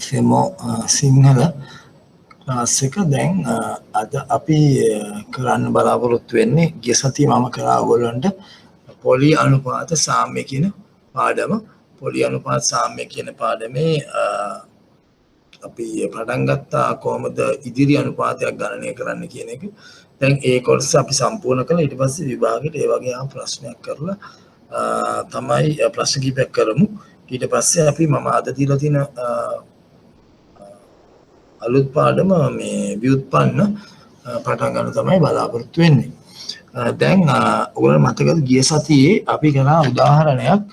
FMO Sinhala class එක දැන් අද අපි කරන්න බලාපොරොත්තු වෙන්නේ ගිය සතියේ මම කරා ඔයගොල්ලන්ට පොලි අනුපාත සාම්‍ය කියන පාඩම. පොලි අනුපාත සාම්‍ය කියන පාඩමේ අපි පටන් ගත්තා කොහොමද ඉදිරි අනුපාතයක් ගණනය කරන්න කියන එක. දැන් ඒ කොටස අපි සම්පූර්ණ කළා. ඊට පස්සේ විභාගෙට ඒ වගේ ප්‍රශ්නයක් කරලා තමයි ප්‍රශ්න කිහිපයක් කරමු. ඊට පස්සේ අපි මම අද දීලා තියෙන අලුත් පාඩම මේ ව්‍යුත්පන්න පටන් ගන්න තමයි බලාපොරොත්තු වෙන්නේ. දැන් ඔයගොල්ලෝ මතකද ගිය සතියේ අපි කරා උදාහරණයක්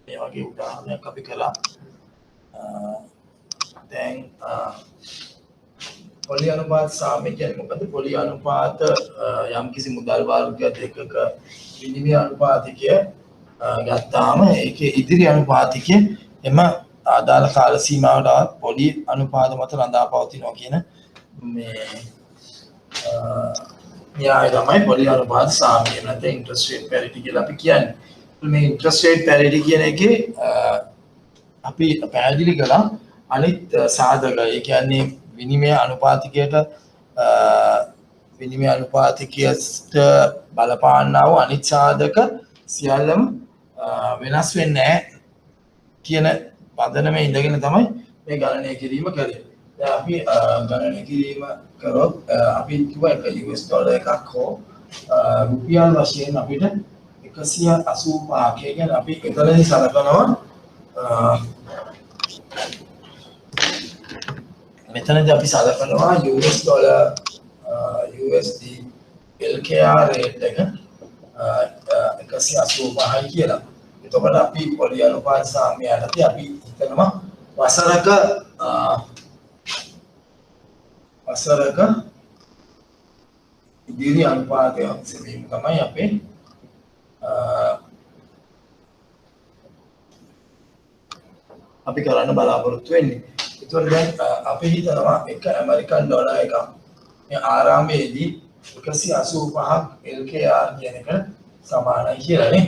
මේ වගේ උදාහරණයක් අපි කළා. දැන් පොලි අනුපාත සාම්‍ය කියන්නේ මොකද? පොලි අනුපාත යම්කිසි මුදල් වර්ග දෙකක විනිමය අනුපාතිකය ගත්තාම ඒකේ ඉදිරි අනුපාතිකය එම ආදාළ කාල සීමාවට පොලි අනුපාත මත රඳා පවතිනවා කියන මේ න්‍යාය තමයි පොලි අනුපාත සාම්‍ය නැත්නම් ඉන්ටරෙස්ට් රේට් පැරිටි කියලා අපි කියන්නේ. මේ ඉන්ටරෙස්ට් රේට් පැරිටි කියන එකේ අපි පැහැදිලි කළා අනිත් සාධක. ඒ කියන්නේ විනිමය අනුපාතිකයට බලපාන්නා වූ අනිත් සාධක සියල්ලම වෙනස් වෙන්නේ නැහැ කියන පදනමේ ඉඳගෙන තමයි මේ ගණනය කිරීම කරේ. දැන් අපි ගණනය කිරීම කරොත් අපි කිව්වා එක US ඩොලර් එකක් හෝ රුපියල් වශයෙන් අපිට 185 කියන්නේ අපි එතනදී සලකනවා මෙතනදී අපි සලකනවා US dollar USD LKR rate එක 185යි කියලා. එතකොට අපි පොලි අනුපාත සාම්‍ය යටතේ අපි හිතනවා වසරක ඉදිරි අනුපාතය සෙවීම තමයි අපේ අපි කරන්න බලාපොරොත්තු වෙන්නේ. ඒතකොට දැන් අපි හිතනවා එක ඇමරිකන් ඩොලර් එකක් මේ ආරම්භයේදී 185ක් LKR කියන එක සමානයි කියලා නේ.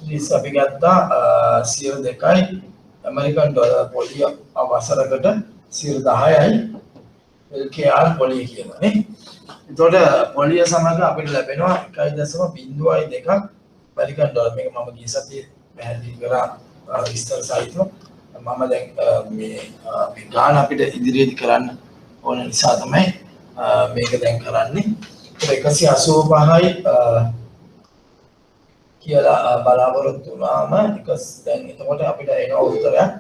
ඉතින් අපි ගත්තා 102යි ඇමරිකන් ඩොලර් පොලිය වසරකට 10යි LKR පොලිය කියලා නේ. එතකොට පොලිය සමග අපිට ලැබෙනවා 1.02ක් ඇමරිකන් ඩොලර්. මේක මම ගිය සතියේ පැහැදිලි කරා විස්තර සහිතව. මම දැන් මේ ගාන අපිට ඉදිරියේදී කරන්න ඕන නිසා තමයි මේක දැන් කරන්නේ. 185යි කියලා බලාපොරොත්තු වුණාම දැන් එතකොට අපිට එන උත්තරයක්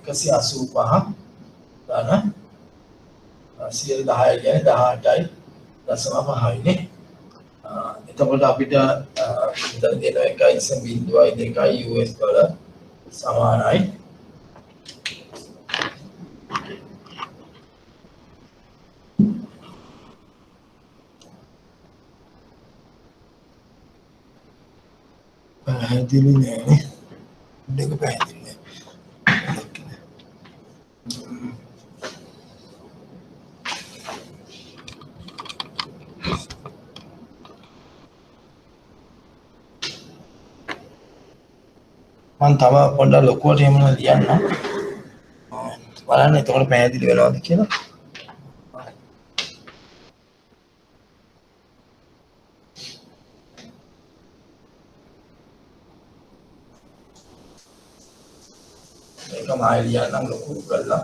185 ගන්න 110 කියන්නේ 18.5 නේ. එතකොට අපිට මෙතන දෙන 1.02 US ඩොලර් සමානයි පැහැදිලි නෑ දෙක පැහැදිලි නෑ. මම තව පොඩ්ඩක් ලොකුවට එහෙම ලියන්න බලන්න එතකොට පැහැදිලි වෙනවද කියලා. මේක ලියන්නම් ලොකු කරලා.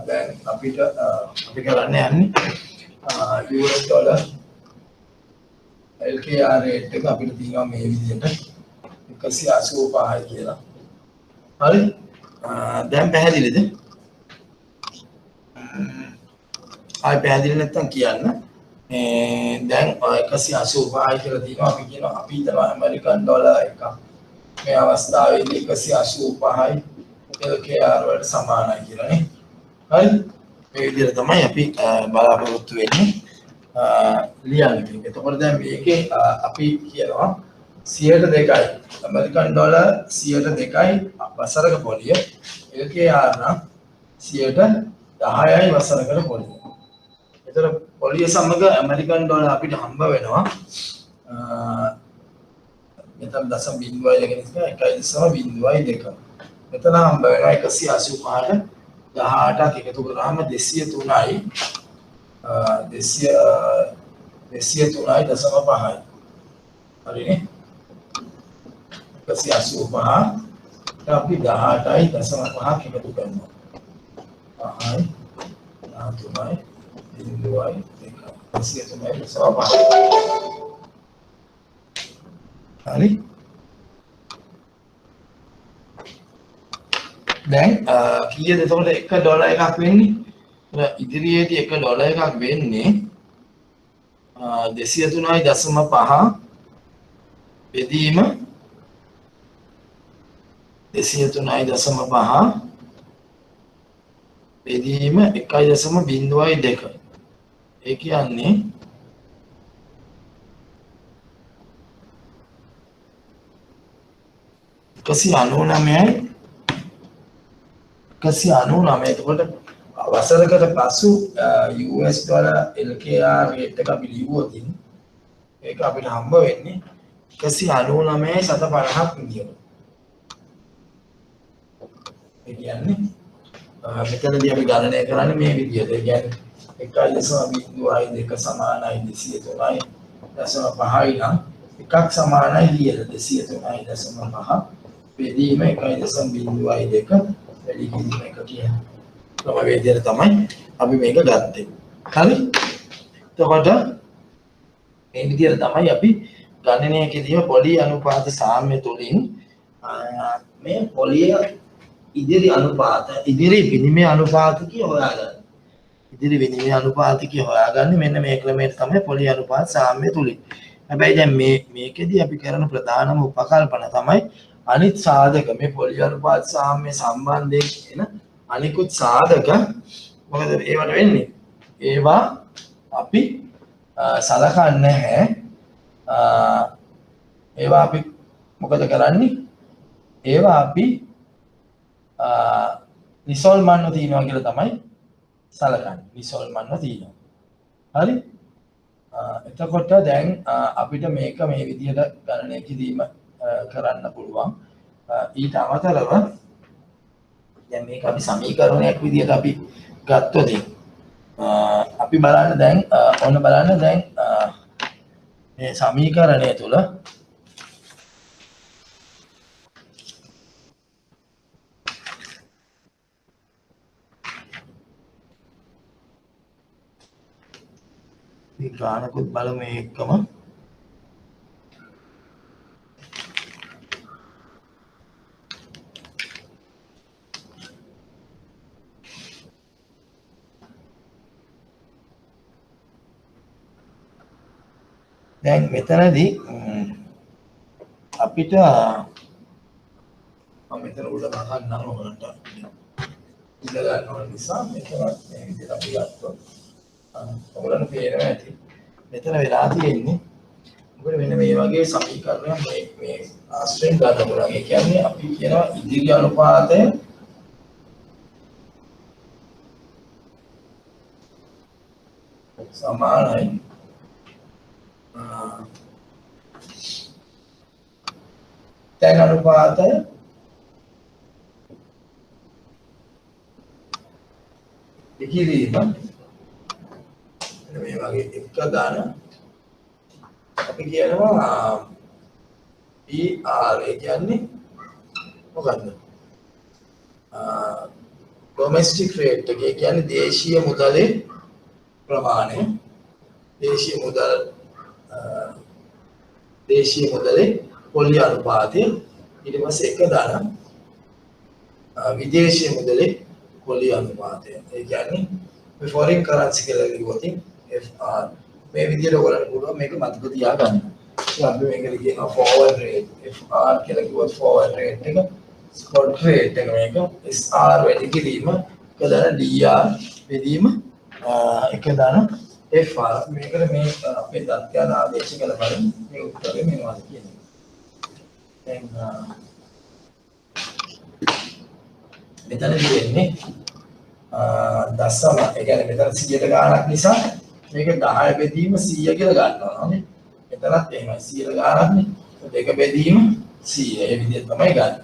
දැන් අපිට අපි කරන්න යන්නේ US ඩොලර් LKR රේට් එක අපිට තියෙනවා මේ විදිහට 185යි කියලා. හරි. දැන් පැහැදිලිද? ආයි පැහැදිලි නැත්නම් කියන්න. දැන් 185යි කියලා තියෙනවා. අපි කියනවා අපි හිතනවා ඇමරිකන් ඩොලර් එකක් මේ අවස්ථාවේදී 185යි LKR වලට සමානයි කියලා නේ. හරි. මේ විදිහට තමයි අපි බලාපොරොත්තු වෙන්නේ ලියන්නේ. එතකොට දැන් මේකේ අපි කියනවා 102යි ඇමරිකන් ඩොලර් 102යි වසරක පොලිය LKR නම් 10යි වසරකට පොලිය. එතකොට පොලිය සමග ඇමරිකන් ඩොලර් අපිට හම්බ වෙනවා මෙතන 0.02 නිසා 1.02. මෙතන හම්බ වෙනවා 185ට 18ක් එකතු කරාම 203යි 203.5යි. හරිනේ. 185 අපි 18.5ක් එකතු කරනවා. 5යි 3යි 0යි 103.5. හරි. දැන් කීයද එතකොට $1 එකක් වෙන්නේ? ඉදිරියේදී $1 එකක් වෙන්නේ 203.5 බෙදීම 203.5 බෙදීම 1.02. ඒ කියන්නේ 199. එතකොට වසරකට පසු US ඩොලර් LKR රේට් එක අපි ලියුවොත් ඒක අපිට හම්බ වෙන්නේ 199.50ක් විදියට. ඒ කියන්නේ මෙතනදී අපි ගණනය කරන්නේ මේ විදියට. ඒ කියන්නේ 1.02 සමානයි 203.5යි නම් එකක් සමානයි 203.5 බෙදීම 1.02 වැඩි කිරීම එක කියන්නේ. තමයි විදියට තමයි අපි මේක ගත්තේ. හරි? එතකොට මේ විදියට තමයි අපි ගණනයකදී පොලි අනුපාත සාම්‍ය තුලින් මේ පොලිය ඉදිරි අනුපාත ඉදිරි විනිමය අනුපාතිකය හොයාගන්න. ඉදිරි විනිමය අනුපාතිකය හොයාගන්නේ මෙන්න මේ ක්‍රමයට තමයි පොලි අනුපාත සාම්‍ය තුලින්. හැබැයි දැන් මේකෙදී අපි කරන ප්‍රධානම උපකල්පන තමයි අනිත් සාධක මේ පොලි අනුපාත සාම්‍ය සම්බන්ධයෙන් එන අනිකුත් සාධක මොකද ඒවට වෙන්නේ? ඒවා අපි සලකන්නේ නැහැ. ඒවා අපි මොකද කරන්නේ? ඒවා අපි නිසල්මන්ව තියනවා කියලා තමයි සලකන්නේ. නිසල්මන්ව තියනවා. හරි? එතකොට දැන් අපිට මේක මේ විදිහට ගණනය කිරීම කරන්න පුළුවන්. ඊට අමතරව දැන් මේක අපි සමීකරණයක් විදිහට අපි ගත්තොත් අපි බලන්න දැන් ඔන්න බලන්න දැන් මේ සමීකරණය තුල මේ ගානකුත් බලමු මේකම දැන් මෙතනදී අපිට මම මෙතන උඩ ගන්නවා ඔයාලට ඉඳ ගන්නවා නිසා මෙතන මේ විදිහට අපි ගත්තොත් ඔයාලට පේනවා ඇති මෙතන වෙලා තියෙන්නේ මොකද මෙන්න මේ වගේ සමීකරණයක් මේ ආශ්‍රයෙන් ගන්න පුළුවන්. ඒ කියන්නේ අපි කියනවා ඉදිරි අනුපාතය සමානයි tan අනුපාතය ඉකිරීම මේ වගේ එක ගාන අපි කියනවා PR ඒ කියන්නේ මොකක්ද? ඩොමෙස්ටික් රේට් එක. ඒ කියන්නේ දේශීය මුදලේ ප්‍රමාණය. දේශීය මුදලේ පොලි අනුපාතය. ඊට පස්සේ එක දාන විදේශීය මුදලේ පොලි අනුපාතය. ඒ කියන්නේ මේ ෆොරින් කරන්සි කියලා කිව්වොත් FR මේ විදිහට ඔයගොල්ලන්ට පුළුවන් මේක මතක තියාගන්න. ඉතින් අපි මේකට කියනවා forward rate FR කියලා කිව්වොත් forward rate එක spot rate එක මේක SR වැඩි කිරීම එක දාන DR බෙදීම එක දාන FR මේකට මේ අපේ දත්යන ආදේශ කියලා බලමු. මේ උත්තරේ මේවාද කියන්නේ. දැන් මෙතනදී වෙන්නේ දශම ඒ කියන්නේ මෙතන 100ට ගාණක් නිසා මේක 10 බෙදීම 100 කියලා ගන්නවා නේ. මෙතනත් එහෙමයි 100ට ගාණක්නේ. ඒක බෙදීම 100 ඒ විදිහට තමයි ගන්න.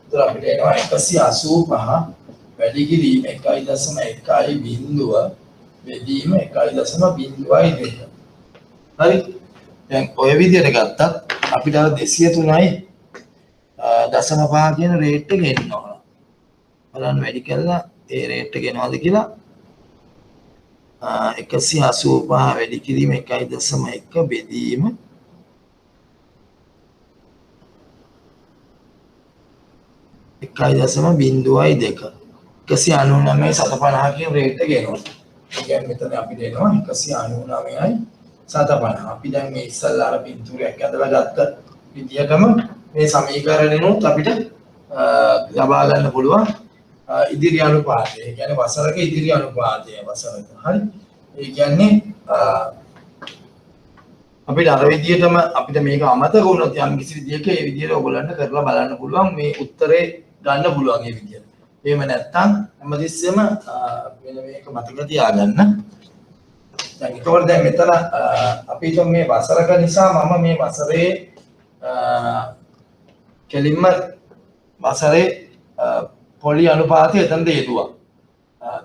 ඒතර අපිට එනවා 185 වැඩි කිරීම 1.1 බිඳුව බෙදීම 1.02. හරි. දැන් ඔය විදිහට ගත්තත් අපිට අර 203යි 0.5 කියන රේට් එක එන්න ඕන. බලන්න වැඩි කළා ඒ රේට් එක එනවාද කියලා. 185 වැඩි කිරීම 1.1 බෙදීම 1.02 199 750 කියන රේට් එක එනවා. ඒ කියන්නේ මෙතන අපිට එනවා 199යි 750. අපි දැන් මේ ඉස්සල්ලා අර පින්තූරයක් ඇඳලා ගත්ත විදියටම මේ සමීකරණෙනොත් අපිට ලබා ගන්න පුළුවන් ඉදිරි අනුපාතය. ඒ කියන්නේ වසරක ඉදිරි අනුපාතය වසරක. හරි. ඒ කියන්නේ අපිට අර විදියටම අපිට මේක අමතක වුණොත් යම් කිසි විදියක ඒ විදියට ඔයගොල්ලන්ට කරලා බලන්න පුළුවන් මේ උත්තරේ ගන්න පුළුවන් මේ විදියට. එහෙම නැත්නම් හැමතිස්සෙම මෙන්න මේක මතක තියාගන්න. දැන් ඒකවල දැන් මෙතන අපි හිතමු මේ වසරක නිසා මම මේ වසරේ කෙලින්ම වසරේ පොලි අනුපාතය එතනද යෙදුවා.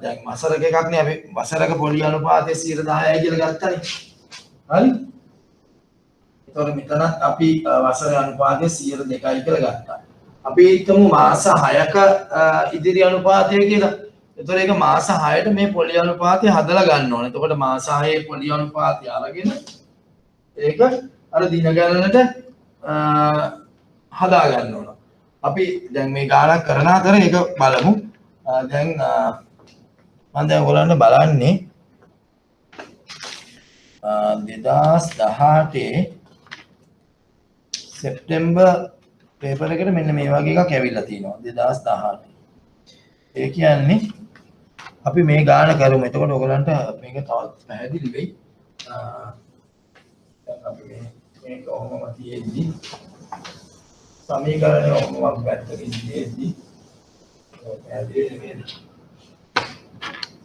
දැන් වසරක එකක් නේ අපි වසරක පොලි අනුපාතය 10%යි කියලා ගත්තානේ. හරි? ඒතකොට මෙතන අපි වසරේ අනුපාතය 2%යි කියලා ගත්තා. අපි හිතමු මාස 6ක ඉදිරි අනුපාතය කියලා. එතකොට ඒක මාස 6ට මේ පොලි අනුපාතය හදලා ගන්න ඕනේ. එතකොට මාස 6ේ පොලි අනුපාතය අරගෙන ඒක අර දින ගණනට හදා ගන්න ඕන. අපි දැන් මේ ගානක් කරන අතර ඒක බලමු. දැන් මම දැන් ඔයගොල්ලන්ට බලන්නේ 2018 සෙප්තැම්බර් පේපර් එකට මෙන්න මේ වගේ එකක් ඇවිල්ලා තිනවා 2018. ඒ කියන්නේ අපි මේ ගාන කරමු. එතකොට ඔයගලන්ට මේක තවත් පැහැදිලි වෙයි. දැන් අපි මේක ඔහොමම තියෙද්දි සමීකරණය ඔහොමම පැත්තකින් තියෙද්දි පැහැදිලි වෙන්නේ.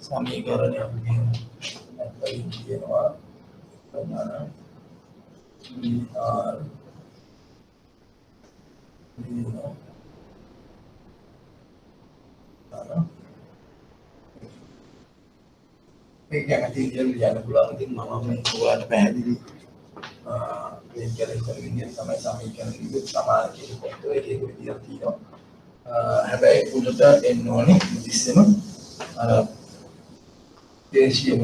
සමීකරණය අපි පැත්තකින් කියනවා ප්‍රමාණ ER මේක කැමති විදිහට ලියන්න පුළුවන්. ඉතින් මම මේ ඔයාලට පැහැදිලි මේ කියලා විදිහට තමයි සමීකරණ විදිහට සමාන කියන පොත් එකේ විදිහට තියෙනවා. හැබැයි උඩට එන්න ඕනේ ඉතිස්සෙම අර දේශීය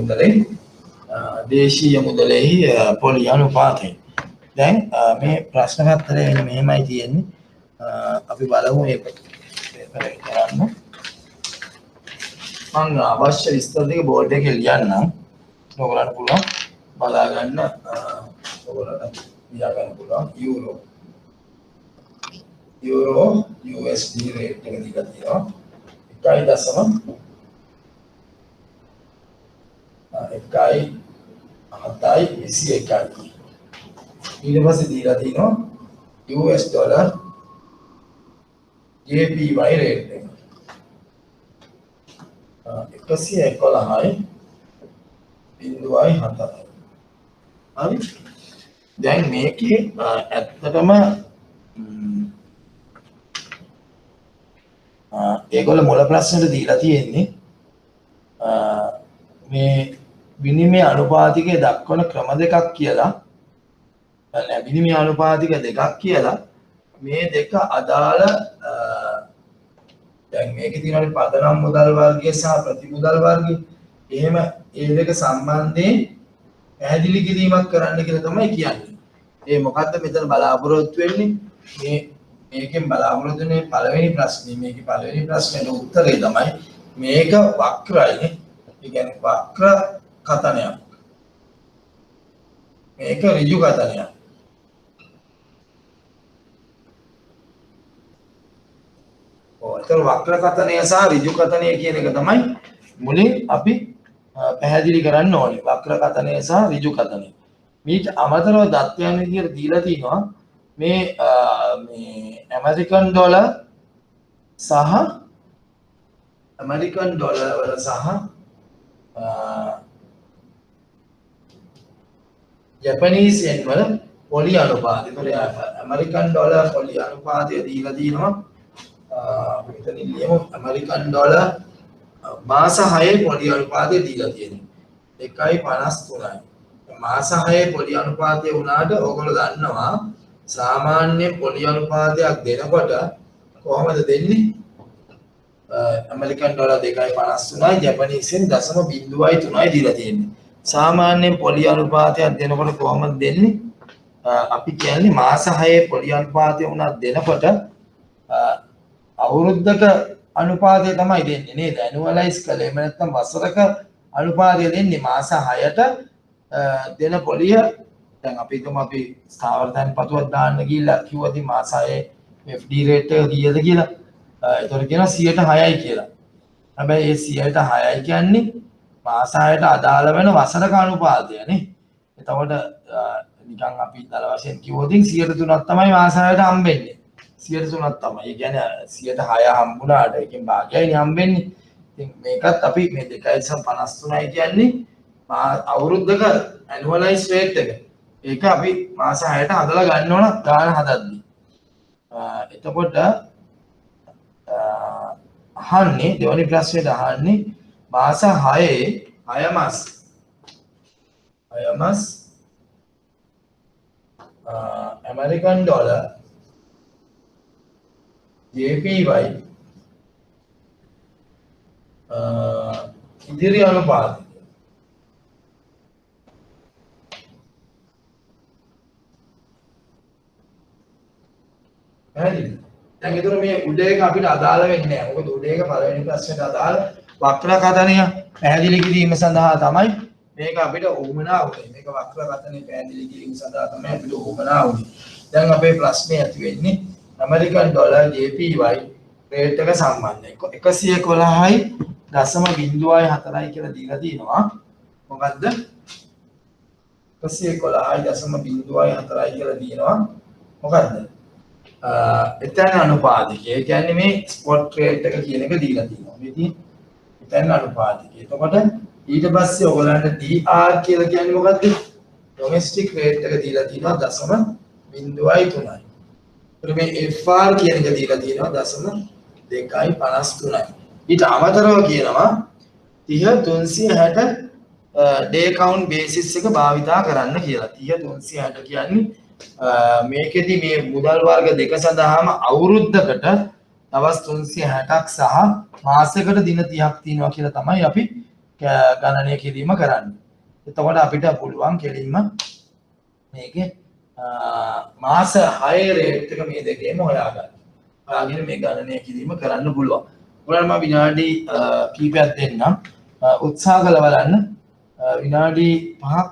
මුදලෙහි පොලි අනුපාතය. දැන් මේ ප්‍රශ්න පත්‍රය එන්නේ මෙහෙමයි තියෙන්නේ. අපි බලමු මේක කරන්න. මම අවශ්‍ය විස්තර ටික බෝඩ් එකේ ලියන්නම්. ඔයගොල්ලන්ට පුළුවන් බලා ගන්න. ඔයගොල්ලන්ට ලියා ගන්න පුළුවන් යූරෝ USD රේට් එක දීලා තියෙනවා. 1.721. ඊට පස්සේ දීලා තියෙනවා US ඩොලර් JPY රේට් එක 111.7. හරි. දැන් මේකේ ඇත්තටම ඒගොල්ලෝ මුල ප්‍රශ්නෙට දීලා තියෙන්නේ මේ විනිමය අනුපාතිකය දක්වන ක්‍රම දෙකක් කියලා. දැන් විනිමය අනුපාතික දෙකක් කියලා මේ දෙක අදාළ දැන් මේකේ තියෙනවා පදනම් මුදල් වර්ගය සහ ප්‍රතිමුදල් වර්ගය. එහෙම ඒ දෙක සම්බන්ධයෙන් පැහැදිලි කිරීමක් කරන්න කියලා තමයි කියන්නේ. ඒ මොකද්ද මෙතන බලාපොරොත්තු වෙන්නේ? මේකෙන් බලාපොරොත්තු වෙන්නේ පළවෙනි ප්‍රශ්නේ. මේකේ පළවෙනි ප්‍රශ්නෙට උත්තරේ තමයි මේක වක්‍රයිනේ. ඒ කියන්නේ වක්‍ර කතනයක්. මේක ඍජු කතනයක්. ඒතර වක්‍ර කතනය සහ ඍජු කතනය කියන එක තමයි මුලින් අපි පැහැදිලි කරන්න ඕනේ. වක්‍ර කතනය සහ ඍජු කතනය. මේක අමතරව දත්වයන් විදියට දීලා තිනවා මේ ඇමරිකන් ඩොලර් වල සහ ජපනීස් යෙන් වල පොලි අනුපාතය. ඒතකොට ඇමරිකන් ඩොලර් පොලි අනුපාතය දීලා තියෙනවා. මෙතනින් ලියමු ඇමරිකන් ඩොලර් මාස 6 පොලි අනුපාතය දීලා තියෙනවා. 1.53යි. මාස 6 පොලි අනුපාතය වුණාට ඕගොල්ලෝ දන්නවා සාමාන්‍ය පොලි අනුපාතයක් දෙනකොට කොහොමද දෙන්නේ? ඇමරිකන් ඩොලර් 2.53යි ජපනීසෙන් 0.03යි දීලා තියෙන්නේ. සාමාන්‍යයෙන් පොලි අනුපාතයක් දෙනකොට කොහොමද දෙන්නේ? අපි කියන්නේ මාස 6 පොලි අනුපාතය උනත් දෙනකොට අවුරුද්දක අනුපාතය තමයි දෙන්නේ නේද? ඇනුවලයිස් කළේ. එහෙම නැත්නම් වසරක අනුපාතය දෙන්නේ මාස 6ට දෙන පොලිය. දැන් අපි හිතමු අපි ස්ථාවර තැන්පතුවක් දාන්න ගිහිල්ලා කිව්වද මාස 6 FD රේට් එක කීයද කියලා. ඒතකොට කියනවා 106යි කියලා. හැබැයි ඒ 106යි කියන්නේ මාස 6ට අදාළ වෙන වසරක අනුපාතය නේ. එතකොට නිකන් අපි දල වශයෙන් කිව්වොත් 103ක් තමයි මාස 6ට හම්බෙන්නේ. 103ක් තමයි. ඒ කියන්නේ 106 හම්බුණාට ඒකෙන් භාගයයි හම්බෙන්නේ. ඉතින් මේකත් අපි මේ 2.53යි කියන්නේ අවුරුද්දක ඇනුවලයිස් රේට් එක. ඒක අපි මාස 6ට හදලා ගන්න ඕන ගාන හදද්දී. එතකොට අහන්නේ දෙවනි ප්‍රශ්නෙට අහන්නේ මාස 6 මාස ඇමරිකන් ඩොලර් JPY ඉදිරි අනුපාතය හරිද? දැන් ඒතර මේ උඩ එක අපිට අදාළ වෙන්නේ නැහැ. මොකද උඩ එක පළවෙනි ප්‍රශ්නෙට අදාළ වක්‍ර කතනය පැහැදිලි කිරීම සඳහා තමයි මේක අපිට උවමනා වුනේ. මේක වක්‍ර කතනය පැහැදිලි කිරීම සඳහා තමයි අපිට උවමනා වුනේ. දැන් අපේ ප්‍රශ්නේ ඇති වෙන්නේ ඇමරිකන් ඩොලර් JPY රේට් එක සම්බන්ධයෙන් 111.04යි කියලා දීලා තියෙනවා. මොකද්ද? 111.04යි කියලා දිනනවා. මොකද්ද? එතන අනුපාතිකය. ඒ කියන්නේ මේ ස්පොට් රේට් එක කියන එක දීලා තියෙනවා. මේ තියෙන එතන අනුපාතිකය. එතකොට ඊට පස්සේ ඔයගලන්ට DR කියලා කියන්නේ මොකද්ද? ඩොමෙස්ටික් රේට් එක දීලා තියෙනවා 0.03යි. ඒත් මේ FR කියන එක දීලා තියෙනවා 0.253යි. ඊට අමතරව කියනවා 30360 ඩේ කවුන්ට් බේසිස් එක භාවිතා කරන්න කියලා. 30360 කියන්නේ මේකෙදි මේ මුදල් වර්ග දෙක සඳහාම අවුරුද්දකට දවස් 360ක් සහ මාසයකට දින 30ක් තියෙනවා කියලා තමයි අපි ගණනය කිරීම කරන්නේ. එතකොට අපිට පුළුවන් කෙලින්ම මේකේ මාස 6 රේට් එක මේ දෙකේම හොයාගන්න. හොයාගෙන මේ ගණනය කිරීම කරන්න පුළුවන්. ඔයාලම විනාඩි කීපයක් දෙන්නම්. උත්සාහ කරලා බලන්න. විනාඩි 5ක්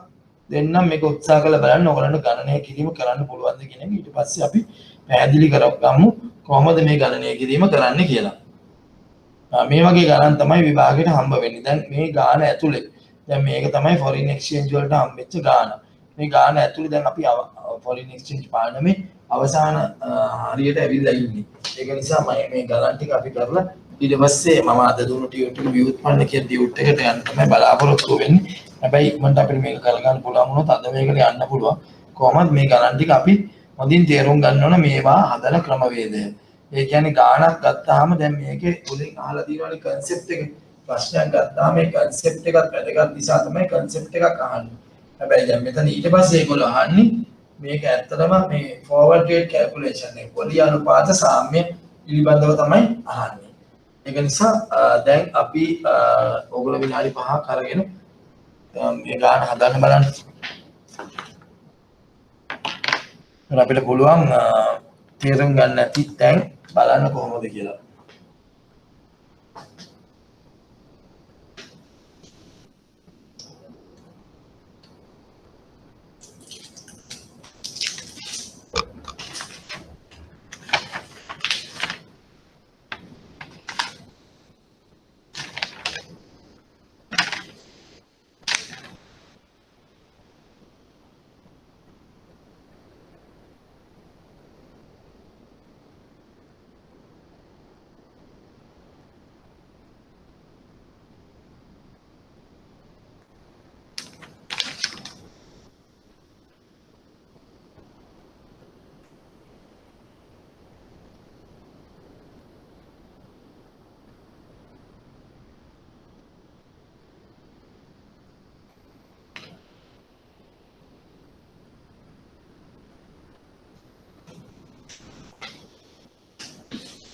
දෙන්නම් මේක උත්සාහ කරලා බලන්න ඔයගලන්ට ගණනය කිරීම කරන්න පුළුවන්ද කියන එක. ඊට පස්සේ අපි පැහැදිලි කරගමු කොහොමද මේ ගණනය කිරීම කරන්න කියලා. මේ වගේ ගණන් තමයි විභාගයට හම්බ වෙන්නේ. දැන් මේ ගාන ඇතුලේ දැන් මේක තමයි ෆොරින් එක්ස්චේන්ජ් වලට හම්බෙච්ච ගාන. මේ ගාන ඇතුලේ දැන් අපි ෆොරින් එක්ස්චේන්ජ් පාඩමේ අවසාන හරියට ඇවිල්ලා ඉන්නේ. ඒක නිසා මම මේ ගණන් ටික අපි කරලා ඊට පස්සේ මම අද දුන්නු ටියුට් එක ව්‍යුත්පන්න කියන ටියුට් එකට යන්න තමයි බලාපොරොත්තු වෙන්නේ. හැබැයි ඉක්මනට අපිට මේක කරගන්න පුළුවන් වුණොත් අද මේකට යන්න පුළුවන්. කොහොමද මේ ගණන් ටික අපි හොඳින් තේරුම් ගන්න ඕන මේවා හදන ක්‍රමවේදය. ඒ කියන්නේ ගාණක් ගත්තාම දැන් මේකේ මුලින් අහලා තියෙනවානේ concept එක. ප්‍රශ්නයක් ගත්තාම මේ concept එකත් වැදගත් නිසා තමයි concept එකක් අහන්නේ. හැබැයි දැන් මෙතන ඊට පස්සේ ඒගොල්ලෝ අහන්නේ මේක ඇත්තටම මේ forward rate calculation එක පොලි අනුපාත සාම්‍ය පිළිබඳව තමයි අහන්නේ. ඒක නිසා දැන් අපි ඕගොල්ලෝ විනාඩි 5ක් අරගෙන මේ ගාන හදන්න බලන්න. අපිට පුළුවන් තේරුම් ගන්න නැති තැන් බලන්න කොහොමද කියලා.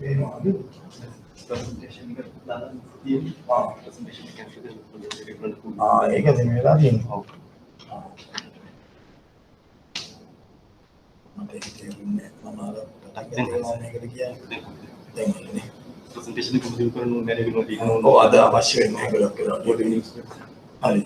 පේනවාද? ප්‍රසන්ටේෂන් එක දාලා ප්‍රසන්ටේෂන් එක කැප්චර් කරලා ඒක දෙන්න වෙලා තියෙනවා. ඔව්. මට ඒක තේරුන්නේ නැහැ. මම අර ටක් ගාලා මේකට කියන්නේ. දැන් නේ. ප්‍රසන්ටේෂන් එක මුදින් කරන මැනේජර් කෙනෙක් ඔව් අද අවශ්‍ය වෙන්නේ ඒකලක් කරලා. හරි.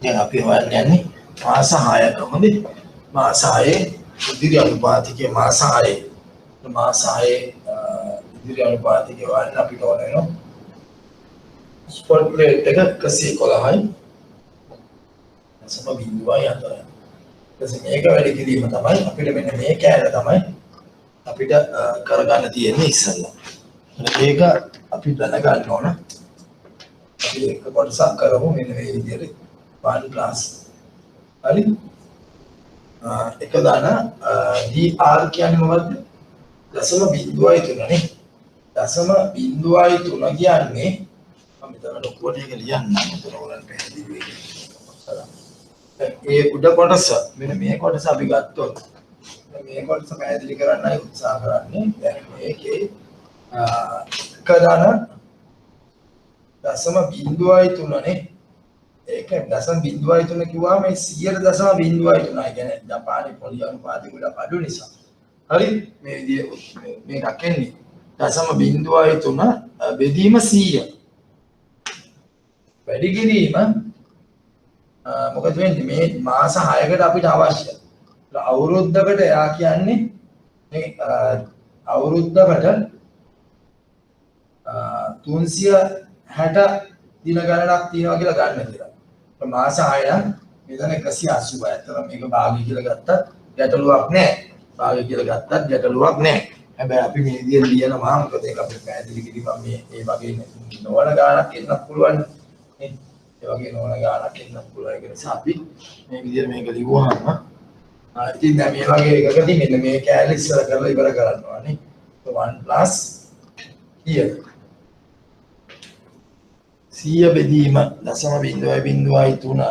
දැන් අපි හොයන්න යන්නේ මාස 6ක හොඳද? මාස 6 ඉදිරි අනුපාතිකයේ මාස 6 මාස 6 ඉදිරි අනුපාතිකය වань අපිට ඕන වෙනවා ස්පොට් රේට් එක 111යි සම බිඳුවයි අතරයි. ඊට මේක වැඩි කිරීම තමයි අපිට මෙන්න මේ කෑල්ල තමයි අපිට කරගන්න තියෙන්නේ ඉස්සෙල්ලා. මේක අපි දැනගන්න ඕන. අපි එක කොටසක් කරමු මෙන්න මේ විදිහට 1 plus හරි එක දාන dr කියන්නේ මොකද්ද? දශම බිඳුවයි 3 නේ. දශම බිඳුවයි 3 කියන්නේ මම මෙතන ලොකුවට එක ලියන්නම් මෙතන ඔයාලට පැහැදිලි වෙයි. ඒ උඩ කොටස මෙන්න මේ කොටස අපි ගත්තොත් මේ කොටස පැහැදිලි කරන්නයි උත්සාහ කරන්නේ. දැන් මේකේ එක දාන දශම බිඳුවයි 3 නේ. ඒක දශම බිඳුවයි 3 කිව්වම මේ 100.03 කියන්නේ ජපානයේ පොලි අනුපාතය ගොඩක් අඩු නිසා. හරි මේ විදිහේ මේකක් එන්නේ. දශම බිඳුවයි 3 බෙදීම 100. වැඩි කිරීම මොකද වෙන්නේ මේ මාස 6කට අපිට අවශ්‍යයි. අවුරුද්දකට යා කියන්නේ මේ අවුරුද්දකට 360 දින ගණනක් තියෙනවා කියලා ගන්න කියලා. මාස 6 නම් මෙතන 180යි. අතන මේක භාගය කියලා ගත්තත් ගැටලුවක් නැහැ. භාගය කියලා ගත්තත් ගැටලුවක් නැහැ. හැබැයි අපි මේ විදිහට ලියනවා මොකද ඒක අපිට පැහැදිලි කිරීම මේ වගේ නොවන ගානක් එන්නත් පුළුවන් නේ. ඒ වගේ නොවන ගානක් එන්නත් පුළුවන්. ඒ නිසා අපි මේ විදිහට මේක ලියුවාම ඉතින් දැන් මේ වගේ එකකදී මෙන්න මේ කැලේ ඉස්සර කරලා ඉවර කරනවා නේ. 1 plus here 100 බෙදීම දශම බිඳුවයි 3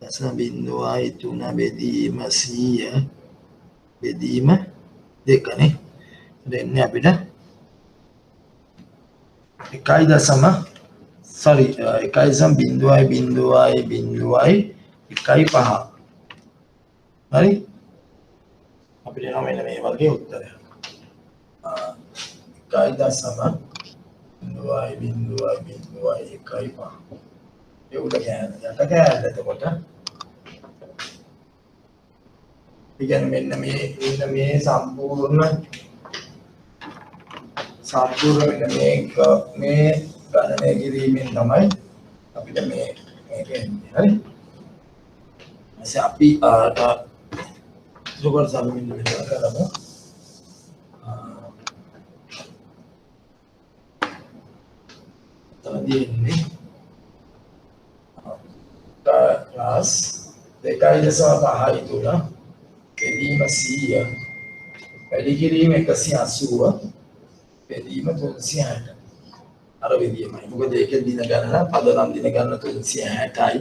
දශම බිඳුවයි 3 බෙදීම 100 බෙදීම 2 නේ. දෙන්නේ අපිට 1.5 හරි අපිට එනවා මෙන්න මේ වගේ උත්තරයක්. 1.5 ඒ උඩ කෑල්ල යට කෑල්ල එතකොට ඉතින් මෙන්න මේ සම්පූර්ණ මෙන්න මේක මේ ගණනය කිරීමෙන් තමයි අපිට මේක එන්නේ. හරි ඊට අපි සුගත සම්මින්න විතර කරමු. තවදී class 2.5 තුන බෙදීම 100 වැඩි කිරීම 180 බෙදීම 360. අර විදියමයි. මොකද ඒකේ දින ගණන පදනම් දින ගණන 360යි.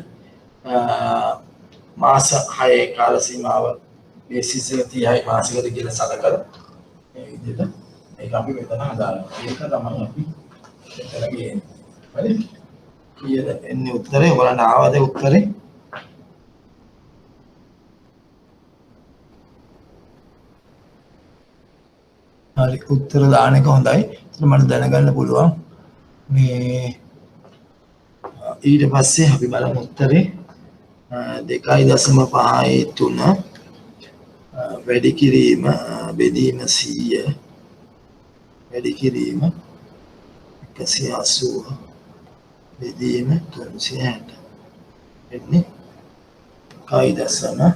මාස 6 කාල සීමාව බේසිස් එක 30යි මාසෙකට කියලා සලකලා මේ විදිහට ඒක අපි මෙතන හදාගන්නවා. ඒක තමයි අපි මෙතන ගේන්නේ. හරි? කීයද එන්නේ උත්තරේ? ඔයාලට ආවද උත්තරේ? හරි උත්තර දාන එක හොඳයි. ඒත් මට දැනගන්න පුළුවන් මේ ඊට පස්සේ අපි බලමු උත්තරේ 2.53 වැඩි කිරීම බෙදීම 100 වැඩි කිරීම 180 බෙදීම 360 එන්නේ 1.53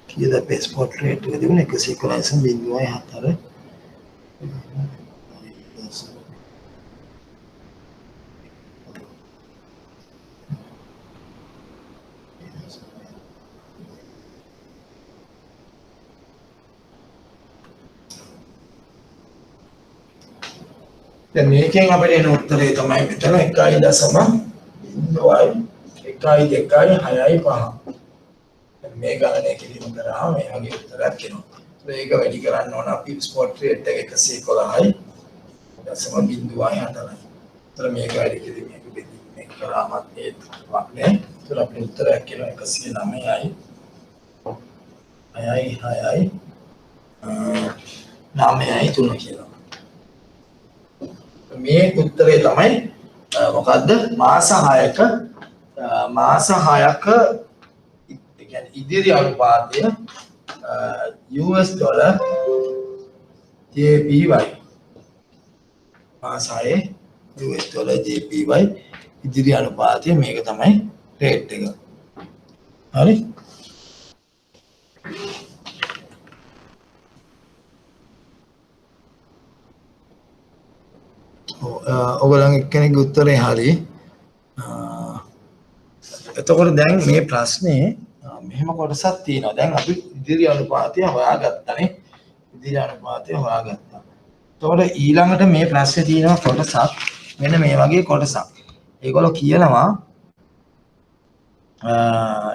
කීයද පේස්පෝර්ට් රේට් එක තිබුණේ 111.4 දැන් මේකෙන් අපිට එන උත්තරේ තමයි මෙතන 1.1.2.6.5 මේ ගණනය කිරීම කරාම මේ වගේ උත්තරයක් එනවා. ඒක වැඩි කරන්න ඕන අපි ස්පොට් රේට් එක 111යි දශම බිංදුවයි 4යි. ඒතර මේක වැඩි කිරීම මේක බෙදීම මේක කරාමත් ඒත් වාක්නේ. ඒතර අපේ උත්තරයක් එනවා 109යි 9යි 3 කියලා. මේ උත්තරේ තමයි මොකද්ද මාස 6ක කියන්නේ ඉදිරි අනුපාතය US ඩොලර් JPY මාස 6 US ඩොලර් JPY ඉදිරි අනුපාතය මේක තමයි රේට් එක. හරි ඔයගොල්ලන්ගේ එක්කෙනෙක්ගේ උත්තරේ හරි. එතකොට දැන් මේ ප්‍රශ්නේ මෙහෙම කොටසක් තියෙනවා. දැන් අපි ඉදිරි අනුපාතය හොයාගත්තානේ. ඉදිරි අනුපාතය හොයාගත්තා. එතකොට ඊළඟට මේ ප්‍රශ්නේ තියෙනවා කොටසක් මෙන්න මේ වගේ කොටසක්. ඒගොල්ලෝ කියනවා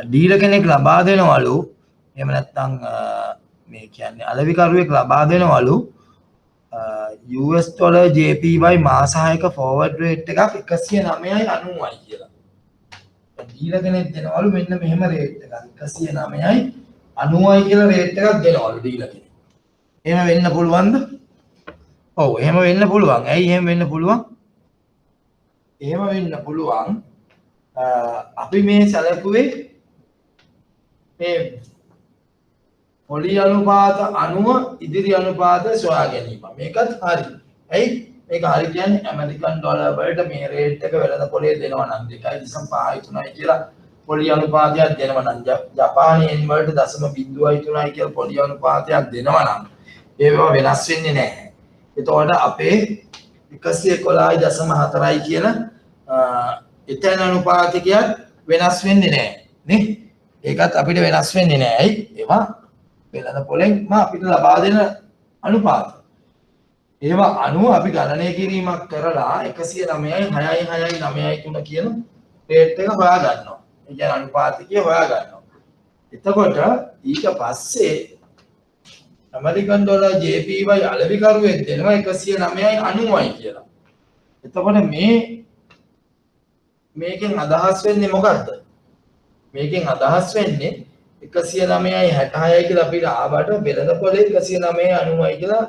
ඩීලර් කෙනෙක් ලබා දෙනවලු එහෙම නැත්නම් මේ කියන්නේ අලෙවිකරුවෙක් ලබා දෙනවලු US ඩොලර් JPY මාස 6ක ෆෝවර්ඩ් රේට් එකක් 109.90යි කියලා. ඩීලර් කෙනෙක් දෙනවලු මෙන්න මෙහෙම රේට් එකක් 109.90යි කියලා රේට් එකක් දෙනවලු ඩීලර් කෙනෙක්. එහෙම වෙන්න පුළුවන්ද? ඔව් එහෙම වෙන්න පුළුවන්. ඇයි එහෙම වෙන්න පුළුවන්? එහෙම වෙන්න පුළුවන්. අපි මේ සැලකුවේ මේ පොලි අනුපාත අනුව ඉදිරි අනුපාත සොයා ගැනීම. මේකත් හරි. ඇයි? මේක හරි කියන්නේ ඇමරිකන් ඩොලර් වලට මේ රේට් එක වෙළඳ පොලේ දෙනවා නම් 2.53යි කියලා පොලි අනුපාතයක් දෙනවා නම් ජපානයේ yen වලට 0.03යි කියලා පොලි අනුපාතයක් දෙනවා නම් ඒවා වෙනස් වෙන්නේ නැහැ. එතකොට අපේ 111.4යි කියන එතන අනුපාතිකයක් වෙනස් වෙන්නේ නැහැ නේ. ඒකත් අපිට වෙනස් වෙන්නේ නැහැ. ඇයි? ඒවා වෙළඳ පොලෙන් අපිට ලබා දෙන අනුපාත. ඒවා අනුව අපි ගණනය කිරීමක් කරලා 109.6.6.9.3 කියන රේට් එක හොයා ගන්නවා. ඒ කියන්නේ අනුපාතිකය හොයා ගන්නවා. එතකොට ඊට පස්සේ ඇමරිකන් ඩොලර් JPY අලෙවිකරුවෙක් දෙනවා 109.90යි කියලා. එතකොට මේකෙන් අදහස් වෙන්නේ මොකද්ද? මේකෙන් අදහස් වෙන්නේ 109.66යි කියලා අපිට ආවට වෙළඳ පොලේ 109.90යි කියලා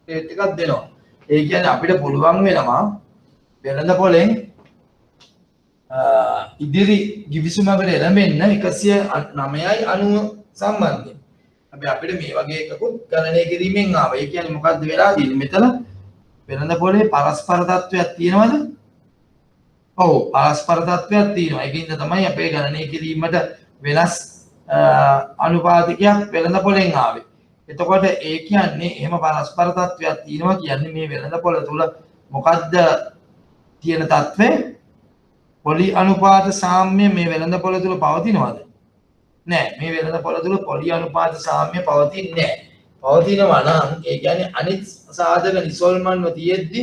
රේට් එකක් දෙනවා. ඒ කියන්නේ අපිට පුළුවන් වෙනවා වෙළඳ පොලෙන් ඉදිරි ගිවිසුමකට එළඹෙන්න 109.90 සම්බන්ධයෙන්. අපිට මේ වගේ එකකුත් ගණනය කිරීමෙන් ආවා. ඒ කියන්නේ මොකද්ද වෙලා තියෙන්නේ? මෙතන වෙළඳ පොලේ පරස්පර තත්වයක් තියෙනවද? ඔව් පරස්පර තත්වයක් තියෙනවා. ඒකින්ද තමයි අපේ ගණනය කිරීමට වෙනස් අනුපාතිකයක් වෙළඳපොලෙන් ආවේ. එතකොට ඒ කියන්නේ එහෙම පරස්පර තත්වයක් තියෙනවා කියන්නේ මේ වෙළඳපොළ තුල මොකද්ද තියෙන තත්ත්වය? පොලි අනුපාත සාම්‍ය මේ වෙළඳපොළ තුල පවතිනවද? නෑ. මේ වෙළඳපොළ තුල පොලි අනුපාත සාම්‍ය පවතින්නේ නෑ. පවතිනවා නම් ඒ කියන්නේ අනිත් සාධක නිසල්මන්ව තියෙද්දි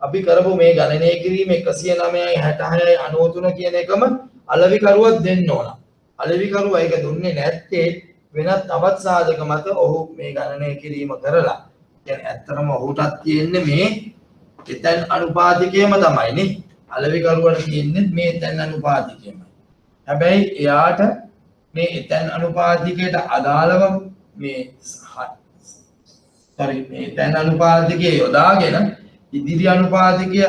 අපි කරපු මේ ගණනය කිරීම 109යි 66යි 93 කියන එකම අලෙවිකරුවක් දෙන්න ඕන. අලෙවිකරුවා ඒක දුන්නේ නැත්තේ වෙනත් තවත් සාධක මත ඔහු මේ ගණනය කිරීම කරලා. කියන්නේ ඇත්තටම ඔහුටත් තියෙන්නේ මේ එතන අනුපාතිකයම තමයි නේ. අලෙවිකරුවට තියෙන්නේ මේ එතන අනුපාතිකයමයි. හැබැයි එයාට මේ එතන අනුපාතිකයට අදාළව මේ මේ එතන අනුපාතිකය යොදාගෙන ඉදිරි අනුපාතිකය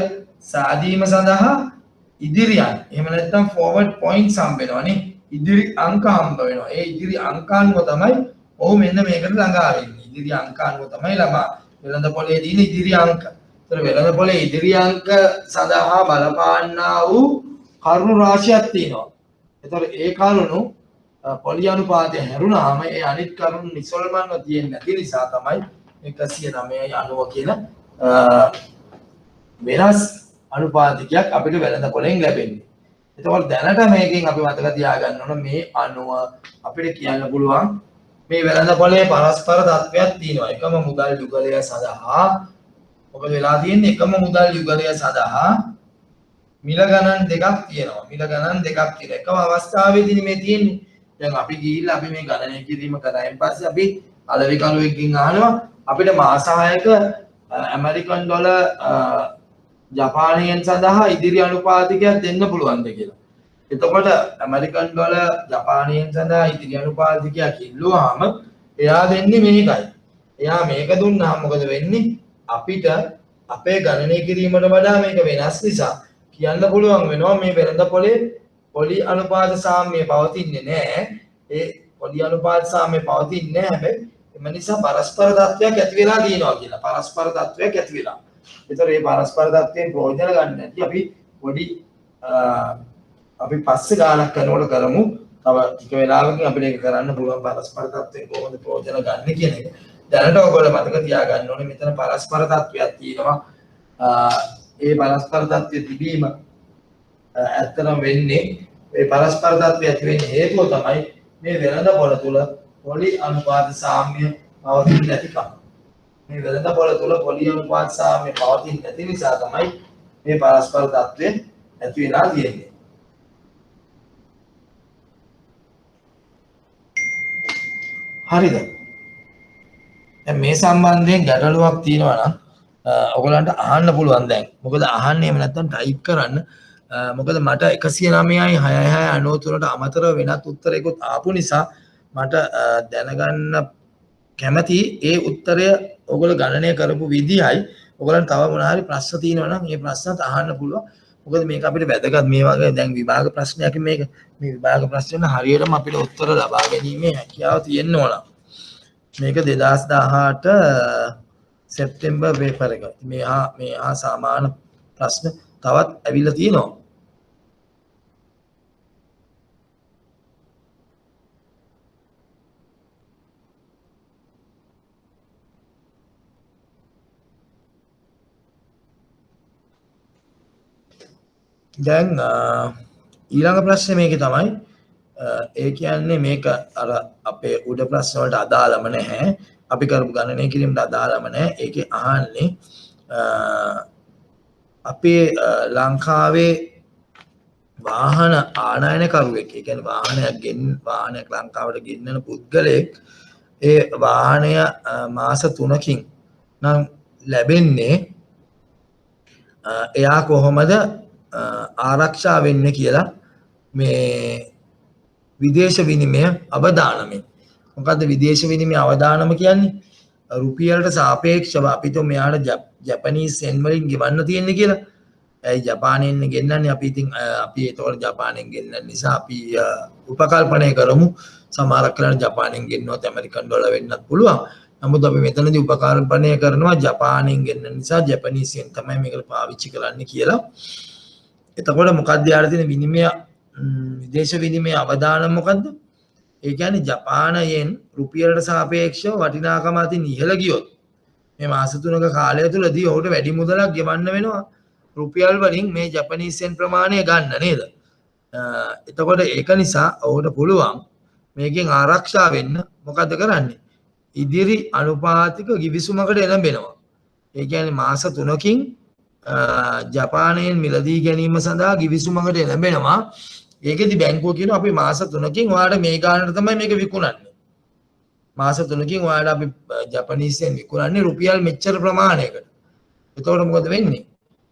සාදීම සඳහා ඉදිරියන් එහෙම නැත්නම් forward points හම්බ වෙනවනේ. ඉදිරි අංක හම්බ වෙනවා. ඒ ඉදිරි අංක අනුව තමයි ඔහු මෙන්න මේකට ළඟා වෙන්නේ. ඉදිරි අංක අනුව තමයි ළමා වෙළඳපොලේ තියෙන ඉදිරි අංක. ඒතර වෙළඳපොලේ ඉදිරි අංක සඳහා බලපාන්නා වූ කරුණු රාශියක් තියෙනවා. ඒතර ඒ කරුණු පොලි අනුපාතය හැරුණාම ඒ අනිත් කරුණු නිසල්මන්ව තියෙන්නේ නැති නිසා තමයි 109යි 90 කියන වෙනස් අනුපාතිකයක් අපිට වෙළඳපොලෙන් ලැබෙන්නේ. එතකොට දැනට මේකෙන් අපි මතක තියාගන්න ඕන මේ අනුව අපිට කියන්න පුළුවන් මේ වෙළඳපොලේ පරස්පර තත්වයක් තියෙනවා. එකම මුදල් යුගලය සඳහා මොකද වෙලා තියෙන්නේ? එකම මුදල් යුගලය සඳහා මිල ගණන් දෙකක් තියෙනවා. මිල ගණන් දෙකක් තියෙනවා. එකම අවස්ථාවේදී මේ තියෙන්නේ. දැන් අපි ගිහිල්ලා අපි මේ ගණනය කිරීම කරායින් පස්සේ අපි අලෙවිකරුවෙක්ගෙන් අහනවා අපිට මාස 6ක ඇමරිකන් ඩොලර් ජපානයෙන් සඳහා ඉදිරි අනුපාතිකයක් දෙන්න පුළුවන්ද කියලා. එතකොට ඇමරිකන් ඩොලර් ජපානයෙන් සඳහා ඉදිරි අනුපාතිකයක් ඉල්ලුවාම එයා දෙන්නේ මේකයි. එයා මේක දුන්නාම මොකද වෙන්නේ? අපිට අපේ ගණනය කිරීමට වඩා මේක වෙනස් නිසා කියන්න පුළුවන් වෙනවා මේ වෙළඳපොලේ පොලි අනුපාත සාම්‍ය පවතින්නේ නැහැ. ඒ පොලි අනුපාත සාම්‍ය පවතින්නේ නැහැ. හැබැයි එම නිසා පරස්පර තත්වයක් ඇති වෙලා තියෙනවා කියලා. පරස්පර තත්වයක් ඇති වෙලා. ඒතර මේ පරස්පර තත්වයෙන් ප්‍රයෝජන ගන්න නැති අපි පොඩි අපි පස්සේ ගානක් කරනකොට කරමු. තව ටික වෙලාවකින් අපිට ඒක කරන්න පුළුවන් පරස්පර තත්වයෙන් කොහොමද ප්‍රයෝජන ගන්න කියන එක. දැනට ඔයගොල්ලෝ මතක තියාගන්න ඕනේ මෙතන පරස්පර තත්වයක් තියෙනවා. ඒ පරස්පර තත්වයේ තිබීම ඇත්තටම වෙන්නේ මේ පරස්පර තත්වය ඇති වෙන්න හේතුව තමයි මේ වෙළඳපොළ තුල පොලි අනුපාත සාම්‍ය පවතින්නේ නැතිකම. මේ වෙළඳපොළ තුල පොලි අනුපාත සාම්‍ය පවතින්නේ නැති නිසා තමයි මේ පරස්පර තත්වය ඇති වෙලා තියෙන්නේ. හරිද? දැන් මේ සම්බන්ධයෙන් ගැටලුවක් තියෙනවා නම් ඔයගලන්ට අහන්න පුළුවන් දැන්. මොකද අහන්නේ එහෙම නැත්නම් ටයිප් කරන්න. මොකද මට 109යි 66යි 93ට අමතරව වෙනත් උත්තරයකුත් ආපු නිසා මට දැනගන්න කැමති ඒ උත්තරය ඔයගොල්ලෝ ගණනය කරපු විදිහයි. ඔයගලන්ට තව මොනවා හරි ප්‍රශ්න තියෙනවා නම් මේ ප්‍රශ්නත් අහන්න පුළුවන්. මොකද මේක අපිට වැදගත් මේ වගේ දැන් විභාග ප්‍රශ්නයක් මේක. මේ විභාග ප්‍රශ්න හරියටම අපිට උත්තර ලබා ගැනීමේ හැකියාව තියෙන්න ඕන. මේක 2018 සැප්තැම්බර් පේපර් එක. මේ සාමාන්‍ය ප්‍රශ්න තවත් ඇවිල්ලා තියෙනවා. දැන් ඊළඟ ප්‍රශ්නේ මේකේ තමයි ඒ කියන්නේ මේක අර අපේ උඩ ප්‍රශ්න වලට අදාළම නැහැ. අපි කරපු ගණනය කිරීමට අදාළම නැහැ. ඒකේ අහන්නේ අපේ ලංකාවේ වාහන ආනයනකරුවෙක්, ඒ කියන්නේ වාහනයක් ලංකාවට ගෙන්නන පුද්ගලයෙක් ඒ වාහනය මාස 3කින් නම් ලැබෙන්නේ එයා කොහොමද ආරක්ෂා වෙන්නේ කියලා මේ විදේශ විනිමය අවදානමෙන්. මොකද්ද විදේශ විනිමය අවදානම කියන්නේ? රුපියලට සාපේක්ෂව අපිට මෙයාට ජපනීස් යෙන් වලින් ගෙවන්න තියෙන්නේ කියලා. ඒ ජපානයෙන් ගෙන්නන්නේ අපි ඉතින් අපි ඒතකොට ජපානයෙන් ගෙන්නන නිසා අපි උපකල්පනය කරමු සමහරක් වෙලාවට ජපානයෙන් ගෙන්නවත් ඇමරිකන් ඩොලර් වෙන්නත් පුළුවන්. නමුත් අපි මෙතනදී උපකල්පනය කරනවා ජපානයෙන් ගෙන්නන නිසා ජපනීස් යෙන් තමයි මේකට පාවිච්චි කරන්න කියලා. එතකොට මොකක්ද යාර තියෙන විනිමය විදේශ විනිමය අවදානම් මොකද්ද? ඒ කියන්නේ ජපානයෙන් රුපියලට සාපේක්ෂව වටිනාකම අතින් ඉහළ ගියොත් මේ මාස 3ක කාලය තුලදී ඔහුට වැඩි මුදලක් ගෙවන්න වෙනවා රුපියල් වලින් මේ ජපනීස් යෙන් ප්‍රමාණය ගන්න නේද? එතකොට ඒක නිසා ඔහුට පුළුවන් මේකෙන් ආරක්ෂා වෙන්න මොකද කරන්නේ? ඉදිරි අනුපාතික ගිවිසුමකට එළඹෙනවා. ඒ කියන්නේ මාස 3කින් ජපානයෙන් මිලදී ගැනීම සඳහා ගිවිසුමකට එළඹෙනවා. ඒකෙදි බැංකුව කියනවා අපි මාස 3කින් ඔයාලට මේ ගානට තමයි මේක විකුණන්නේ. මාස 3කින් ඔයාලට අපි ජපනීස් යෙන් විකුණන්නේ රුපියල් මෙච්චර ප්‍රමාණයකට. එතකොට මොකද වෙන්නේ?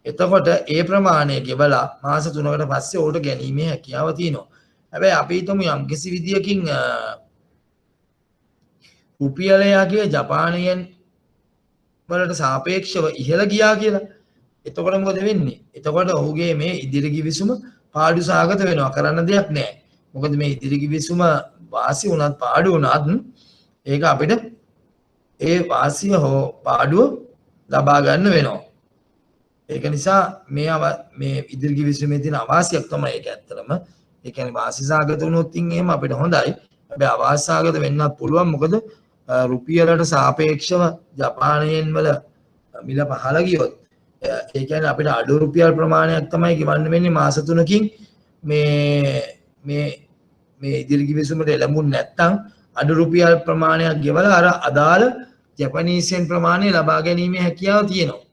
එතකොට ඒ ප්‍රමාණය ගෙවලා මාස 3කට පස්සේ ඕට ගැනීමේ හැකියාව තියෙනවා. හැබැයි අපි හිතමු යම් කිසි විදියකින් රුපියලයාගේ ජපානයෙන් වලට සාපේක්ෂව ඉහළ ගියා කියලා. එතකොට මොකද වෙන්නේ? එතකොට ඔහුගේ මේ ඉදිරි ගිවිසුම පාඩු සාගත වෙනවා. කරන්න දෙයක් නැහැ. මොකද මේ ඉදිරි ගිවිසුම වාසි වුණත් පාඩු වුණත් ඒක අපිට ඒ වාසිය හෝ පාඩුව ලබා ගන්න වෙනවා. ඒක නිසා මේ ඉදිරි ගිවිසුමේ තියෙන අවාසියක් තමයි ඒක ඇත්තටම. ඒ කියන්නේ වාසි සාගත වුණොත් එහෙම අපිට හොඳයි. හැබැයි අවාසි සාගත වෙන්නත් පුළුවන්. මොකද රුපියලට සාපේක්ෂව ජපානයෙන් වල මිල පහළ ගියොත් ඒ කියන්නේ අපිට අඩු රුපියල් ප්‍රමාණයක් තමයි ගෙවන්න වෙන්නේ මාස 3කින් මේ ඉදිරි ගිවිසුමට එළඹුණ නැත්නම් අඩු රුපියල් ප්‍රමාණයක් ගෙවලා අර අදාළ ජපනීස් යෙන් ප්‍රමාණය ලබා ගැනීමේ හැකියාව තියෙනවා.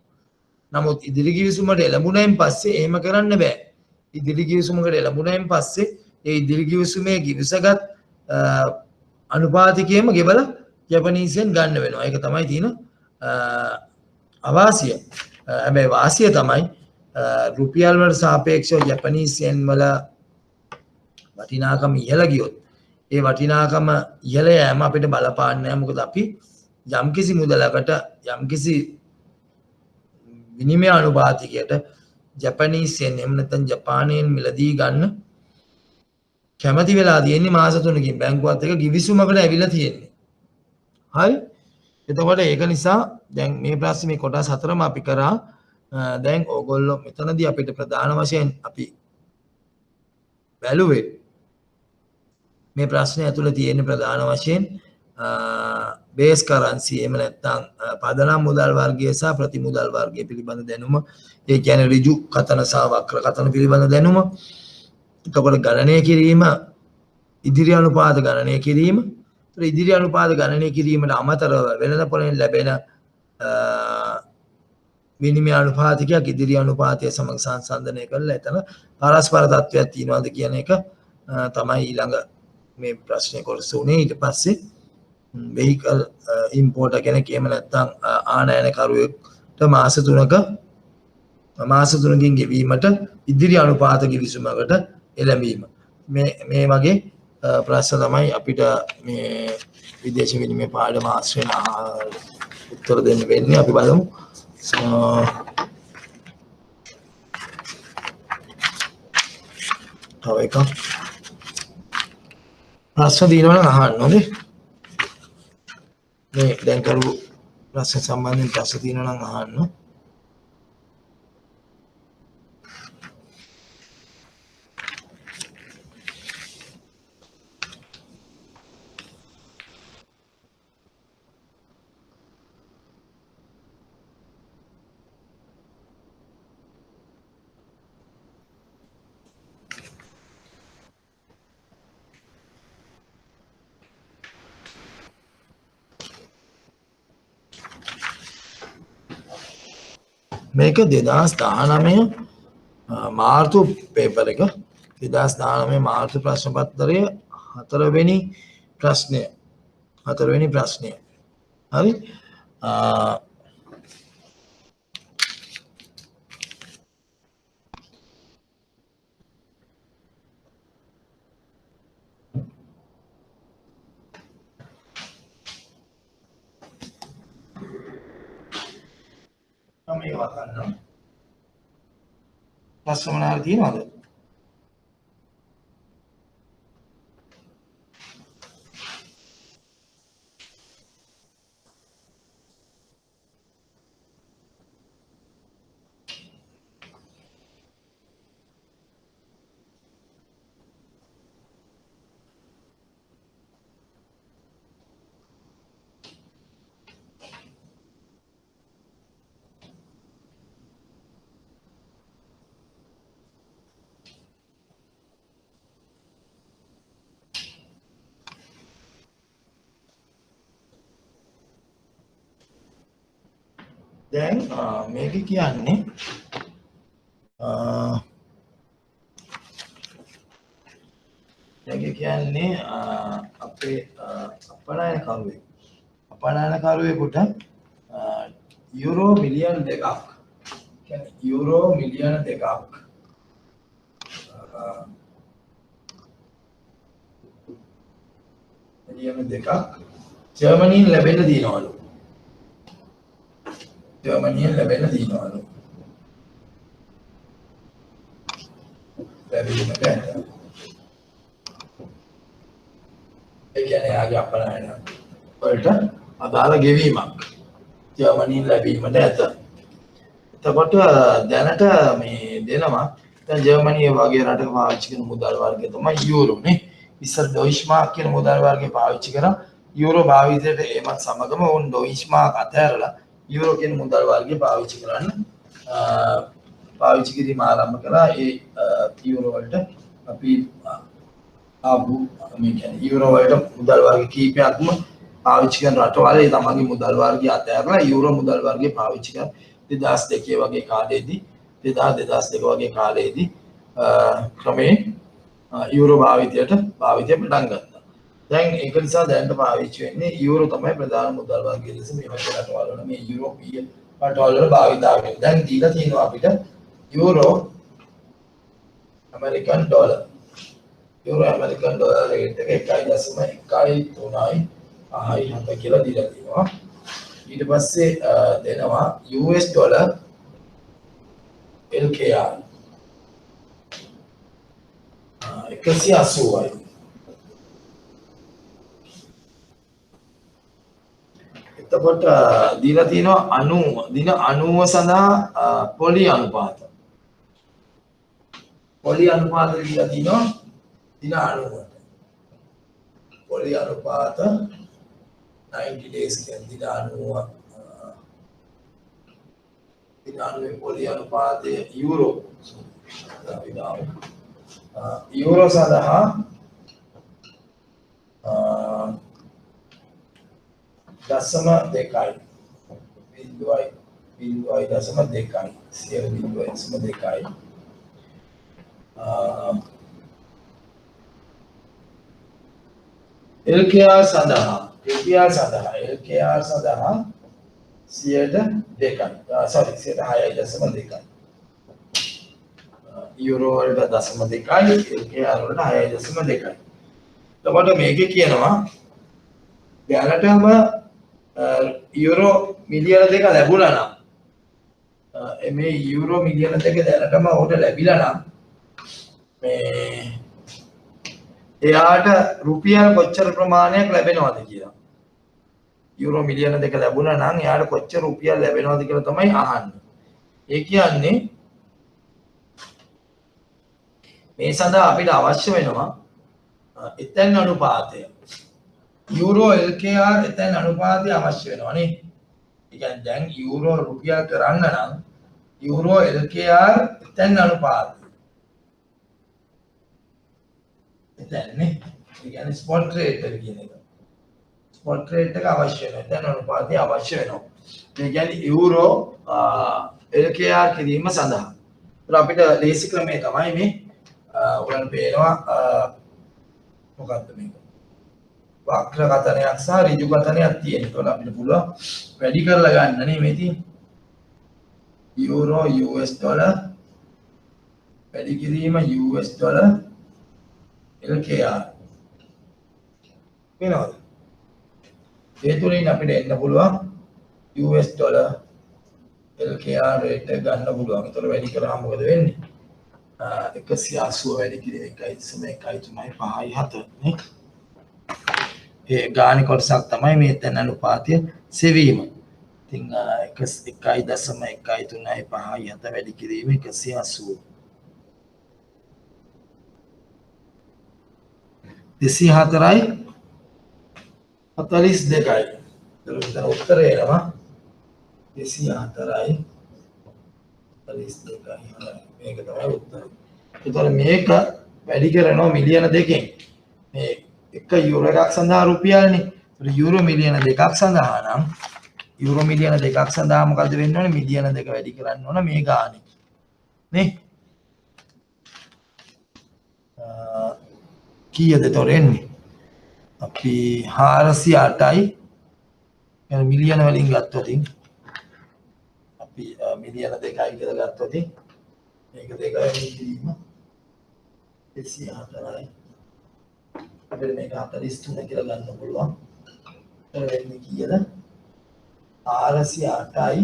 නමුත් ඉදිරි ගිවිසුමට එළඹුණයින් පස්සේ එහෙම කරන්න බෑ. ඉදිරි ගිවිසුමකට එළඹුණයින් පස්සේ ඒ ඉදිරි ගිවිසුමේ ගිවිසගත් අනුපාතිකයම ගෙවලා ජපනීස් යෙන් ගන්න වෙනවා. ඒක තමයි තියෙන අවාසිය. හැබැයි වාසිය තමයි රුපියල් වලට සාපේක්ෂව ජපනීස් යෙන් වල වටිනාකම ඉහළ ගියොත් ඒ වටිනාකම ඉහළ යෑම අපිට බලපාන්නේ නැහැ. මොකද අපි යම්කිසි මුදලකට යම්කිසි විනිමය අනුපාතිකයට ජපනීස් යෙන් එහෙම නැත්නම් ජපානයෙන් මිලදී ගන්න කැමති වෙලා තියෙන්නේ මාස 3කින් බැංකුවත් එක්ක ගිවිසුමකට ඇවිල්ලා තියෙන්නේ. හරි? එතකොට ඒක නිසා දැන් මේ ප්‍රශ්නේ මේ කොටස් හතරම අපි කරා. දැන් ඕගොල්ලෝ මෙතනදී අපිට ප්‍රධාන වශයෙන් අපි බැලුවේ මේ ප්‍රශ්නේ ඇතුළේ තියෙන ප්‍රධාන වශයෙන් බේස් කරන්සි එහෙම නැත්නම් පදනම් මුදල් වර්ගය සහ ප්‍රතිමුදල් වර්ගය පිළිබඳ දැනුම. ඒ කියන්නේ ඍජු කතන සහ වක්‍ර කතන පිළිබඳ දැනුම. එතකොට ගණනය කිරීම, ඉදිරි අනුපාත ගණනය කිරීම, ඉදිරි අනුපාත ගණනය කිරීමට අමතරව වෙළඳ පොලෙන් ලැබෙන විනිමය අනුපාතිකයක් ඉදිරි අනුපාතය සමග සංසන්දනය කරලා එතන පරස්පර තත්වයක් තියෙනවද කියන එක තමයි ඊළඟ මේ ප්‍රශ්නේ කොටස උනේ. ඊට පස්සේ vehicle importer කෙනෙක් එහෙම නැත්නම් ආනයනකරුවෙක්ට මාස 3කින් ගෙවීමට ඉදිරි අනුපාත ගිවිසුමකට එළඹීම. මේ වගේ ප්‍රශ්න තමයි අපිට මේ විදේශ විනිමය පාඩම ආශ්‍රයෙන් උත්තර දෙන්න වෙන්නේ. අපි බලමු. තව එකක් ප්‍රශ්න දිනවනම් අහන්න ඕනේ. මේ දැන් කරු ප්‍රශ්න සම්බන්ධයෙන් ප්‍රශ්න තියෙනවා නම් අහන්න. මේක 2019 මාර්තු පේපර් එක 2019 මාර්තු ප්‍රශ්න පත්‍රය 4 වෙනි ප්‍රශ්නය. හරි? මේ වතන්න ප්‍රශ්න මොනවාද තියෙනවද? දැන් මේක කියන්නේ අපේ අපනයනකරුවෙකුට යුරෝ මිලියන් 2ක් කියන්නේ යුරෝ මිලියන 2ක් ජර්මනියෙන් ලැබෙන්න දිනවලු. ජර්මනියෙන් ලැබෙන්න දිනවලු. ලැබෙන්න බෑ. ඒ කියන්නේ ආගේ අපනයන වලට අදාළ ගෙවීමක් ජර්මනියෙන් ලැබීමට ඇත. එතකොට දැනට මේ දෙනවා දැන් ජර්මනිය වගේ රටක පාවිච්චි කරන මුදල් වර්ගය තමයි යුරෝ නේ. ඉස්සර ඩොයිච් මාක් කියන මුදල් වර්ගය පාවිච්චි කරා යුරෝ භාවිතයට ඒමත් සමගම උන් ඩොයිච් මාක් අතහැරලා යුරෝ කියන මුදල් වර්ගය පාවිච්චි කරන්න පාවිච්චි කිරීම ආරම්භ කළා. ඒ යුරෝ වලට අපි ආපු මේ කියන්නේ යුරෝ වලට මුදල් වර්ග කීපයක්ම පාවිච්චි කරන රටවල් ඒ තමන්ගේ මුදල් වර්ගය අතහැරලා යුරෝ මුදල් වර්ගය පාවිච්චි කරා. 2002 වගේ කාලෙදී 2002 වගේ කාලෙදී ක්‍රමයෙන් යුරෝ භාවිතය පටන් ගත්තා. දැන් ඒක නිසා දැනට පාවිච්චි වෙන්නේ යුරෝ තමයි ප්‍රධාන මුදල් වර්ගය ලෙස මේ වගේ රටවල් වල මේ යුරෝපීය රටවල් වල භාවිත වෙන්නේ. දැන් දීලා තියෙනවා අපිට euro American dollar. Euro American dollar rate එක 1.13යි 7 කියලා දීලා තියෙනවා. ඊට පස්සේ දෙනවා US ඩොලර් LKR 180යි. එතකොට දීලා තියෙනවා 90 දින 90 සඳහා පොලි අනුපාත. පොලි අනුපාත දීලා තියෙනවා දින 90ට. පොලි අනුපාත 90 days කියන්නේ දින 90 දින 90 පොලි අනුපාතය යුරෝ යුරෝ සඳහා දශම 2යි බිඳුවයි දශම 2යි සියලු බිඳුවයි දශම 2යි LKR සඳහා 102යි sorry 6.2යි යුරෝ වලට දශම 2යි LKR වලට 6.2යි. එතකොට මේකේ කියනවා දැනටම යුරෝ මිලියන 2 ලැබුණා නම් මේ යුරෝ මිලියන 2 දැනටම උඩ ලැබිලා නම් මේ එයාට රුපියල් කොච්චර ප්‍රමාණයක් ලැබෙනවද කියලා. යුරෝ මිලියන 2 ලැබුණා නම් එයාට කොච්චර රුපියල් ලැබෙනවද කියලා තමයි අහන්නේ. ඒ කියන්නේ මේ සඳහා අපිට අවශ්‍ය වෙනවා එතෙන් අනුපාතය. යුරෝ LKR එතෙන් අනුපාතය අවශ්‍ය වෙනවා නේ. ඒ කියන්නේ දැන් යුරෝ රුපියල් කරන්න නම් යුරෝ LKR එතෙන් අනුපාතය. එතෙන් නේ. ඒ කියන්නේ ස්පොට් රේට් එක කියන එක. ස්පොට් රේට් එක අවශ්‍ය වෙනවා. එතෙන් අනුපාතය අවශ්‍ය වෙනවා. ඒ කියන්නේ යුරෝ LKR කිරීම සඳහා. ඒත් අපිට ලේසි ක්‍රමය තමයි මේ උගන් පේනවා මොකක්ද මේක වක්‍ර කතනයක් සහ ඍජු කතනයක් තියෙන. ඒතකොට අපිට පුළුවන් වැඩි කරලා ගන්න නේ මේ තියෙන්නේ. යුරෝ US ඩොලර් වැඩි කිරීම US ඩොලර් LKR වෙනවද? ඒ තුලින් අපිට එන්න පුළුවන් US ඩොලර් LKR රේට් එක ගන්න පුළුවන්. ඒතකොට වැඩි කරාම මොකද වෙන්නේ? 180 වැඩි කිරීම 1.137 නේ. ඒ ගාණි කොටසක් තමයි මේ තැන අනුපාතය සෙවීම. ඉතින් 1.137 වැඩි කිරීම 180 204යි 42යි. එතකොට උත්තරය එනවා 204යි 42යි. මේක තමයි උත්තරය. ඒතර මේක වැඩි කරනවා මිලියන 2කින්. මේ එක යුරෝ එකක් සඳහා රුපියල්නේ. ඒතර යුරෝ මිලියන 2ක් සඳහා නම් යුරෝ මිලියන 2ක් සඳහා මොකද වෙන්න ඕනේ? මිලියන 2 වැඩි කරන්න ඕන මේ ගානේ. නේ? කීයද තොර එන්නේ? අපි 408යි يعني මිලියන වලින් ගත්තොත් අපි මිලියන 2යි කියලා ගත්තොත් මේක 2යි කිරීම 204යි අපිට මේක 43 කියලා ගන්න පුළුවන්. එතන කීයද? 408යි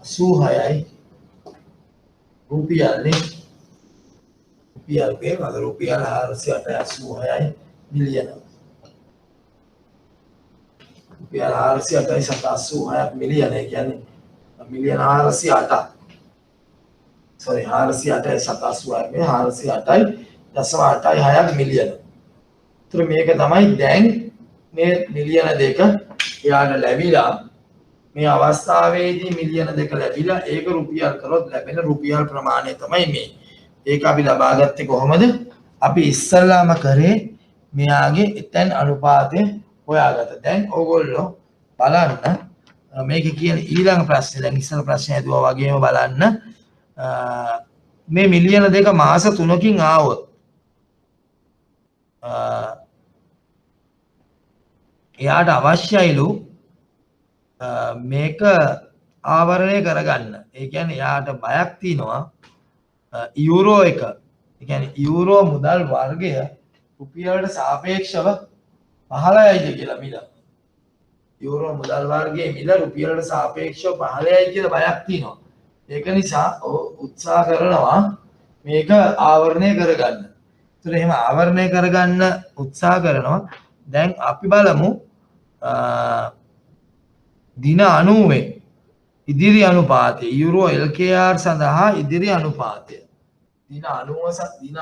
86යි රුපියල්නේ රුපියල් ගේ වල රුපියල් 486යි මිලියන රුපියල් 486ක් මිලියන ඒ කියන්නේ මිලියන 408ක් sorry 408යි මේ 408.86ක් මිලියන. ඒතර මේක තමයි දැන් මේ මිලියන 2 එයාට ලැබිලා මේ අවස්ථාවේදී මිලියන 2 ලැබිලා ඒක රුපියල් කරොත් ලැබෙන රුපියල් ප්‍රමාණය තමයි මේ. ඒක අපි ලබා ගත්තේ කොහොමද? අපි ඉස්සල්ලාම කරේ මෙයාගේ එතෙන් අනුපාතය හොයාගත්තා. දැන් ඕගොල්ලෝ බලන්න මේක කියන ඊළඟ ප්‍රශ්නේ දැන් ඉස්සල ප්‍රශ්නේ ඇදුවා වගේම බලන්න මේ මිලියන 2 මාස 3කින් ආවොත් එයාට අවශ්‍යයිලු මේක ආවරණය කරගන්න. ඒ කියන්නේ එයාට බයක් තියෙනවා යුරෝ එක. ඒ කියන්නේ යුරෝ මුදල් වර්ගය රුපියලට සාපේක්ෂව පහළයයිද කියලා මිල. යුරෝ මුදල් වර්ගයේ මිල රුපියලට සාපේක්ෂව පහළයයි කියලා බයක් තියෙනවා. ඒක නිසා උත්සාහ කරනවා මේක ආවරණය කරගන්න. ඒතර එහෙම ආවරණය කරගන්න උත්සාහ කරනවා. දැන් අපි බලමු දින 90 ඉදිරි අනුපාතය යුරෝ LKR සඳහා ඉදිරි අනුපාතය දින 90 දින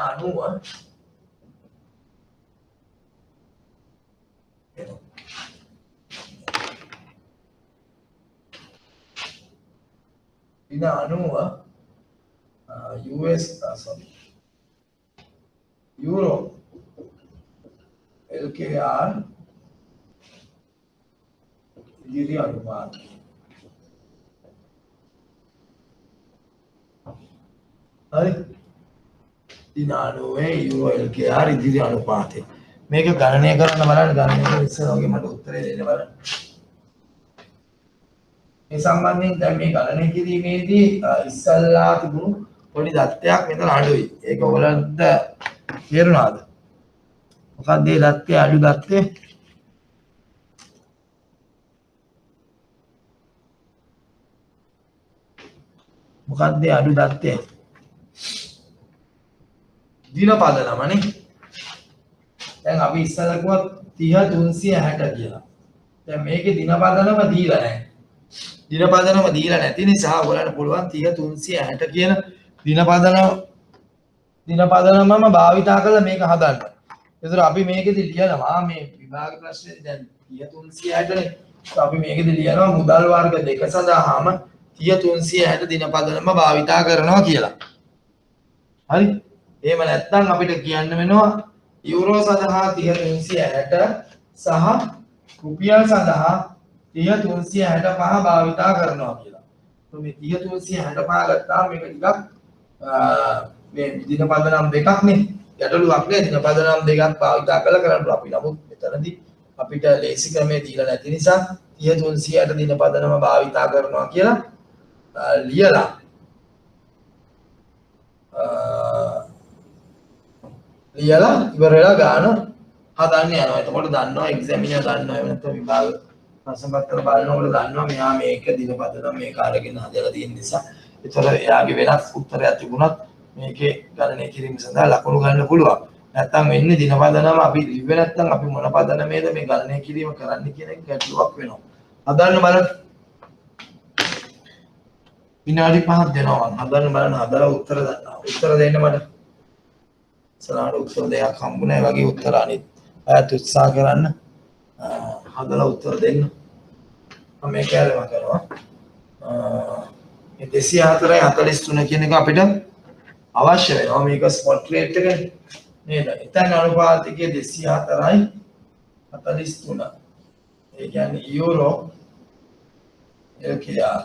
90 US sorry euro LKR ඉදිරි අනුපාතය හරි දින 90 යුරෝ LKR ඉදිරි අනුපාතය මේක ගණනය කරන්න බලන්න ගණනය කරලා ඉස්සර වගේ මට උත්තරේ දෙන්න බලන්න මේ සම්බන්ධයෙන් දැන් මේ ගණනය කිරීමේදී ඉස්සල්ලා තිබුණු පොඩි දත්තයක් මෙතන අඩුයි ඒක ඔයගලන්ට තේරුණාද මොකක්ද මේ දත්තේ අඩු දත්තේ මොකක්ද අඩු දත්තේ දිනපද නමනේ දැන් අපි ඉස්සෙල්ලා කිව්වා 30360 කියලා. දැන් මේකේ දිනපද නම දීලා නැහැ. දිනපද නම දීලා නැති නිසා ඔයාලට පුළුවන් 360 කියන දිනපද නමම භාවිතා කරලා මේක හදන්න. ඒතර අපි මේකෙදි ලියනවා මේ විභාග ප්‍රශ්නේ දැන් 360නේ. අපි මේකෙදි ලියනවා මුදල් වර්ග දෙක සඳහාම 360 දිනපද නම භාවිතා කරනවා කියලා. හරි? එහෙම නැත්නම් අපිට කියන්න වෙනවා යුරෝ සඳහා 360 සහ රුපියල් සඳහා 365 භාවිතා කරනවා කියලා. මේ 365 ගත්තාම මේක ටිකක් මේ දිනපද නම් දෙකක් නේ. ගැටලුවක් නේ දිනපද නම් දෙකක් භාවිතා කරන්න අපි නමුත් මෙතනදී අපිට ලේසි ක්‍රමයේ දීලා නැති නිසා 360 දිනපද නම භාවිතා කරනවා කියලා ලියලා ඉවර වෙලා ගාන හදන්න යනවා. එතකොට දන්නවා එක්සැමිනර් දන්නවා එහෙම නැත්නම් විභාග ප්‍රශ්න පත්‍ර බලනකොට දන්නවා මෙයා මේක දිනපද නම් මේක අරගෙන හදලා තියෙන නිසා. ඒතර එයාගේ වෙනස් උත්තරයක් තිබුණත් මේකේ ගණනය කිරීම සඳහා ලකුණු ගන්න පුළුවන්. නැත්නම් වෙන්නේ දිනපද නම් අපි ලිව්වේ නැත්නම් අපි මොන පද නමේද මේ ගණනය කිරීම කරන්න කියන එක ගැටලුවක් වෙනවා. හදන්න බලන්න. විනාඩි 5ක් දෙනවා මම. හදන්න බලන්න හදලා උත්තර දෙන්න මට. සලාට උත්තර දෙයක් හම්බුනේ වගේ උත්තර අනිත් අයත් උත්සාහ කරන්න හදලා උත්තර දෙන්න. මම මේක ඇලම කරනවා. මේ 204යි 43 කියන එක අපිට අවශ්‍ය වෙනවා. මේක ස්පොට් රේට් එක නේද? එතන අනුපාතිකයේ 204යි 43. ඒ කියන්නේ යූරෝ LKR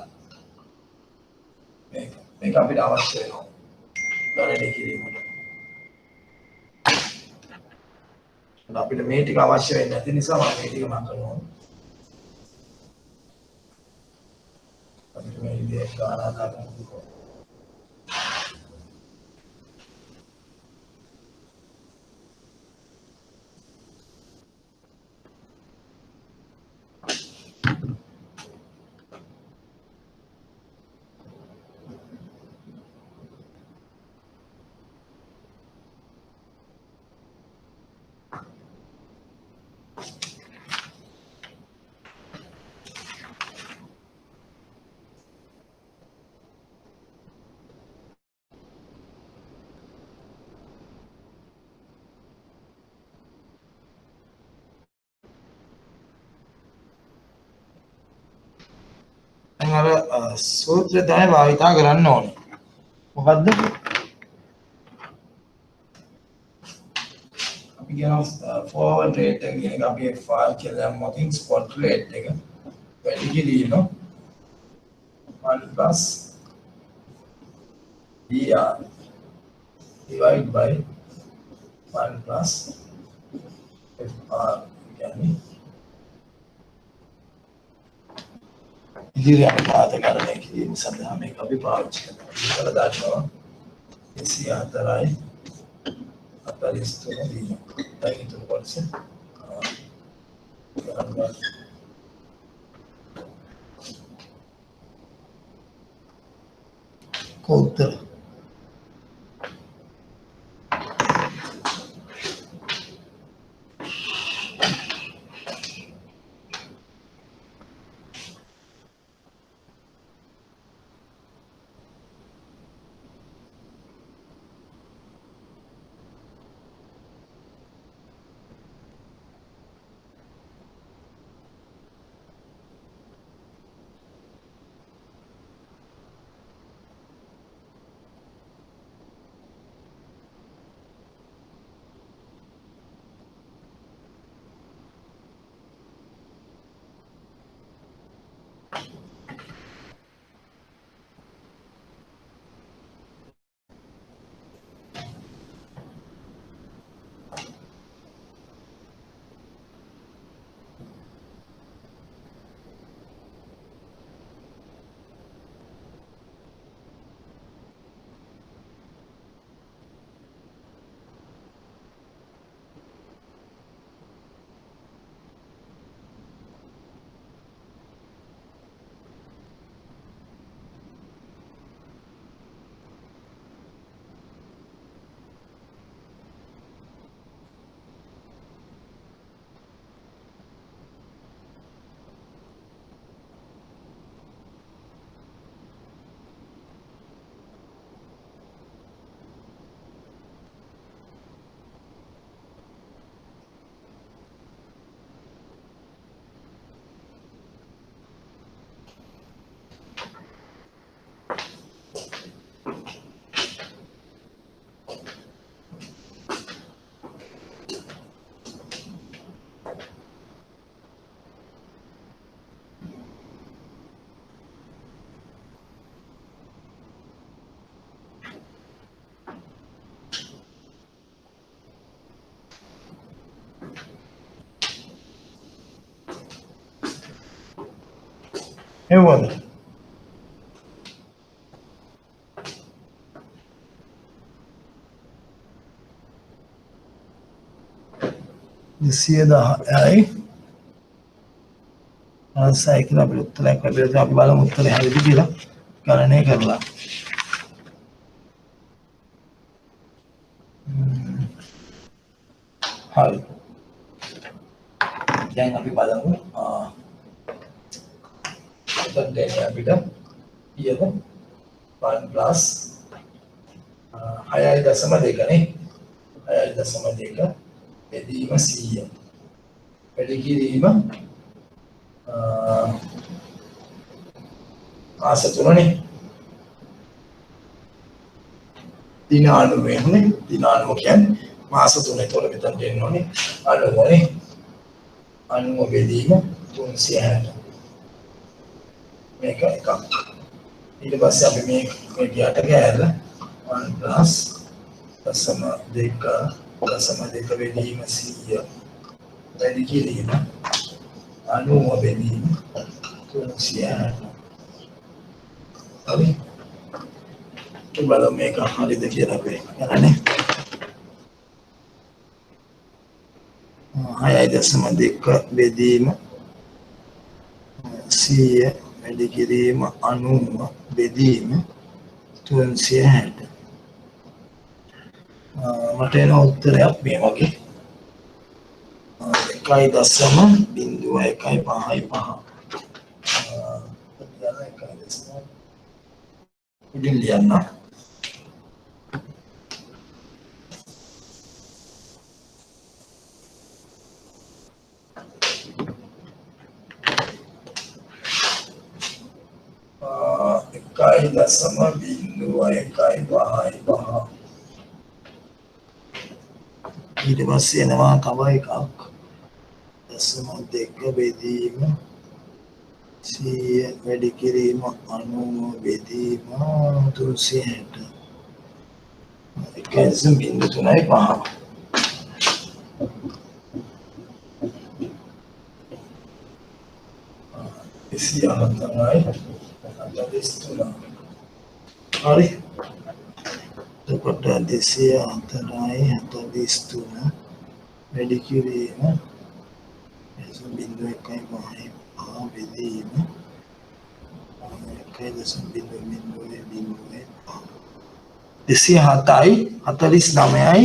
මේක අපිට අවශ්‍ය වෙනවා ගණනය කිරීමට. අපිට මේ ටික අවශ්‍ය වෙන්නේ නැති නිසා මම මේ ටික මම කරනවා. අපිට මේ විදිහට ගානක් ගන්නවා. අර සූත්‍රය තමයි භාවිතා කරන්න ඕනේ. මොකද්ද? අපි කියනවා forward rate එක කියන එක අපි FR කියලා දැම්මොත් spot rate එක වැඩි කිරීම 1 plus DR divide by 1 plus FR කියන්නේ ඉදිරි අනුපාත ගණනය කිරීම සඳහා මේක අපි පාවිච්චි කරනවා. ඒකල දානවා 24යි 43 දීම. දැන් ඊට පස්සේ කෝතර එවද 210යි ආසයි කියලා අපිට උත්තරයක් ලැබෙලා අපි බලමු උත්තරය හරිද කියලා ගණනය කරලා. හරි. දැන් අපි බලමු එතකොට දැන් අපිට ඊයද 1 plus 6.2 නේ 6.2 බෙදීම 100 වැඩි කිරීම මාස 3නේ දින 90 නේ දින 90 කියන්නේ මාස 3 ඒතකොට මෙතන දෙන්න ඕනේ 90නේ 90 බෙදීම 360 මේක එකක් ඊට පස්සේ අපි මේ යට ගෑරල 1 plus දශම දෙක බෙදීම 100 වැඩි කිරීම 90 බෙදීම 360 හරි බලමු මේක හරිද කියලා අපි කරන්නේ 6.2 බෙදීම 100 වැඩි කිරීම 90 බෙදීම 360 මට එන උත්තරයක් මේ වගේ 1.155 ඉතින් ලියන්න එකයි දශම බිංදුව එකයි පහයි පහ ඊට පස්සේ එනවා තව එකක් දශම දෙක බෙදීම 100 වැඩි කිරීම 90 බෙදීම 360 එකයි දශම බිංදුව 3යි 5 hari kepada desa antarai atau distuna වැඩි කිරීම දශම බිංදුව එකයි පහයි පහ බෙදීම එකයි දශම බිංදුව බිංදුවේ 207යි 49යි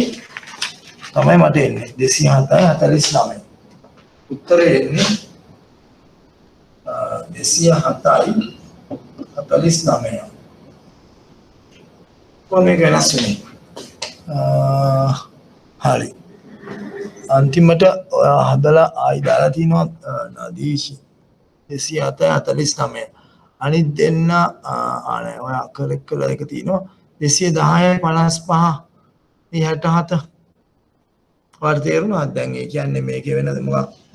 තමයි මට එන්නේ 207යි 49 උත්තරේ එන්නේ 207යි 49 කොහොමද වෙනස් වෙන්නේ හරි අන්තිමට හදලා ආයි දාලා තිනවා නදීෂ් 207යි 49 අනිත් දෙන්න ආනේ ඔය කරෙක්ට් කරලා එක තිනවා 210යි 55 67 වාට තේරුණාද දැන් ඒ කියන්නේ මේකේ වෙනද මොකක්ද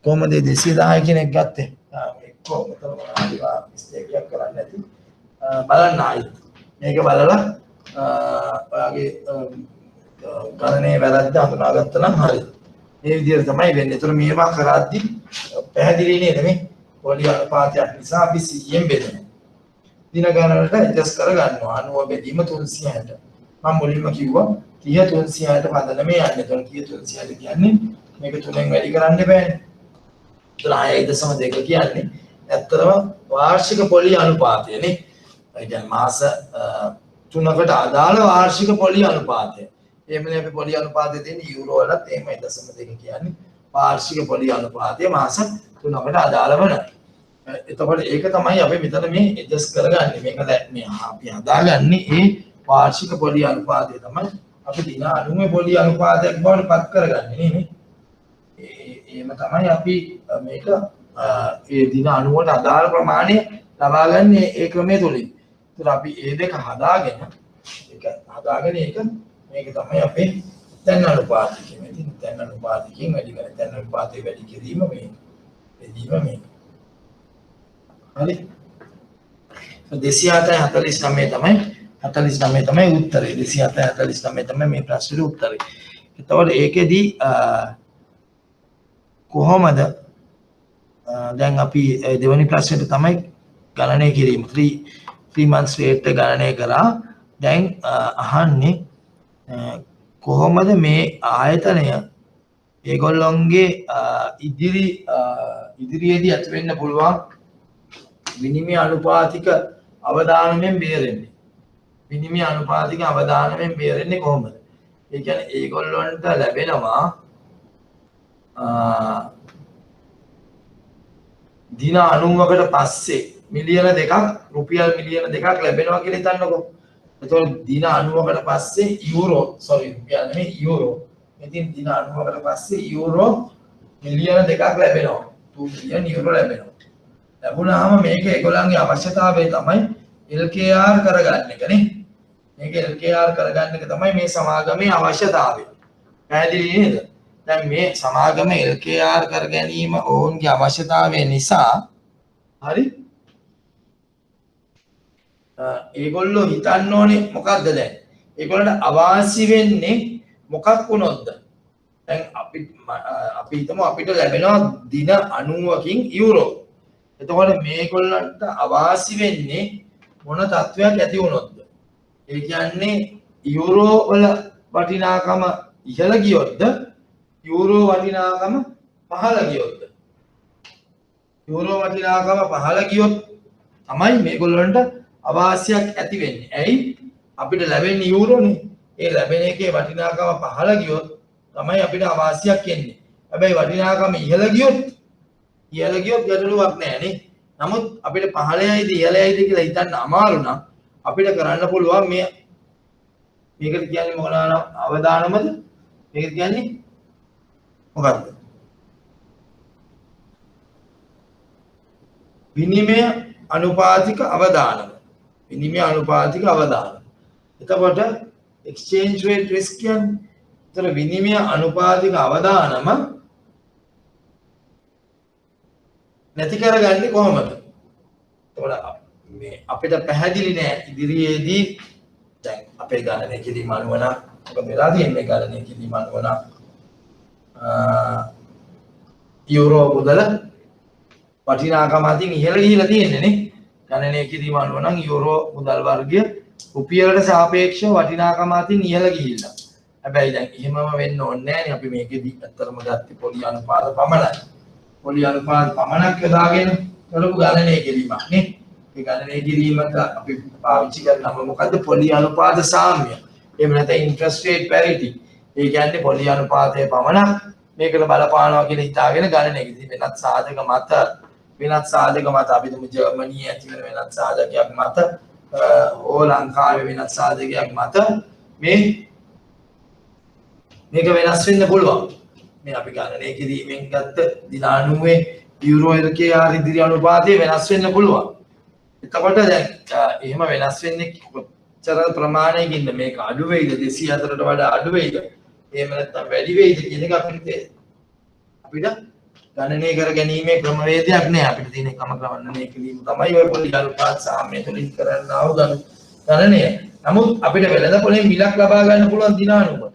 කොහොමද 210 කියන එක ගත්තේ කොහොමද තමයි මිස්ටේක් එකක් කරන්නේ නැති බලන්න ආයි මේක බලලා ඔයාගේ ගණනේ වැරද්ද හඳුනාගත්තා නම් හරි මේ විදිහට තමයි වෙන්නේ. ඒතර මේවා කරද්දි පැහැදිලි නේද මේ පොලි අනුපාතයක් නිසා අපි 100ෙන් බෙදනවා. දින ගණනට ඇඩ්ජස්ට් කරගන්නවා 90 බෙදීම 360. මම මුලින්ම කිව්වා 30 360 පදනමේ යන්නේ. ඒතර 30 360 කියන්නේ මේක තුනෙන් වැඩි කරන්න බෑනේ. ඒතර 6.2 කියන්නේ ඇත්තටම වාර්ෂික පොලි අනුපාතය නේ. ඒ කියන්නේ මාස 3කට අදාළ වාර්ෂික පොලි අනුපාතය. එහෙමනේ අපි පොලි අනුපාතය දෙන්නේ යූරෝ වලත් එහෙමයි 0.2 කියන්නේ වාර්ෂික පොලි අනුපාතය මාස 3කට අදාළ වෙන. එතකොට ඒක තමයි අපි මෙතන මේ ඇඩ්ජස්ට් කරගන්නේ. මේක මේ අපි හදාගන්නේ ඒ වාර්ෂික පොලි අනුපාතය තමයි අපි දින 90 පොලි අනුපාතයක් බවට පත් කරගන්නේ නේ. එහෙම තමයි අපි මේක ඒ දින 90ට අදාළ ප්‍රමාණය ලබා ගන්න ඒ ක්‍රමයේ තුලින්. ඒතර අපි ඒ දෙක හදාගෙන මේක තමයි අපේ තැන් අනුපාතය කියන්නේ. ඉතින් තැන් අනුපාතයෙන් වැඩි කරන තැන් අනුපාතය වැඩි කිරීම මේක. බෙදීම මේක. හරි. 249 තමයි උත්තරේ. 249 තමයි මේ ප්‍රශ්නේ උත්තරේ. එතකොට ඒකෙදි කොහොමද දැන් අපි දෙවෙනි ප්‍රශ්නෙට තමයි ගණනය කිරීම 3 months rate ගණනය කරා. දැන් අහන්නේ කොහොමද මේ ආයතනය ඒගොල්ලොන්ගේ ඉදිරියේදී ඇති වෙන්න පුළුවන් විනිමය අනුපාතික අවදානමෙන් බේරෙන්නේ. විනිමය අනුපාතික අවදානමෙන් බේරෙන්නේ කොහොමද? ඒ කියන්නේ ඒගොල්ලොන්ට ලැබෙනවා දින 90කට පස්සේ මිලියන 2ක් රුපියල් මිලියන 2ක් ලැබෙනවා කියලා හිතන්නකෝ. එතකොට දින 90කට පස්සේ රුපියල් නෙමෙයි යූරෝ. ඉතින් දින 90කට පස්සේ යූරෝ මිලියන 2ක් ලැබෙනවා. 2 මිලියන් යූරෝ ලැබෙනවා. ලැබුණාම මේක ඒගොල්ලන්ගේ අවශ්‍යතාවය තමයි LKR කරගන්න එක නේ. මේක LKR කරගන්න එක තමයි මේ සමාගමේ අවශ්‍යතාවය. පැහැදිලි නේද? දැන් මේ සමාගම LKR කර ගැනීම ඔවුන්ගේ අවශ්‍යතාවය නිසා හරි ඒගොල්ලෝ හිතන්න ඕනේ මොකද්ද දැන් ඒගොල්ලන්ට අවාසි වෙන්නේ මොකක් වුණොත්ද දැන් අපි හිතමු අපිට ලැබෙනවා දින 90කින් යුරෝ එතකොට මේගොල්ලන්ට අවාසි වෙන්නේ මොන තත්වයක් ඇති වුණොත්ද ඒ කියන්නේ යුරෝ වල වටිනාකම ඉහළ ගියොත්ද යුරෝ වටිනාකම පහළ ගියොත්ද යුරෝ වටිනාකම පහළ ගියොත් තමයි මේගොල්ලන්ට අවාසියක් ඇති වෙන්නේ. ඇයි? අපිට ලැබෙන්නේ යුරෝනේ. ඒ ලැබෙන එකේ වටිනාකම පහළ ගියොත් තමයි අපිට අවාසියක් එන්නේ. හැබැයි වටිනාකම ඉහළ ගියොත් ගැටලුවක් නැහැ නේ. නමුත් අපිට පහළයයිද ඉහළයයිද කියලා හිතන්න අමාරු නම් අපිට කරන්න පුළුවන් මේකට කියන්නේ මොකක්ද අවදානමද? මේකට කියන්නේ මොකක්ද? විනිමය අනුපාතික අවදානම. විනිමය අනුපාතික අවදානම. එතකොට exchange rate risk කියන්නේ ඒතර විනිමය අනුපාතික අවදානම නැති කරගන්නේ කොහොමද? එතකොට මේ අපිට පැහැදිලි නෑ ඉදිරියේදී දැන් අපේ ගණනය කිරීම අනුව නම් මොකද වෙලා තියෙන්නේ ගණනය කිරීම අනුව නම් යුරෝ මුදල වටිනාකම අතින් ඉහළ ගිහිලා තියෙන්නේ නේ ගණනය කිරීම අනුව නම් යුරෝ මුදල් වර්ගය රුපියලට සාපේක්ෂව වටිනාකම අතින් ඉහළ ගිහිල්ලා. හැබැයි දැන් එහෙමම වෙන්න ඕනේ නෑනේ අපි මේකෙදි අත්‍තරම ගත්තේ පොලි අනුපාත පමණයි. පොලි අනුපාත පමණක් යොදාගෙන කරපු ගණනය කිරීමක් නේ. ඒ ගණනය කිරීමට අපි පාවිච්චි කරන නම මොකද්ද? පොලි අනුපාත සාම්‍ය. එහෙම නැත්නම් interest rate parity. ඒ කියන්නේ පොලි අනුපාතයේ පමණක් මේකට බලපානවා කියලා හිතාගෙන ගණනය කිරීම. වෙනත් සාධක මත අපි තුමු ජර්මනියේ ඇති වෙන වෙනත් සාධකයක් මත ඕ ලංකාවේ වෙනත් සාධකයක් මත මේක වෙනස් වෙන්න පුළුවන්. මේ අපි ගණනය කිරීමෙන් ගත්ත දින 90 යුරෝ LKR ඉදිරි අනුපාතය වෙනස් වෙන්න පුළුවන්. එතකොට දැන් එහෙම වෙනස් වෙන්නේ කොච්චර ප්‍රමාණයකින්ද මේක අඩු වෙයිද 204ට වඩා අඩු වෙයිද? එහෙම නැත්නම් වැඩි වෙයිද කියන එක අපිට ගණනය කර ගැනීමේ ක්‍රමවේදයක් නෑ. අපිට තියෙන එකම ගණනය කිරීම තමයි ඔය පොලි අනුපාත සාම්‍ය තුලින් කරන්නා වූ ගණනය. නමුත් අපිට වෙළඳපොලෙන් මිලක් ලබා ගන්න පුළුවන් දින 90ට.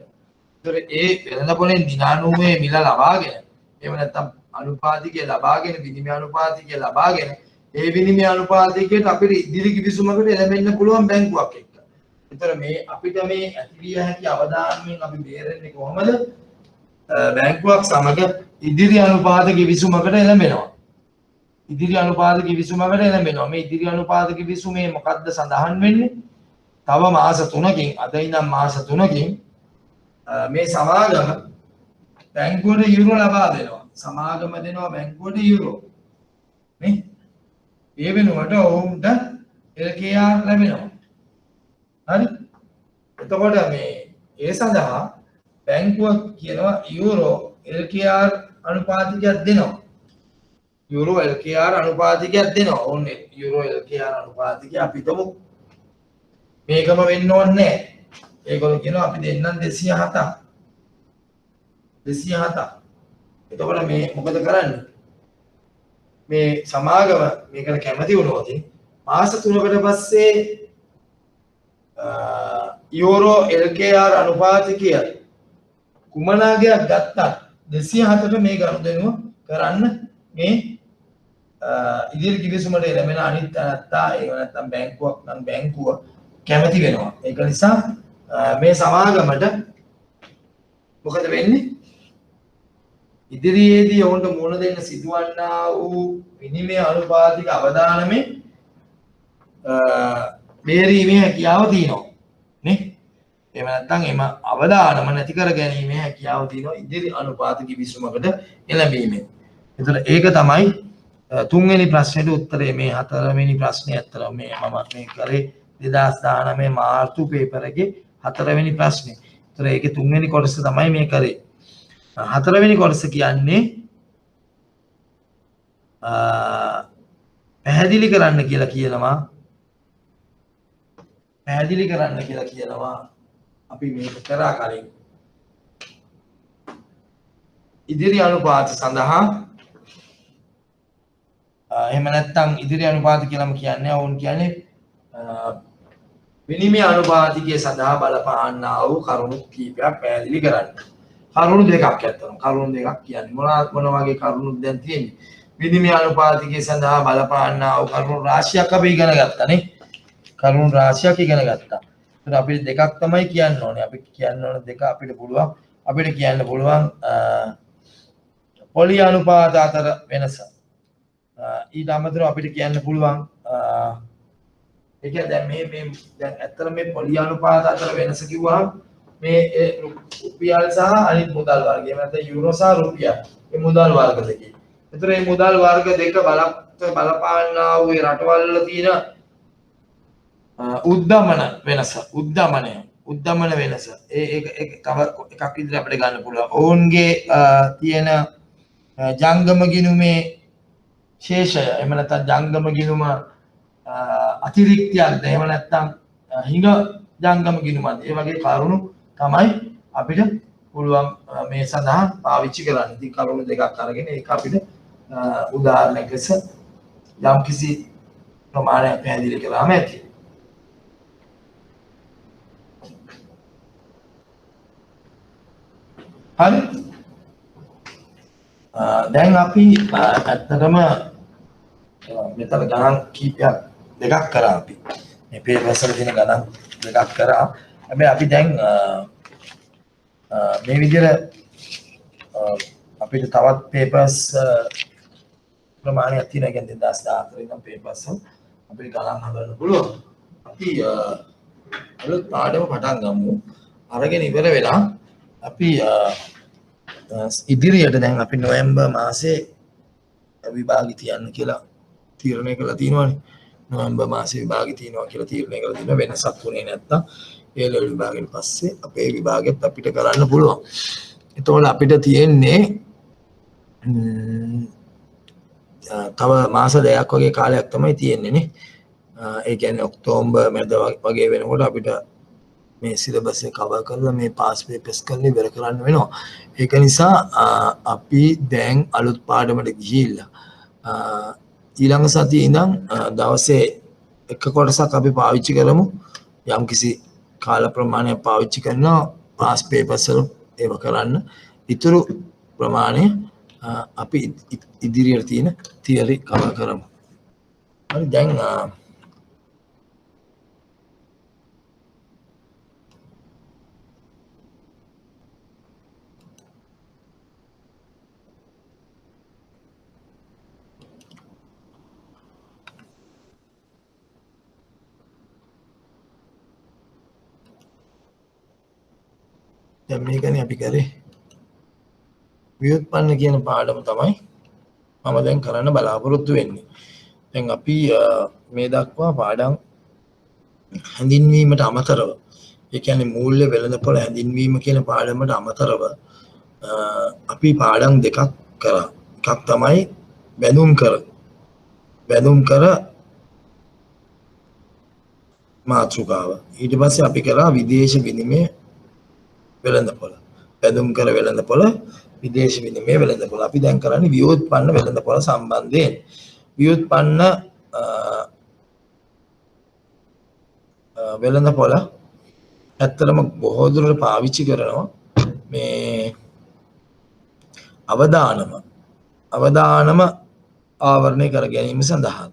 ඒතර ඒ වෙළඳපොලෙන් දින 90 මිල ලබාගෙන එහෙම නැත්නම් අනුපාතිකය ලබාගෙන විනිමය අනුපාතිකය ලබාගෙන ඒ විනිමය අනුපාතිකයට අපිට ඉදිරි කිවිසුමකට එළඹෙන්න පුළුවන් බැංකුවක් එක්ක. ඒතර මේ අපිට මේ ඇතිවිය හැකි අවදානමෙන් අපි බේරෙන්නේ කොහොමද? බැංකුවක් සමග ඉදිරි අනුපාත කිවිසුමකට එළඹෙනවා. ඉදිරි අනුපාත කිවිසුමකට එළඹෙනවා. මේ ඉදිරි අනුපාත කිවිසුමේ මොකක්ද සඳහන් වෙන්නේ? තව මාස 3කින් අද ඉඳන් මාස 3කින් මේ සමාගම බැංකුවට යුරෝ ලබා දෙනවා. සමාගම දෙනවා බැංකුවට යුරෝ. නේ? ඒ වෙනුවට ඔවුන්ට LKR ලැබෙනවා. හරි? එතකොට මේ ඒ සඳහා බැංකුව කියනවා යුරෝ LKR අනුපාතිකයක් දෙනවා. යුරෝ LKR අනුපාතිකයක් දෙනවා. ඕන්නේ යුරෝ LKR අනුපාතිකය අපි හිතමු මේකම වෙන්න ඕනේ නැහැ. ඒගොල්ලෝ කියනවා අපි දෙන්නම් 207ක්. 207ක්. එතකොට මේ මොකද කරන්නේ? මේ සමාගම මේකට කැමති වුණොත් මාස 3කට පස්සේ යුරෝ LKR අනුපාතිකය කුමනාගයක් ගත්තත් 207ට මේ ගනුදෙනුව කරන්න මේ ඉදිරි කිවිසුමට එළඹෙන අනිත් තැනත්තා ඒක නැත්නම් බැංකුවක් නම් බැංකුව කැමති වෙනවා. ඒක නිසා මේ සමාගමට මොකද වෙන්නේ? ඉදිරියේදී ඔවුන්ට මුහුණ දෙන්න සිදුවන්නා වූ විනිමය අනුපාතික අවදානමේ බේරීමේ හැකියාව තියෙනවා නේ. එහෙම නැත්නම් එම අවදානම නැති කර ගැනීමේ හැකියාව තියෙනවා ඉදිරි අනුපාත කිවිසුමකට එළඹීමෙන්. එතකොට ඒක තමයි තුන්වෙනි ප්‍රශ්නෙට උත්තරේ. මේ හතරවෙනි ප්‍රශ්නේ අතර මේ මම මේ කරේ 2019 මාර්තු පේපර් එකේ හතරවෙනි ප්‍රශ්නේ. එතකොට ඒකේ තුන්වෙනි කොටස තමයි මේ කරේ. හතරවෙනි කොටස කියන්නේ පැහැදිලි කරන්න කියලා කියනවා. පැහැදිලි කරන්න කියලා කියනවා. අපි මේක කරා කලින් ඉදිරි අනුපාත සඳහා එහෙම නැත්නම් ඉදිරි අනුපාත කියලාම කියන්නේ ඕන් කියන්නේ විනිමය අනුපාතිකය සඳහා බලපාන්නා වූ කරුණු කීපයක් පැහැදිලි කරන්න. කරුණු දෙකක් ඇත්තනවා. කරුණු දෙකක් කියන්නේ මොන වගේ කරුණුද දැන් තියෙන්නේ? විනිමය අනුපාතිකය සඳහා බලපාන්නා වූ කරුණු රාශියක් අපි ඉගෙන ගත්තානේ. කරුණු රාශියක් ඉගෙන ගත්තා. ඒත් අපිට දෙකක් තමයි කියන්න ඕනේ. අපි කියන්න ඕන දෙක අපිට කියන්න පුළුවන් පොලි අනුපාත අතර වෙනස. ඊට අමතරව අපිට කියන්න පුළුවන් ඒ කියන්නේ දැන් දැන් ඇත්තට මේ පොලි අනුපාත අතර වෙනස කිව්වහම මේ රුපියල් සහ අනිත් මුදල් වර්ගය. එහෙම නැත්නම් යුරෝ සහ රුපියල්. මේ මුදල් වර්ග දෙකේ. ඒතර මේ මුදල් වර්ග දෙක බලපාන්නා වූ රටවල් වල තියෙන උද්දමන වෙනස. උද්දමන වෙනස. ඒක තව එකක් විදිහට අපිට ගන්න පුළුවන්. ඔවුන්ගේ තියෙන ජංගම ගිණුමේ ශේෂය. එහෙම නැත්නම් ජංගම ගිණුම අතිරික්තයක්ද එහෙම නැත්නම් හිඟ ජංගම ගිණුමක්ද ඒ වගේ කරුණු තමයි අපිට පුළුවන් මේ සඳහා පාවිච්චි කරන්න. ඉතින් කරුණු දෙකක් අරගෙන ඒක අපිට උදාහරණයක් ලෙස යම්කිසි ප්‍රමාණයක් පැහැදිලි කළාම ඇති. හරි. දැන් අපි ඇත්තටම මෙතන ගණන් කීපයක් දෙකක් කරා අපි. මේ පේපර්ස් වල තියෙන ගණන් දෙකක් කරා. හැබැයි අපි දැන් මේ විදිහට අපිට තවත් පේපර්ස් ප්‍රමාණයක් තියෙනවා. කියන්නේ 2014 ඉඳන් පේපර්ස් අපිට ගණන් හදන්න පුළුවන්. අපි අලුත් පාඩම පටන් ගමු. අරගෙන ඉවර වෙලා අපි ඉදිරියට දැන් අපි නොවැම්බර් මාසේ විභාගي තියන්න කියලා තීරණය කළා තියෙනවානේ. නොවැම්බර් මාසේ විභාගي තියනවා කියලා තීරණය කළා තියෙනවා. වෙනසක් වුණේ නැත්තම් ඒ ලෙවල් විභාගෙන් පස්සේ අපේ විභාගෙත් අපිට කරන්න පුළුවන්. එතකොට අපිට තියෙන්නේ තව මාස දෙකක් වගේ කාලයක් තමයි තියෙන්නේ නේ. ඒ කියන්නේ ඔක්තෝබර් මැද වගේ වෙනකොට අපිට මේ සිලබස් එක කවර් කරලා මේ පාස් පේපර්ස් කරලා ඉවර කරන්න වෙනවා. ඒක නිසා අපි දැන් අලුත් පාඩමට ගිහිල්ලා ඊළඟ සතියේ ඉඳන් දවසේ එක කොටසක් අපි පාවිච්චි කරමු. යම්කිසි කාල ප්‍රමාණයක් පාවිච්චි කරනවා පාස් පේපර්ස් වල ඒව කරන්න. ඊටු ප්‍රමාණය අපි ඉදිරියට තියෙන තියරි කවර් කරමු. හරි දැන් මේකනේ අපි කරේ ව්‍යුත්පන්න කියන පාඩම තමයි මම දැන් කරන්න බලාපොරොත්තු වෙන්නේ. දැන් අපි මේ දක්වා පාඩම් හැඳින්වීමට අමතරව ඒ කියන්නේ මූල්‍ය වෙළඳපොළ හැඳින්වීම කියන පාඩමට අමතරව අපි පාඩම් දෙකක් කරා. එකක් තමයි බැඳුම් කර මාතෘකාව. ඊට පස්සේ අපි කරා විදේශ විනිමය වෙළඳපොළ. බැඳුම් කර වෙළඳපොළ විදේශ විනිමය වෙළඳපොළ. අපි දැන් කරන්නේ ව්‍යුත්පන්න වෙළඳපොළ සම්බන්ධයෙන්. ව්‍යුත්පන්න වෙළඳපොළ ඇත්තටම බොහෝ දුරට පාවිච්චි කරනවා මේ අවදානම ආවරණය කර ගැනීම සඳහා.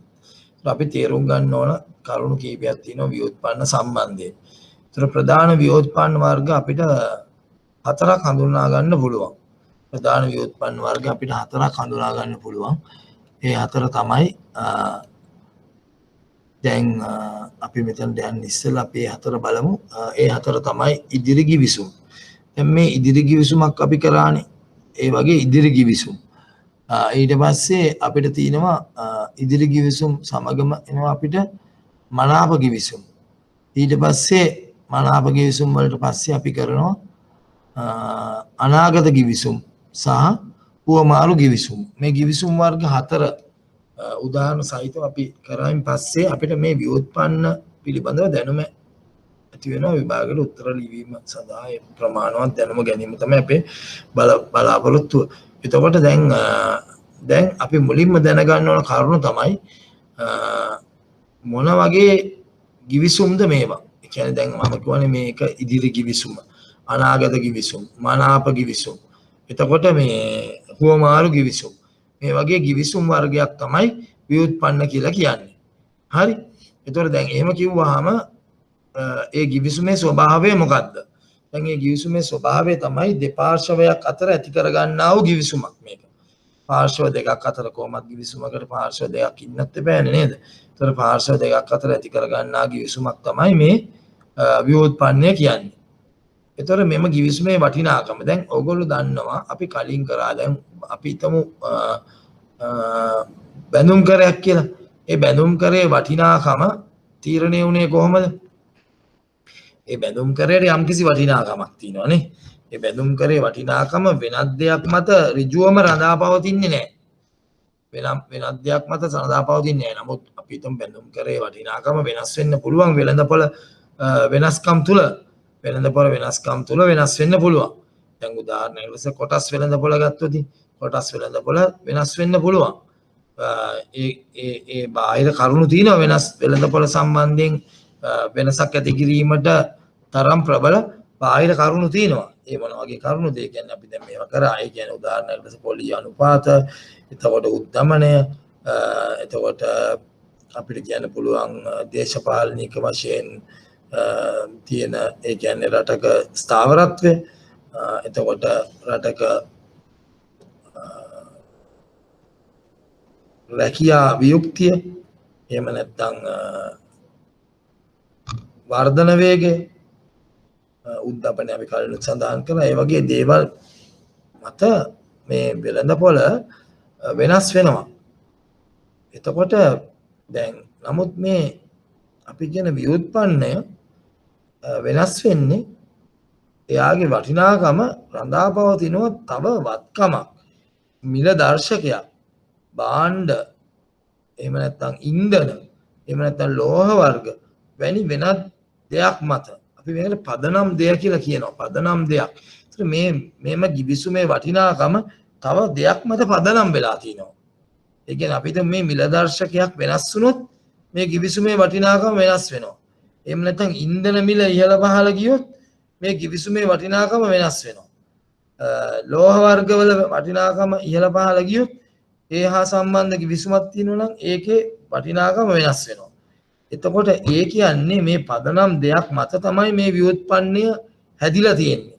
අපි තේරුම් ගන්න ඕන කරුණු කීපයක් තියෙනවා ව්‍යුත්පන්න සම්බන්ධයෙන්. ඒතර ප්‍රධාන ව්‍යුත්පන්න වර්ග අපිට හතරක් හඳුනා ගන්න පුළුවන්. ප්‍රධාන ව්‍යුත්පන්න වර්ග අපිට හතරක් හඳුනා ගන්න පුළුවන්. ඒ හතර තමයි දැන් අපි මෙතන දැන් ඉස්සෙල්ලා අපි හතර බලමු. ඒ හතර තමයි ඉදිරි ගිවිසුම්. දැන් මේ ඉදිරි ගිවිසුමක් අපි කරානේ. ඒ වගේ ඉදිරි ගිවිසුම්. ඊට පස්සේ අපිට තියෙනවා ඉදිරි ගිවිසුම් සමගම එනවා අපිට මනාප ගිවිසුම්. ඊට පස්සේ මනාප ගිවිසුම් වලට පස්සේ අපි කරනවා අනාගත ගිවිසුම් සහ පුවමාරු ගිවිසුම්. මේ ගිවිසුම් වර්ග හතර උදාහරණ සහිතව අපි කරායින් පස්සේ අපිට මේ ව්‍යුත්පන්න පිළිබඳව දැනුම ඇති වෙනවා විභාගයට උත්තර ලිවීම සඳහා ඒ ප්‍රමාණවත් දැනුම ගැනීම තමයි අපේ බලාපොරොත්තුව. එතකොට දැන් අපි මුලින්ම දැනගන්න ඕන කරුණු තමයි මොන වගේ ගිවිසුම්ද මේවා. ඒ කියන්නේ දැන් මම කියවනේ මේක ඉදිරි ගිවිසුම, අනාගත ගිවිසුම්, මනාප ගිවිසුම්. එතකොට මේ හුවමාරු ගිවිසුම්. මේ වගේ ගිවිසුම් වර්ගයක් තමයි ව්‍යුත්පන්න කියලා කියන්නේ. හරි. එතකොට දැන් එහෙම කිව්වහම ඒ ගිවිසුමේ ස්වභාවය මොකක්ද? දැන් මේ ගිවිසුමේ ස්වභාවය තමයි දෙපාර්ශවයක් අතර ඇති කරගන්නා වූ ගිවිසුමක් මේක. පාර්ශව දෙකක් අතර කොහොමද ගිවිසුමකට පාර්ශව දෙකක් ඉන්නත් බෑනේ නේද? ඒතර පාර්ශව දෙකක් අතර ඇති කරගන්නා ගිවිසුමක් තමයි මේ ව්‍යුත්පන්නය කියන්නේ. ඒතර මෙම ගිවිසුමේ වටිනාකම දැන් ඕගොල්ලෝ දන්නවා අපි කලින් කරා දැන් අපි හිතමු බැඳුම් කරයක් කියලා. ඒ බැඳුම් කරේ වටිනාකම තීරණය වුණේ කොහොමද? ඒ බැඳුම් කරේට යම්කිසි වටිනාකමක් තියෙනවා නේ. ඒ බැඳුම් කරේ වටිනාකම වෙනත් දෙයක් මත ඍජුවම රඳා පවතින්නේ නැහැ. වෙනත් දෙයක් මත රඳා පවතින්නේ නැහැ. නමුත් අපි හිතමු බැඳුම් කරේ වටිනාකම වෙනස් වෙන්න පුළුවන් වෙළඳපොළ වෙනස්කම් තුල වෙනස් වෙන්න පුළුවන්. දැන් උදාහරණයක් ලෙස කොටස් වෙළඳපොළ ගත්තොත් කොටස් වෙළඳපොළ වෙනස් වෙන්න පුළුවන්. ඒ බාහිර කරුණු තියෙනවා වෙනස් වෙළඳපොළ සම්බන්ධයෙන් වෙනසක් ඇති කිරීමට තරම් ප්‍රබල බාහිර කරුණු තියෙනවා. ඒ මොන වගේ කරුණුද? ඒ කියන්නේ අපි දැන් මේවා කරා. ඒ කියන්නේ උදාහරණයක් ලෙස පොලි අනුපාත, එතකොට උද්දමනය, එතකොට අපිට කියන්න පුළුවන් දේශපාලනික වශයෙන් තියෙන ඒ කියන්නේ රටක ස්ථාවරත්වය, එතකොට රටක රැකියා වියුක්තිය, එහෙම නැත්නම් වර්ධන වේගය, උද්දපනය අපි කලින් සඳහන් කළා. ඒ වගේ දේවල් මත මේ වෙළඳපොළ වෙනස් වෙනවා. එතකොට දැන් නමුත් මේ අපි කියන ව්‍යුත්පන්නය වෙනස් වෙන්නේ එයාගේ වටිනාකම රඳා පවතිනව තව වත්කමක්, මිල දර්ශකයක්, භාණ්ඩ, එහෙම නැත්නම් ඉන්ධන, එහෙම නැත්නම් ලෝහ වර්ග වැනි වෙනත් දෙයක් මත අපි මේකට පදනම් දෙය කියලා කියනවා. පදනම් දෙයක්. ඒතර මේම ගිවිසුමේ වටිනාකම තව දෙයක් මත පදනම් වෙලා තියෙනවා. ඒ කියන්නේ අපිට මේ මිල දර්ශකයක් වෙනස් වුණොත් මේ ගිවිසුමේ වටිනාකම වෙනස් වෙනවා. එහෙම නැත්නම් ඉන්ධන මිල ඉහළ පහළ ගියොත් මේ ගිවිසුමේ වටිනාකම වෙනස් වෙනවා. ලෝහ වර්ගවල වටිනාකම ඉහළ පහළ ගියොත් ඒ හා සම්බන්ධ ගිවිසුමක් තියෙනවා නම් ඒකේ වටිනාකම වෙනස් වෙනවා. එතකොට ඒ කියන්නේ මේ පදනම් දෙයක් මත තමයි මේ ව්‍යුත්පන්නය හැදිලා තියෙන්නේ.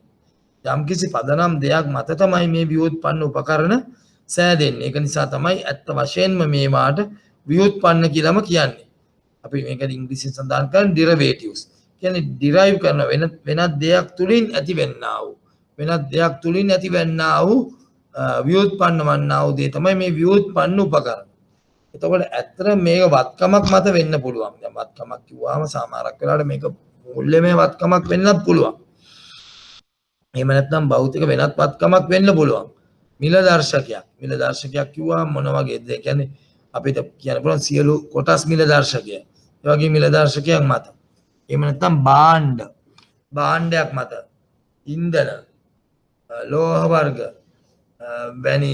යම්කිසි පදනම් දෙයක් මත තමයි මේ ව්‍යුත්පන්න උපකරණ සෑදෙන්නේ. ඒක නිසා තමයි ඇත්ත වශයෙන්ම මේවාට ව්‍යුත්පන්න කියලාම කියන්නේ. අපි මේකට ඉංග්‍රීසියෙන් සඳහන් කරන්නේ ඩිරයිවේටිව්ස්. කියන්නේ ඩිරයිව් කරන වෙනත් දෙයක් තුලින් ඇතිවෙන්නා වූ ව්‍යුත්පන්න වන්නා වූ දේ තමයි මේ ව්‍යුත්පන්න උපකරණ. එතකොට ඇත්තට මේක වත්කමක් මත වෙන්න පුළුවන්. දැන් වත්කමක් කිව්වම සමහරක් වෙලාවට මේක මූල්‍යමය වත්කමක් වෙන්නත් පුළුවන්. එහෙම නැත්නම් භෞතික වෙනත් වත්කමක් වෙන්න පුළුවන්. මිල දර්ශකයක් කිව්වම මොන වගේද? ඒ කියන්නේ අපිට කියන්න පුළුවන් සියලු කොටස් මිල දර්ශකය. ඒ වගේ මිල දර්ශකයක් මත. එහෙම නැත්නම් භාණ්ඩයක් මත. ඉන්ධන, ලෝහ වර්ග වැනි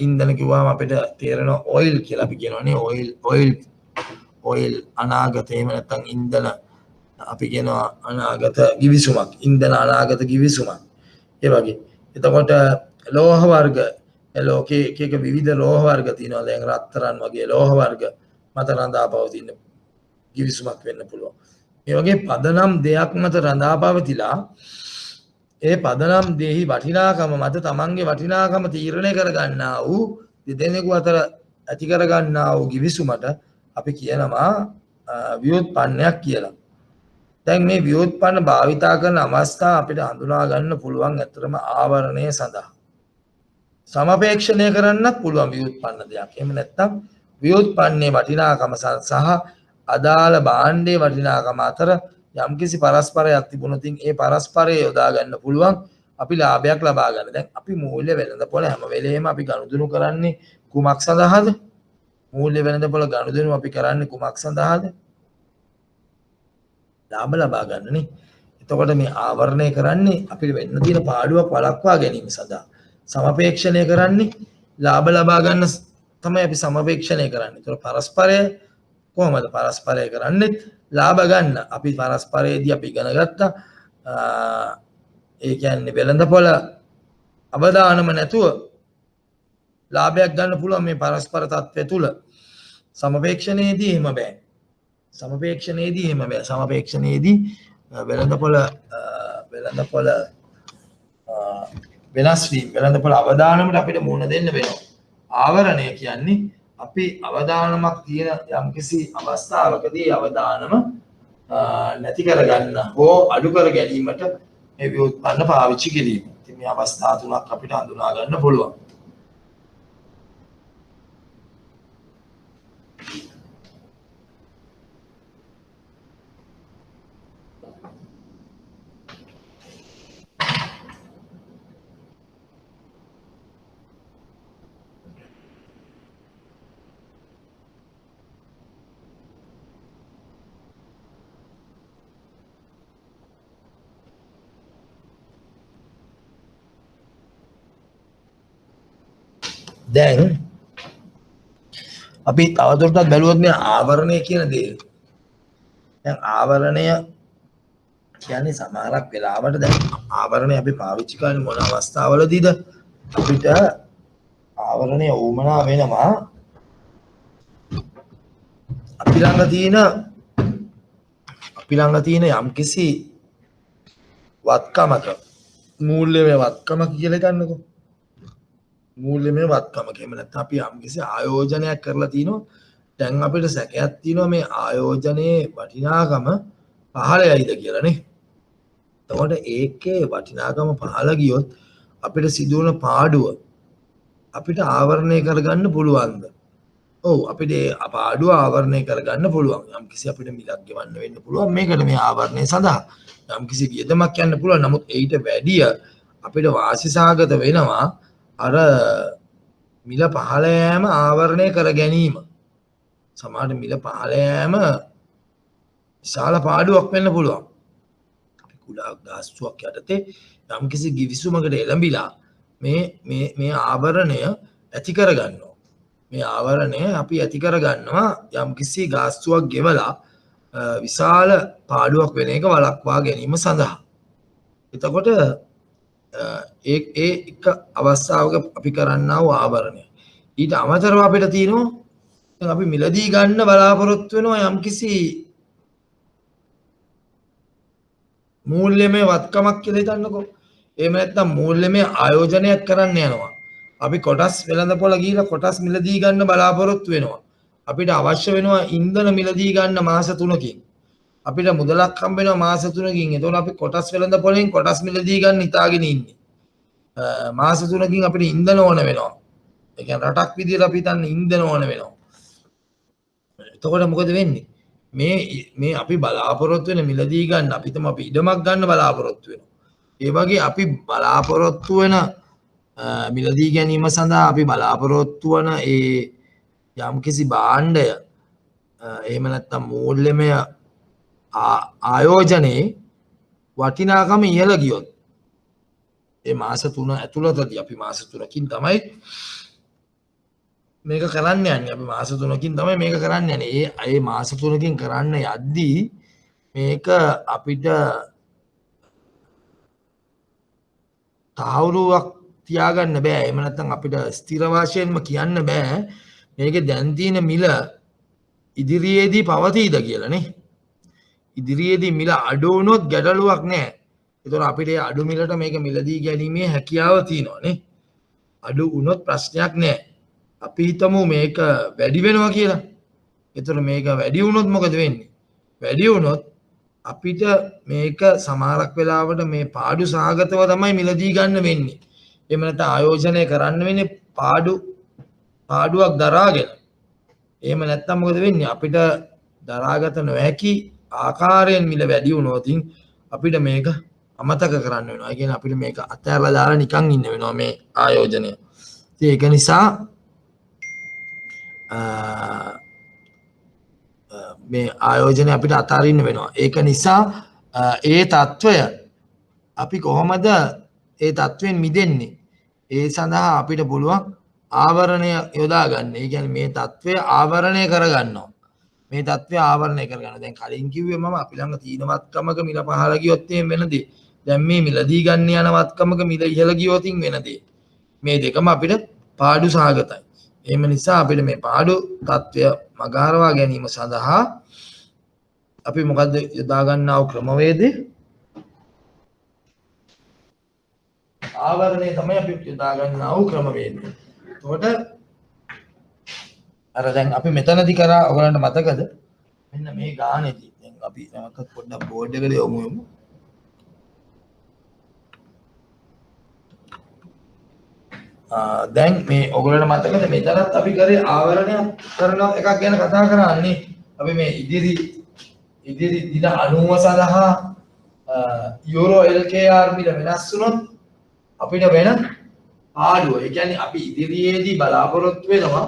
ඉන්ධන කිව්වම අපිට තේරෙන ඔයිල් කියලා අපි කියනවානේ. ඔයිල් අනාගත, එහෙම නැත්නම් ඉන්ධන අපි කියනවා අනාගත ගිවිසුමක්. ඉන්ධන අනාගත ගිවිසුමක්. ඒ වගේ. එතකොට ලෝහ වර්ග, ලෝකයේ එක විවිධ ලෝහ වර්ග තියෙනවා. දැන් රත්තරන් වගේ ලෝහ වර්ග මත රඳා පවතින ගිවිසුමක් වෙන්න පුළුවන්. මේ වගේ පදනම් දෙයක් මත රඳා පවතිලා ඒ පදනම් දෙහි වටිනාකම මත තමන්ගේ වටිනාකම තීරණය කරගන්නා වූ දෙදෙනෙකු අතර ඇති කරගන්නා වූ ගිවිසුමට අපි කියනවා ව්‍යුත්පන්නයක් කියලා. දැන් මේ ව්‍යුත්පන්න භාවිතා කරන අවස්ථා අපිට හඳුනා ගන්න පුළුවන් ඇත්තටම ආවරණය සඳහා. සමපේක්ෂණය කරන්නත් පුළුවන් ව්‍යුත්පන්න දෙයක්. එහෙම නැත්නම් ව්‍යුත්පන්නේ වටිනාකම සහ අදාළ භාණ්ඩයේ වටිනාකම අතර යම්කිසි පරස්පරයක් තිබුණොත් ඒ පරස්පරය යොදා ගන්න පුළුවන් අපි ලාභයක් ලබා ගන්න. දැන් අපි මූල්‍ය වෙළඳපොළ හැම වෙලේම අපි ගනුදෙනු කරන්නේ කුමක් සඳහාද? මූල්‍ය වෙළඳපොළ ගනුදෙනු අපි කරන්නේ කුමක් සඳහාද? ලාභ ලබා ගන්න නේ. එතකොට මේ ආවරණය කරන්නේ අපිට වෙන්න තියෙන පාඩුවක් වළක්වා ගැනීම සඳහා. සමපේක්ෂණය කරන්නේ ලාභ ලබා ගන්න තමයි අපි සමපේක්ෂණය කරන්නේ. ඒතකොට පරස්පරය කොහොමද පරස්පරය කරන්නේ? ලාභ ගන්න. අපි පරස්පරයේදී අපි ඉගෙන ගත්තා ඒ කියන්නේ වෙළඳපොළ අවදානම නැතුව ලාභයක් ගන්න පුළුවන් මේ පරස්පර තත්ත්වය තුල. සමපේක්ෂණයේදී එහෙම බෑ. සමපේක්ෂණයේදී එහෙම බෑ. සමපේක්ෂණයේදී වෙළඳපොළ වෙනස් වීම වෙළඳපොළ අවදානමට අපිට මුහුණ දෙන්න වෙනවා. ආවරණය කියන්නේ අපි අවදානමක් තියෙන යම්කිසි අවස්ථාවකදී අවදානම නැති කරගන්න හෝ අඩු කර ගැනීමට මේ ව්‍යුත්පන්න පාවිච්චි කිරීම. ඉතින් මේ අවස්ථා තුනක් අපිට හඳුනා ගන්න පුළුවන්. දැන් අපි තවදුරටත් බැලුවොත් මේ ආවරණය කියන දේ. දැන් ආවරණය කියන්නේ සමහරක් වෙලාවට දැන් ආවරණය අපි පාවිච්චි කරන්නේ මොන අවස්ථාවලදීද? අපිට ආවරණය වුමනා වෙනවා අපි ළඟ තියෙන යම්කිසි වත්කමක මූල්‍යමය වත්කමක් කියලා ගන්නකො. මූල්‍යමය වත්කමක. එහෙම නැත්නම් අපි යම්කිසි ආයෝජනයක් කරලා තිනවා. දැන් අපිට සැකයක් තියෙනවා මේ ආයෝජනයේ වටිනාකම පහළයයිද කියලා නේ. එතකොට ඒකේ වටිනාකම පහළ ගියොත් අපිට සිදුවන පාඩුව අපිට ආවරණය කරගන්න පුළුවන්ද? ඔව් අපිට පාඩුව ආවරණය කරගන්න පුළුවන්. යම්කිසි අපිට මිලක් ගෙවන්න වෙන්න පුළුවන් මේකට මේ ආවරණය සඳහා. යම්කිසි වියදමක් යන්න පුළුවන්. නමුත් ඊට වැඩිය අපිට වාසිසහගත වෙනවා අර මිල පහළ යෑම ආවරණය කර ගැනීම. සමහර මිල පහළ යෑම විශාල පාඩුවක් වෙන්න පුළුවන්. අපි කුඩා ගාස්තුවක් යටතේ යම්කිසි ගිවිසුමකට එළඹිලා මේ ආවරණය ඇති කරගන්නවා. මේ ආවරණය අපි ඇති කරගන්නවා යම්කිසි ගාස්තුවක් ගෙවලා විශාල පාඩුවක් වෙන එක වළක්වා ගැනීම සඳහා. එතකොට ඒ එක අවස්ථාවක අපි කරන්නා වූ ආවරණය. ඊට අමතරව අපිට තියෙනවා දැන් අපි මිලදී ගන්න බලාපොරොත්තු වෙනවා යම්කිසි මූල්‍යමය වත්කමක් කියලා හිතන්නකෝ. එහෙම නැත්නම් මූල්‍යමය ආයෝජනයක් කරන්න යනවා. අපි කොටස් වෙළඳපොළ ගිහිලා කොටස් මිලදී ගන්න බලාපොරොත්තු වෙනවා. අපිට අවශ්‍ය වෙනවා ඉන්ධන මිලදී ගන්න මාස 3කින්. අපිට මුදලක් හම්බ වෙනවා මාස 3කින්. එතකොට අපි කොටස් වෙළඳපොළෙන් කොටස් මිලදී ගන්න හිතාගෙන ඉන්නේ. මාස 3කින් අපිට ඉන්ධන ඕන වෙනවා. ඒ කියන්නේ රටක් විදියට අපි හිතන්නේ ඉන්ධන ඕන වෙනවා. එතකොට මොකද වෙන්නේ? මේ අපි බලාපොරොත්තු වෙන මිලදී ගන්න අපි තමයි අපි ඉඩමක් ගන්න බලාපොරොත්තු වෙනවා. ඒ වගේ අපි බලාපොරොත්තු වෙන මිලදී ගැනීම සඳහා අපි බලාපොරොත්තු වන ඒ යම්කිසි භාණ්ඩය එහෙම නැත්නම් මූල්‍යමය ආයෝජනයේ වටිනාකම ඉහළ ගියොත් ඒ මාස 3 ඇතුළතදී අපි මාස 3කින් තමයි මේක කරන්න යන්නේ. අපි මාස 3කින් තමයි මේක කරන්න යන්නේ. ඒ මාස 3කින් කරන්න යද්දී මේක අපිට තහවුරුවක් තියාගන්න බෑ. එහෙම නැත්නම් අපිට ස්ථිර වශයෙන්ම කියන්න බෑ මේකේ දැන් තියෙන මිල ඉදිරියේදී පවතීද කියලා නේ. ඉදිරියේදී මිල අඩු වුණොත් ගැටලුවක් නෑ. ඒතකොට අපිට අඩු මිලට මේක මිලදී ගැනීමේ හැකියාව තියෙනවා නේ. අඩු වුණොත් ප්‍රශ්නයක් නෑ. අපි හිතමු මේක වැඩි වෙනවා කියලා. ඒතකොට මේක වැඩි වුණොත් මොකද වෙන්නේ? වැඩි වුණොත් අපිට මේක සමහරක් වෙලාවට මේ පාඩු සහගතව තමයි මිලදී ගන්න වෙන්නේ. එහෙම නැත්නම් ආයෝජනය කරන්න වෙන්නේ පාඩුවක් දරාගෙන. එහෙම නැත්නම් මොකද වෙන්නේ? අපිට දරාගත නොහැකි ආකාරයෙන් මිල වැඩි වුණොත් අපිට මේක අමතක කරන්න වෙනවා. ඒ කියන්නේ අපිට මේක අතහැරලා දාලා නිකන් ඉන්න වෙනවා මේ ආයෝජනය. ඉතින් ඒක නිසා මේ ආයෝජනය අපිට අතාරින්න වෙනවා. ඒක නිසා ඒ తত্ত্বය අපි කොහොමද ඒ తত্ত্වයෙන් මිදෙන්නේ? ඒ සඳහා අපිට පුළුවන් ආවරණය යොදා ගන්න. ඒ කියන්නේ මේ తত্ত্වය ආවරණය කරගන්නවා. මේ తত্ত্වය ආවරණය කරගන්න. දැන් කලින් කිව්වේ මම අපි ළඟ තීනවත්කමක මිල පහළ ගියොත් වෙනදී. දැන් මේ මිලදී ගන්න යන වත්කමක මිල ඉහළ ගියොත් වෙනදී. මේ දෙකම අපිට පාඩු සහගතයි. එහෙම නිසා අපිට මේ පාඩු తত্ত্වය මගහරවා ගැනීම සඳහා අපි මොකද්ද යොදා ගන්නා වූ ක්‍රමවේදය? ආවරණය තමයි අපි යොදා ගන්නා වූ ක්‍රමවේදය. එතකොට අර දැන් අපි මෙතනදී කරා ඔයගලන්ට මතකද? මෙන්න මේ ගානේදී දැන් අපි නැවතත් පොඩ්ඩක් බෝඩ් එකට යමු. දැන් මේ ඔයගලන්ට මතකද මෙතනත් අපි කරේ ආවරණය කරන එකක් ගැන කතා කරන්නේ. අපි මේ ඉදිරි දින 90 සඳහා යූරෝ LKR මිල වෙනස් වුණොත් අපිට වෙන පාඩුව. ඒ කියන්නේ අපි ඉදිරියේදී බලාපොරොත්තු වෙනවා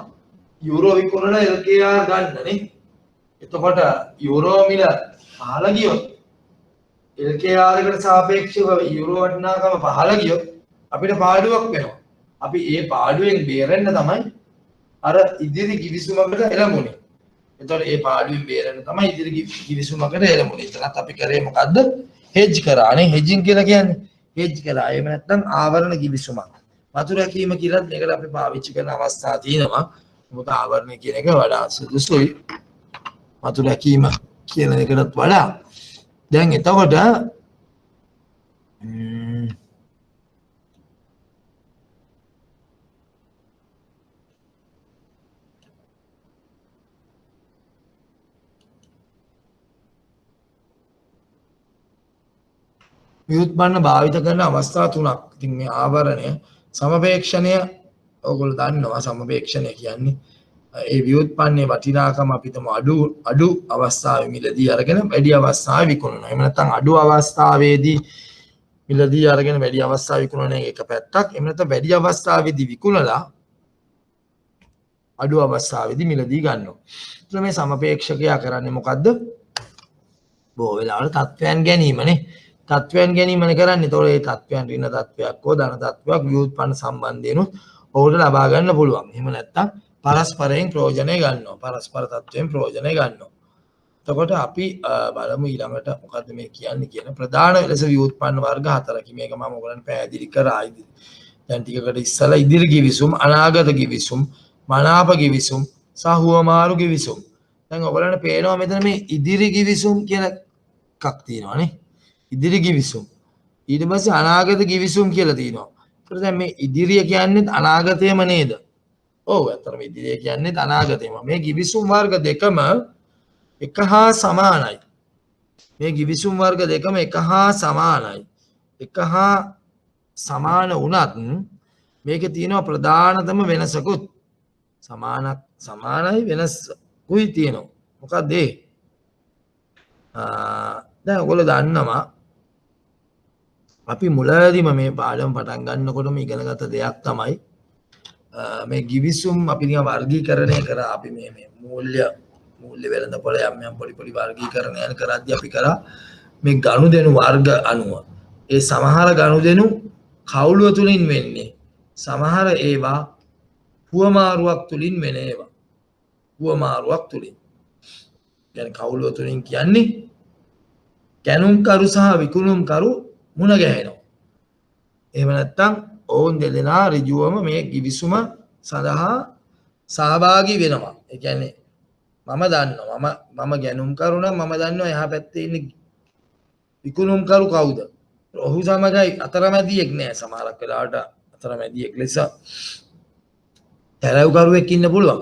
යූරෝ විකුණන LKR ගන්නනේ. එතකොට යූරෝ මිල පහළ ගියොත් LKR එකට සාපේක්ෂව යූරෝ වටිනාකම පහළ ගියොත් අපිට පාඩුවක් වෙනවා. අපි ඒ පාඩුවෙන් බේරෙන්න තමයි අර ඉදිරි කිවිසුමකට එළඹුණේ. එතකොට ඒ පාඩුවෙන් බේරෙන්න තමයි ඉදිරි කිවිසුමකට එළඹුණේ. එතනත් අපි කරේ මොකද්ද? හෙජ් කරානේ. හෙජින් කියලා කියන්නේ හෙජ් කළා. එහෙම නැත්නම් ආවරණ කිවිසුමක්. වතුර රැකීම කියලා මේකට අපි පාවිච්චි කරන අවස්ථා තියෙනවා. මොකද ආවරණය කියන එක වඩා සුදුසුයි වතුර රැකීම කියන එකටත් වඩා. දැන් එතකොට ව්‍යුත්පන්න භාවිත කරන අවස්ථා තුනක්. ඉතින් මේ ආවරණය සමපේක්ෂණය ඔයගොල්ලෝ දන්නවා සමපේක්ෂණය කියන්නේ ඒ ව්‍යුත්පන්නයේ වටිනාකම අපිටම අඩු අවස්ථාවේ මිලදී අරගෙන වැඩි අවස්ථාවේ විකුණනවා. එහෙම නැත්නම් අඩු අවස්ථාවේදී මිලදී අරගෙන වැඩි අවස්ථාවේ විකුණන එක පැත්තක්. එහෙම නැත්නම් වැඩි අවස්ථාවේදී විකුණලා අඩු අවස්ථාවේදී මිලදී ගන්නවා. ඒත් මේ සමපේක්ෂකයා කරන්නේ මොකද්ද? බොහෝ වෙලාවට තත්ත්වයන් ගැනීමනේ. තත්ත්වයන් ගැනීමනේ කරන්නේ. ඒතකොට ඒ තත්ත්වයන් ඍණ තත්ත්වයක් හෝ ධන තත්ත්වයක් ව්‍යුත්පන්න සම්බන්ධයෙන් ඔහුට ලබා ගන්න පුළුවන්. එහෙම නැත්නම් පරස්පරයෙන් ප්‍රයෝජනය ගන්නවා. පරස්පර තත්ත්වයෙන් ප්‍රයෝජනය ගන්නවා. එතකොට අපි බලමු ඊළඟට මොකද්ද මේ කියන්නේ කියන ප්‍රධාන ලෙස ව්‍යුත්පන්න වර්ග හතරකි. මේක මම ඔයගලන්ට පැහැදිලි කරා. දැන් ටිකකට ඉස්සලා ඉදිරි කිවිසුම්, අනාගත කිවිසුම්, මනාප කිවිසුම්, සහ හුවමාරු කිවිසුම්. දැන් ඔයගලන්ට පේනවා මෙතන මේ ඉදිරි කිවිසුම් කියලා එකක් තියෙනවානේ. ඉදිරි කිවිසුම්. ඊට පස්සේ අනාගත කිවිසුම් කියලා තියෙනවා. ඒතර දැන් මේ ඉදිරිය කියන්නේ අනාගතයම නේද? ඔව් අතරම ඉදිරිය කියන්නේ අනාගතයම. මේ කිවිසුම් වර්ග දෙකම එක හා සමානයි. මේ කිවිසුම් වර්ග දෙකම එක හා සමානයි. එක හා සමාන වුණත් මේකේ තියෙනවා ප්‍රධානතම වෙනසකුත්. සමානයි වෙනසකුයි තියෙනවා. මොකක්ද ඒ? දැන් ඔයගොල්ලෝ දන්නවා අපි මුලදීම මේ පාඩම පටන් ගන්නකොටම ඉගෙනගත්ත දෙයක් තමයි මේ ගිවිසුම් අපි නිකන් වර්ගීකරණය කරා. අපි මේ මූල්‍ය වෙළඳපොළ යම් පොඩි වර්ගීකරණයන් කරද්දී අපි කරා මේ ගනුදෙනු වර්ග අනුව. ඒ සමහර ගනුදෙනු කවුළුව තුලින් වෙන්නේ. සමහර ඒවා හුවමාරුවක් තුලින් වෙන ඒවා. හුවමාරුවක් තුලින්. يعني කවුළුව තුලින් කියන්නේ කැනුම්කරු සහ විකුණුම්කරු මුණ ගැහෙනවා. එහෙම නැත්නම් ඔවුන් දෙදෙනා ඍජුවම මේ කිවිසුම සඳහා සහභාගී වෙනවා. ඒ කියන්නේ මම දන්නවා මම ගැනුම්කරු නම් මම දන්නවා එහා පැත්තේ ඉන්නේ විකුණුම්කරු කවුද? ඔහු සමගයි අතරමැදියෙක් නෑ. සමහරක් වෙලාවට අතරමැදියෙක් ලෙස තැරව්කරුවෙක් ඉන්න පුළුවන්.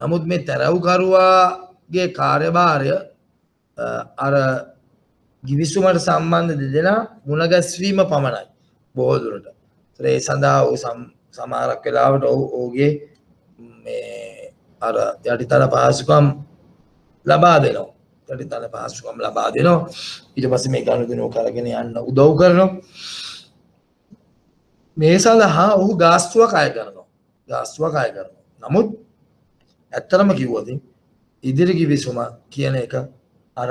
නමුත් මේ තැරව්කරුවාගේ කාර්යභාරය අර ගිවිසුමට සම්බන්ධ දෙදෙනා මුණ ගැස්වීම පමණයි බොහෝ දුරට. ඒ සඳහා සමහරක් වෙලාවට ඔහුගේ මේ අර යටිතල පහසුකම් ලබා දෙනවා. යටිතල පහසුකම් ලබා දෙනවා. ඊට පස්සේ මේ ගනුදෙනු කරගෙන යන්න උදව් කරනවා. මේ සඳහා ඔහු ගාස්තුවක් අය කරනවා. නමුත් ඇත්තටම කිව්වොත් ඉදිරි කිවිසුම කියන එක අර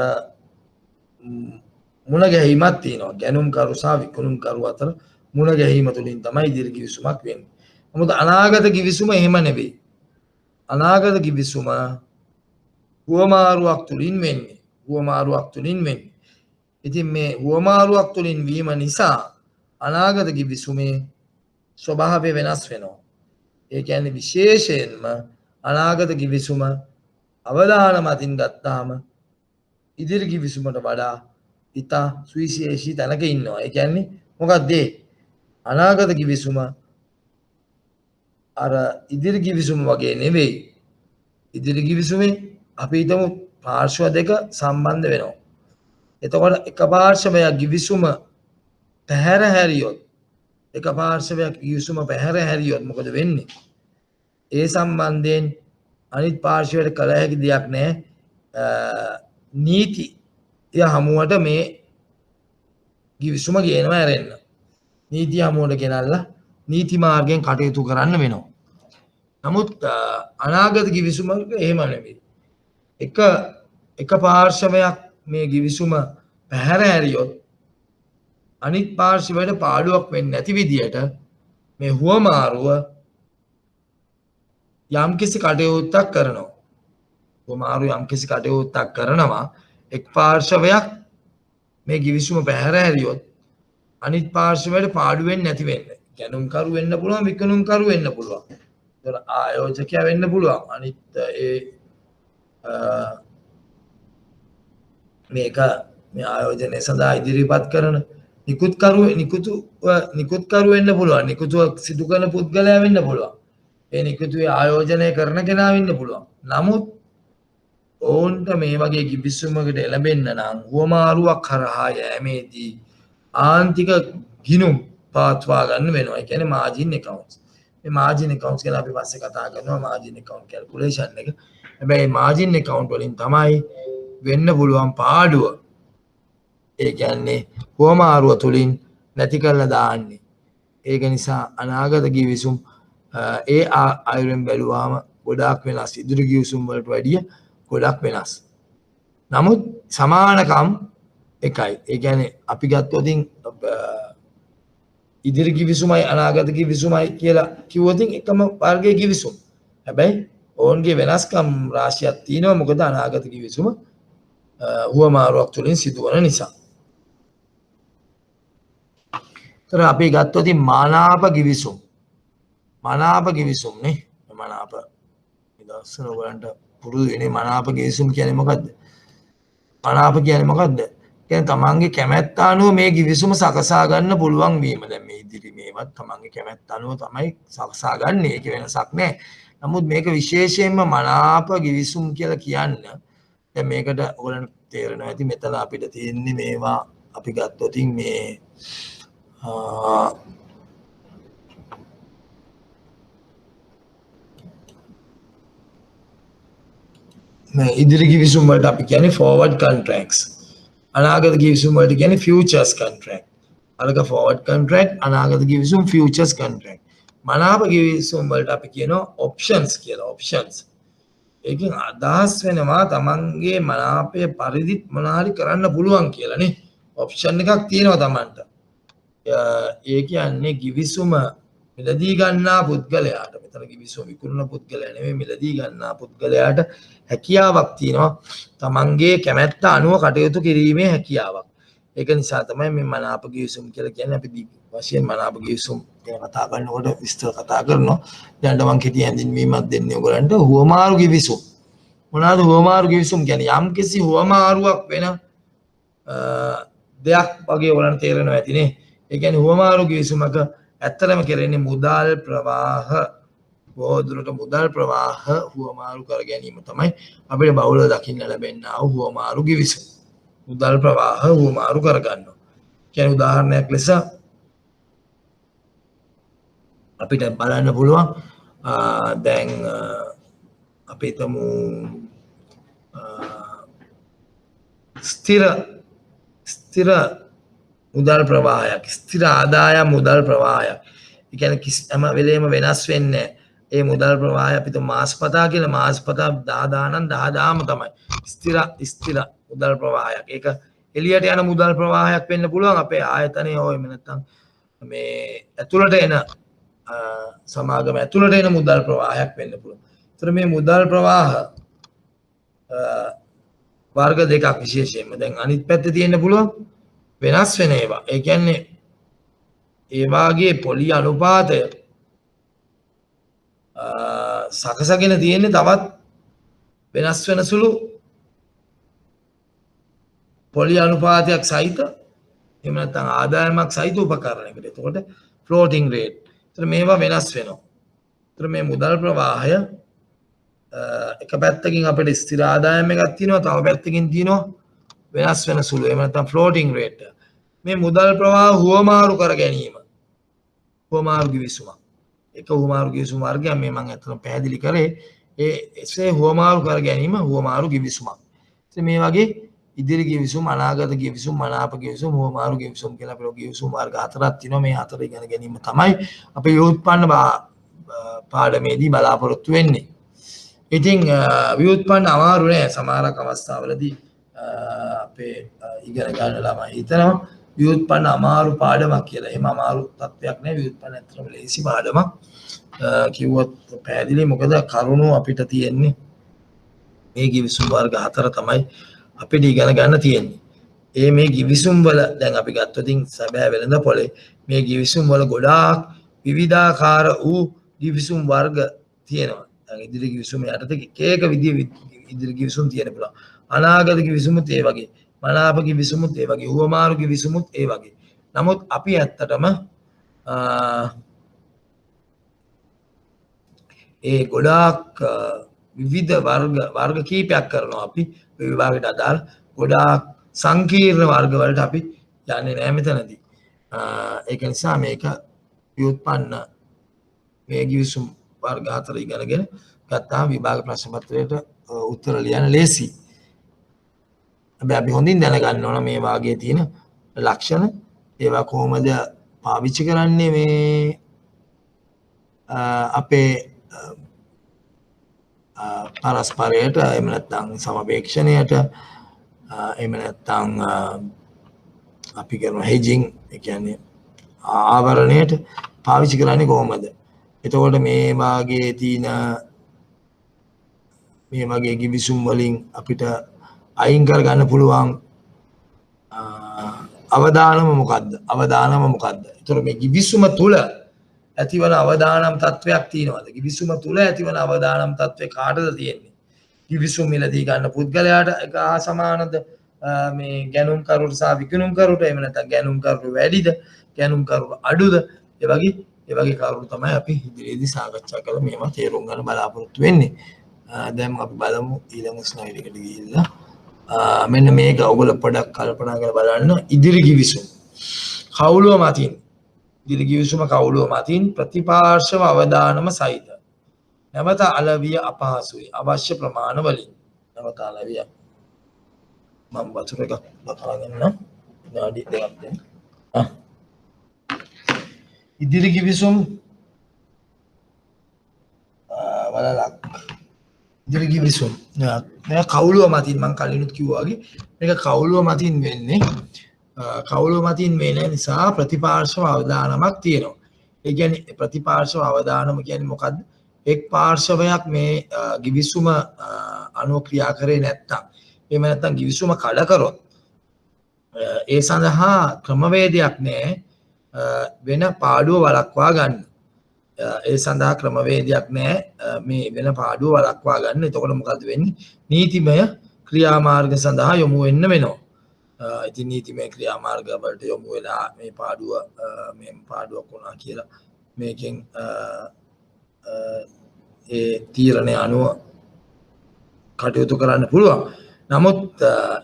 මුණ ගැහිමක් තියෙනවා. ගැනුම් කරු සහ විකුණුම් කරු අතර මුණ ගැහිම තුලින් තමයි ඉදිරි කිවිසුමක් වෙන්නේ. නමුත් අනාගත කිවිසුම එහෙම නෙවෙයි. අනාගත කිවිසුම හුවමාරුවක් තුලින් වෙන්නේ. හුවමාරුවක් තුලින් වෙන්නේ. ඉතින් මේ හුවමාරුවක් තුලින් වීම නිසා අනාගත කිවිසුමේ ස්වභාවය වෙනස් වෙනවා. ඒ කියන්නේ විශේෂයෙන්ම අනාගත කිවිසුම අවදානමතින් ගත්තාම ඉදිරි කිවිසුමට වඩා ඉතා සුවිශේෂී තැනක ඉන්නවා. ඒ කියන්නේ මොකක්ද ඒ? අනාගත කිවිසුම අර ඉදිරි කිවිසුම වගේ නෙවෙයි. ඉදිරි කිවිසුමේ අපි හිතමු පාර්ශ්ව දෙක සම්බන්ධ වෙනවා. එතකොට එක පාර්ශවයක් කිවිසුම පැහැර හැරියොත් මොකද වෙන්නේ? ඒ සම්බන්ධයෙන් අනිත් පාර්ශවයට කළ හැකි දෙයක් නැහැ. නීති හමුවට මේ කිවිසුම ගේනවා ඇරෙන්න. නීති හමුවට ගෙනල්ලා නීති මාර්ගයෙන් කටයුතු කරන්න වෙනවා. නමුත් අනාගත කිවිසුමක එහෙම නෙවෙයි. එක පාර්ශවයක් මේ කිවිසුම පැහැර හැරියොත් අනිත් පාර්ශවයට පාඩුවක් වෙන්නේ නැති විදියට මේ හුවමාරුව යම්කිසි කටයුත්තක් කරනවා. හුවමාරුව යම්කිසි කටයුත්තක් කරනවා. එක් පාර්ශවයක් මේ කිවිසුම පැහැර හැරියොත් අනිත් පාර්ශවයට පාඩු වෙන්නේ නැති වෙන්න. ගැනුම් කරු වෙන්න පුළුවන්, විකුණුම් කරු වෙන්න පුළුවන්. ඒතර ආයෝජකයා වෙන්න පුළුවන්. අනිත් මේක මේ ආයෝජනය සඳහා ඉදිරිපත් කරන නිකුත්කරු වෙන්න පුළුවන්. නිකුතුව සිදු කරන පුද්ගලයා වෙන්න පුළුවන්. ඒ නිකුතුවේ ආයෝජනය කරන කෙනා වෙන්න පුළුවන්. නමුත් ඔවුන්ට මේ වගේ කිවිසුමකට එළඹෙන්න නම් හුවමාරුවක් කරහා යෑමේදී ආන්තික ගිණුම් පවත්වා ගන්න වෙනවා. ඒ කියන්නේ මාජින් accounts. මේ මාජින් accounts ගැන අපි පස්සේ කතා කරනවා. මාජින් account calculation එක. හැබැයි මාජින් account වලින් තමයි වෙන්න පුළුවන් පාඩුව. ඒ කියන්නේ හුවමාරුව තුලින් නැති කරලා දාන්නේ. ඒක නිසා අනාගත කිවිසුම් ඒ අයුරින් බැලුවාම ගොඩාක් වෙනස්. ඉදිරි කිවිසුම් වලට වැඩිය ගොඩක් වෙනස්. නමුත් සමානකම් එකයි. ඒ කියන්නේ අපි ගත්තොත් ඉදිරි කිවිසුමයි අනාගත කිවිසුමයි කියලා කිව්වොත් එකම වර්ගයේ කිවිසුම්. හැබැයි ඔවුන්ගේ වෙනස්කම් රාශියක් තියෙනවා. මොකද අනාගත කිවිසුම හුවමාරුවක් තුලින් සිදුවන නිසා. තර අපි ගත්තොත් මනාප කිවිසුම්. මනාප කිවිසුම් නේ. මනාප ඉදස්සන ඔයගලන්ට පුරුදු වෙන්නේ මනාප කිවිසුම් කියන්නේ මොකද්ද? මනාප කියන්නේ මොකද්ද? කියන්නේ තමන්ගේ කැමැත්ත අනුව මේ කිවිසුම සකසා ගන්න පුළුවන් වීම. දැන් මේ ඉදිරි මේවත් තමන්ගේ කැමැත්ත අනුව තමයි සකසා ගන්න. ඒක වෙනසක් නෑ. නමුත් මේක විශේෂයෙන්ම මනාප කිවිසුම් කියලා කියන්න. දැන් මේකට ඔයගලන්ට තේරෙනවා ඇති මෙතන අපිට තියෙන්නේ මේවා අපි ගත්තොත් මේ ඉදිරි කිවිසුම් වලට අපි කියන්නේ forward contracts. අනාගත කිවිසුම් වලට කියන්නේ futures contract. අලක forward contract, අනාගත කිවිසුම් futures contract. මනාප කිවිසුම් වලට අපි කියනවා options කියලා. options. ඒකෙන් අදහස් වෙනවා තමන්ගේ මනාපය පරිදි මොනාරි කරන්න පුළුවන් කියලා නේ. option එකක් තියෙනවා තමන්ට. ඒ කියන්නේ කිවිසුම මිලදී ගන්නා පුද්ගලයාට, මෙතන කිවිසුම විකුණන පුද්ගලයා නෙමෙයි, මිලදී ගන්නා පුද්ගලයාට හැකියාවක් තියෙනවා තමන්ගේ කැමැත්ත අනුව කටයුතු කිරීමේ හැකියාවක්. ඒක නිසා තමයි මේ මනාප කිවිසුම් කියලා කියන්නේ. අපි වශයෙන් මනාප කිවිසුම් ගැන කතා කරනකොට විස්තර කතා කරනවා. දැන් මම කෙටි හැඳින්වීමක් දෙන්නේ ඔයගලන්ට. හුවමාරු කිවිසුම්. මොනවාද හුවමාරු කිවිසුම් කියන්නේ? යම්කිසි හුවමාරුවක් වෙන දෙයක් වගේ ඔයගලන්ට තේරෙනවා ඇතිනේ. ඒ කියන්නේ හුවමාරු කිවිසුමක ඇත්තටම කරන්නේ මුදල් ප්‍රවාහ, බොහෝ දුරට මුදල් ප්‍රවාහ හුවමාරු කර ගැනීම තමයි අපිට බහුලව දකින්න ලැබෙනා වූ හුවමාරු කිවිසුම. මුදල් ප්‍රවාහ හුවමාරු කර ගන්නවා. කියන්නේ උදාහරණයක් ලෙස අපිට බලන්න පුළුවන් දැන් අපි හිතමු ස්ථිර මුදල් ප්‍රවාහයක්, ස්ථිර ආදායම් මුදල් ප්‍රවාහයක්. ඒ කියන්නේ හැම වෙලේම වෙනස් වෙන්නේ. ඒ මුදල් ප්‍රවාහය අපිට මාසපතා කියලා මාසපතා 10 නම් 10ම තමයි ස්ථිර මුදල් ප්‍රවාහයක්. ඒක එළියට යන මුදල් ප්‍රවාහයක් වෙන්න පුළුවන් අපේ ආයතනයේ හෝ එහෙම නැත්නම් මේ ඇතුළට එන සමාගම ඇතුළට එන මුදල් ප්‍රවාහයක් වෙන්න පුළුවන්. ඒතර මේ මුදල් ප්‍රවාහ වර්ග දෙකක් විශේෂයෙන්ම දැන් අනිත් පැත්තේ තියෙන්න පුළුවන් වෙනස් වෙන ඒවා. ඒ කියන්නේ ඒ වාගේ පොලි අනුපාතය සකසගෙන තියෙන්නේ තවත් වෙනස් වෙන සුළු පොලි අනුපාතයක් සහිත එහෙම නැත්නම් ආදායමක් සහිත උපකරණයකට. එතකොට ෆ්ලෝටිං රේට්. ඒතර මේවා වෙනස් වෙනවා. ඒතර මේ මුදල් ප්‍රවාහය එක පැත්තකින් අපිට ස්ථිර ආදායම් එකක් තියෙනවා, තව පැත්තකින් තියෙනවා වෙනස් වෙන සුළු. එහෙම නැත්නම් ෆ්ලෝටිං රේට්. මේ මුදල් ප්‍රවාහ හුවමාරු කර ගැනීම. හුවමාරු කිවිසුමක්. එක හුවමාරු කිවිසුම වර්ගයක් මේ මම අතන පැහැදිලි කරේ. එසේ හුවමාරු කර ගැනීම හුවමාරු කිවිසුමක්. ඉතින් මේ වගේ ඉදිරි කිවිසුම්, අනාගත කිවිසුම්, මනාප කිවිසුම්, හුවමාරු කිවිසුම් කියලා අපේ කිවිසුම් වර්ග හතරක් තියෙනවා. මේ හතර ඉගෙන ගැනීම තමයි අපේ ව්‍යුත්පන්න පාඩමේදී බලාපොරොත්තු වෙන්නේ. ඉතින් ව්‍යුත්පන්න අමාරු නෑ. සමහරක් අවස්ථාවලදී අපේ ඉගෙන ගන්න ළමයි හිතනවා ව්‍යුත්පන්න අමාරු පාඩමක් කියලා. එහෙම අමාරු තත්ත්වයක් නෑ. ව්‍යුත්පන්න ඇත්තටම ලේසි පාඩමක්. කිව්වොත් පැහැදිලි. මොකද කරුණු අපිට තියෙන්නේ මේ කිවිසුම් වර්ග හතර තමයි අපිට ඉගෙන ගන්න තියෙන්නේ. මේ කිවිසුම් වල දැන් අපි ගත්තොත් සැබෑ වෙළඳ පොලේ මේ කිවිසුම් වල ගොඩාක් විවිධාකාර වූ කිවිසුම් වර්ග තියෙනවා. දැන් ඉදිරි කිවිසුම යටතේ එක විදිහේ ඉදිරි කිවිසුම් තියෙන පුළුවන්. අනාගත කිවිසුමුත් ඒ වගේ. මනාප කිවිසුමුත් ඒ වගේ. හුවමාරු කිවිසුමුත් ඒ වගේ. නමුත් අපි ඇත්තටම ඒ ගොඩාක් විවිධ වර්ග කීපයක් කරනවා අපි විභාගයට අදාළ ගොඩාක් සංකීර්ණ වර්ග වලට අපි යන්නේ නැහැ මෙතනදී. ඒක නිසා මේක ව්‍යුත්පන්න මේ කිවිසුම් වර්ග හතර ඉගෙනගෙන ගත්තාම විභාග ප්‍රශ්න පත්‍රයට උත්තර ලියන්න ලේසි. හැබැයි අපි හොඳින් දැනගන්න ඕන මේ වාගේ තියෙන ලක්ෂණ ඒවා කොහොමද පාවිච්චි කරන්නේ මේ අපේ පරස්පරයට එහෙම නැත්නම් සමපේක්ෂණයට එහෙම නැත්නම් අපි කරන හෙජින් ඒ කියන්නේ ආවරණයට පාවිච්චි කරන්නේ කොහොමද? එතකොට මේ වාගේ තියෙන මේ වගේ කිවිසුම් වලින් අපිට අයින් කර ගන්න පුළුවන් අවදානම මොකද්ද? අවදානම මොකද්ද? ඒතර මේ කිවිසුම තුල ඇතිවන අවදානම් තත්වයක් තියෙනවද? කිවිසුම තුල ඇතිවන අවදානම් තත්වේ කාටද තියෙන්නේ? කිවිසුම් මිලදී ගන්න පුද්ගලයාට එක හා සමානද? මේ ගැනුම් කරුට සහ විකිණුම් කරුට එහෙම නැත්නම් ගැනුම් කරුට වැඩිද? ගැනුම් කරුට අඩුද? ඒ වගේ කරුණු තමයි අපි ඉදිරියේදී සාකච්ඡා කරලා මේවා තේරුම් ගන්න බලාපොරොත්තු වෙන්නේ. දැන් අපි බලමු ඊළඟ ස්ලයිඩ් එකට ගිහිල්ලා. මෙන්න මේක ඔයගොල්ලෝ පොඩ්ඩක් කල්පනා කරලා බලන්න. ඉදිරි කිවිසුම් කවුළුව මතින් ඉදිරි කිවිසුම කවුළුව මතින් ප්‍රතිපාර්ශ්ව අවදානම සහිත නැවත අලවිය අපහසුයි අවශ්‍ය ප්‍රමාණ වලින්. නැවත අලවිය මම වතුර එකක් බකාගෙන විනාඩි 2ක් දෙන්න. ඉදිරි කිවිසුම් වලලක් ඉදිරි කිවිසුම් මේක කවුළුව මතින් මම කලිනුත් කිව්වා වගේ මේක කවුළුව මතින් වෙන්නේ. කවුළුව මතින් වෙන නිසා ප්‍රතිපාර්ශ්ව අවදානමක් තියෙනවා. ඒ කියන්නේ ප්‍රතිපාර්ශ්ව අවදානම කියන්නේ මොකද්ද? එක් පාර්ශවයක් මේ කිවිසුම අනුව ක්‍රියා කරේ නැත්තම් එහෙම නැත්නම් කිවිසුම කඩ කරොත් ඒ සඳහා ක්‍රමවේදයක් නැහැ වෙන පාඩුව වළක්වා ගන්න. ඒ සඳහා ක්‍රමවේදයක් නැහැ මේ වෙන පාඩුව වළක්වා ගන්න. එතකොට මොකද වෙන්නේ? නීතිමය ක්‍රියාමාර්ග සඳහා යොමු වෙන්න වෙනවා. ඉතින් නීතිමය ක්‍රියාමාර්ග වලට යොමු වෙලා මේ පාඩුවක් වුණා කියලා මේකෙන් ඒ තීරණය අනුව කටයුතු කරන්න පුළුවන්. නමුත්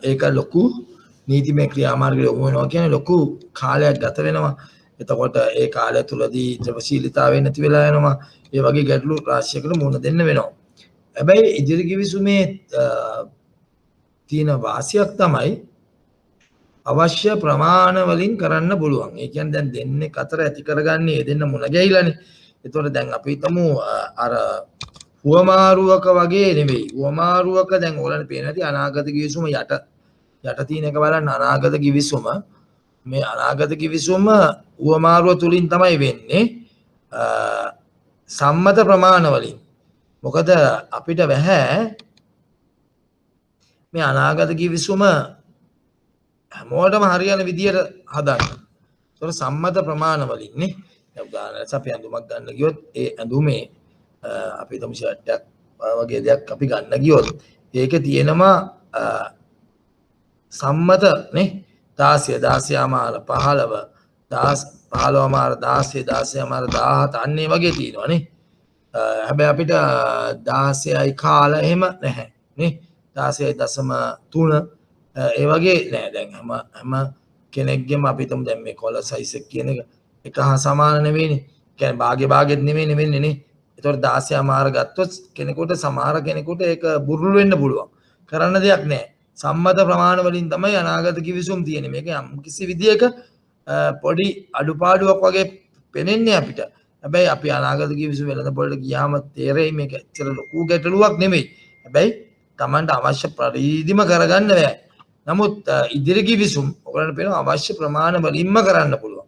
ඒක ලොකු නීතිමය ක්‍රියාමාර්ගයට යොමු වෙනවා කියන්නේ ලොකු කාලයක් ගත වෙනවා. එතකොට ඒ කාලය තුලදී ත්‍රිවශීලීතාවය නැති වෙලා යනවා. ඒ වගේ ගැටලු රාශියකට මුහුණ දෙන්න වෙනවා. හැබැයි ඉදිරි කිවිසුමේ තියෙන වාසියක් තමයි අවශ්‍ය ප්‍රමාණ වලින් කරන්න පුළුවන්. ඒ කියන්නේ දැන් දෙන්නේ අතර ඇති කරගන්නේ දෙන්න මුණ ගැහිලානේ. එතකොට දැන් අපි හිතමු අර හුවමාරුවක වගේ නෙවෙයි. හුවමාරුවක දැන් ඕගලන්ට පේන ඇති අනාගත කිවිසුම යට තියෙන එක බලන්න අනාගත කිවිසුම මේ අනාගත කිවිසුම හුවමාරුව තුලින් තමයි වෙන්නේ සම්මත ප්‍රමාණ වලින්. මොකද අපිට බෑ මේ අනාගත කිවිසුම හැමෝටම හරියන විදියට හදන්න. ඒතකොට සම්මත ප්‍රමාණ වලින් නේ. දැන් උදාහරණයක් අපි ඇඳුමක් ගන්න ගියොත් ඒ ඇඳුමේ අපි හිතමු ෂර්ට් එකක් වගේ දෙයක් අපි ගන්න ගියොත් ඒකේ තියෙනවා සම්මත නේ 16 මාර 15 15 මාර 16 මාර 17 අන්න ඒ වගේ තියෙනවා නේ. හැබැයි අපිට 16යි කාල එහෙම නැහැ නේ. 16.3 ඒ වගේ නෑ. දැන් හැම කෙනෙක්ගෙම අපි හිතමු දැන් මේ කොළ සයිස් එක කියන එක හා සමාන නෙවෙයිනේ. කියන්නේ භාගෙත් නෙවෙයිනේ වෙන්නේ නේ. ඒතකොට 16 මාර ගත්තොත් කෙනෙකුට සමහර කෙනෙකුට ඒක බුරුල් වෙන්න පුළුවන්. කරන්න දෙයක් නැහැ. සම්මත ප්‍රමාණ වලින් තමයි අනාගත කිවිසුම් තියෙන්නේ. මේක යම් කිසි විදියක පොඩි අඩුපාඩුවක් වගේ පෙනෙන්නේ අපිට. හැබැයි අපි අනාගත කිවිසුම් වෙළඳපොළට ගියාම තේරෙයි මේක ඇත්තට ලොකු ගැටලුවක් නෙමෙයි. හැබැයි Tamanට අවශ්‍ය පරිදිම කරගන්න බෑ. නමුත් ඉදිරි කිවිසුම් ඔයගලන්ට පේනවා අවශ්‍ය ප්‍රමාණ වලින්ම කරන්න පුළුවන්.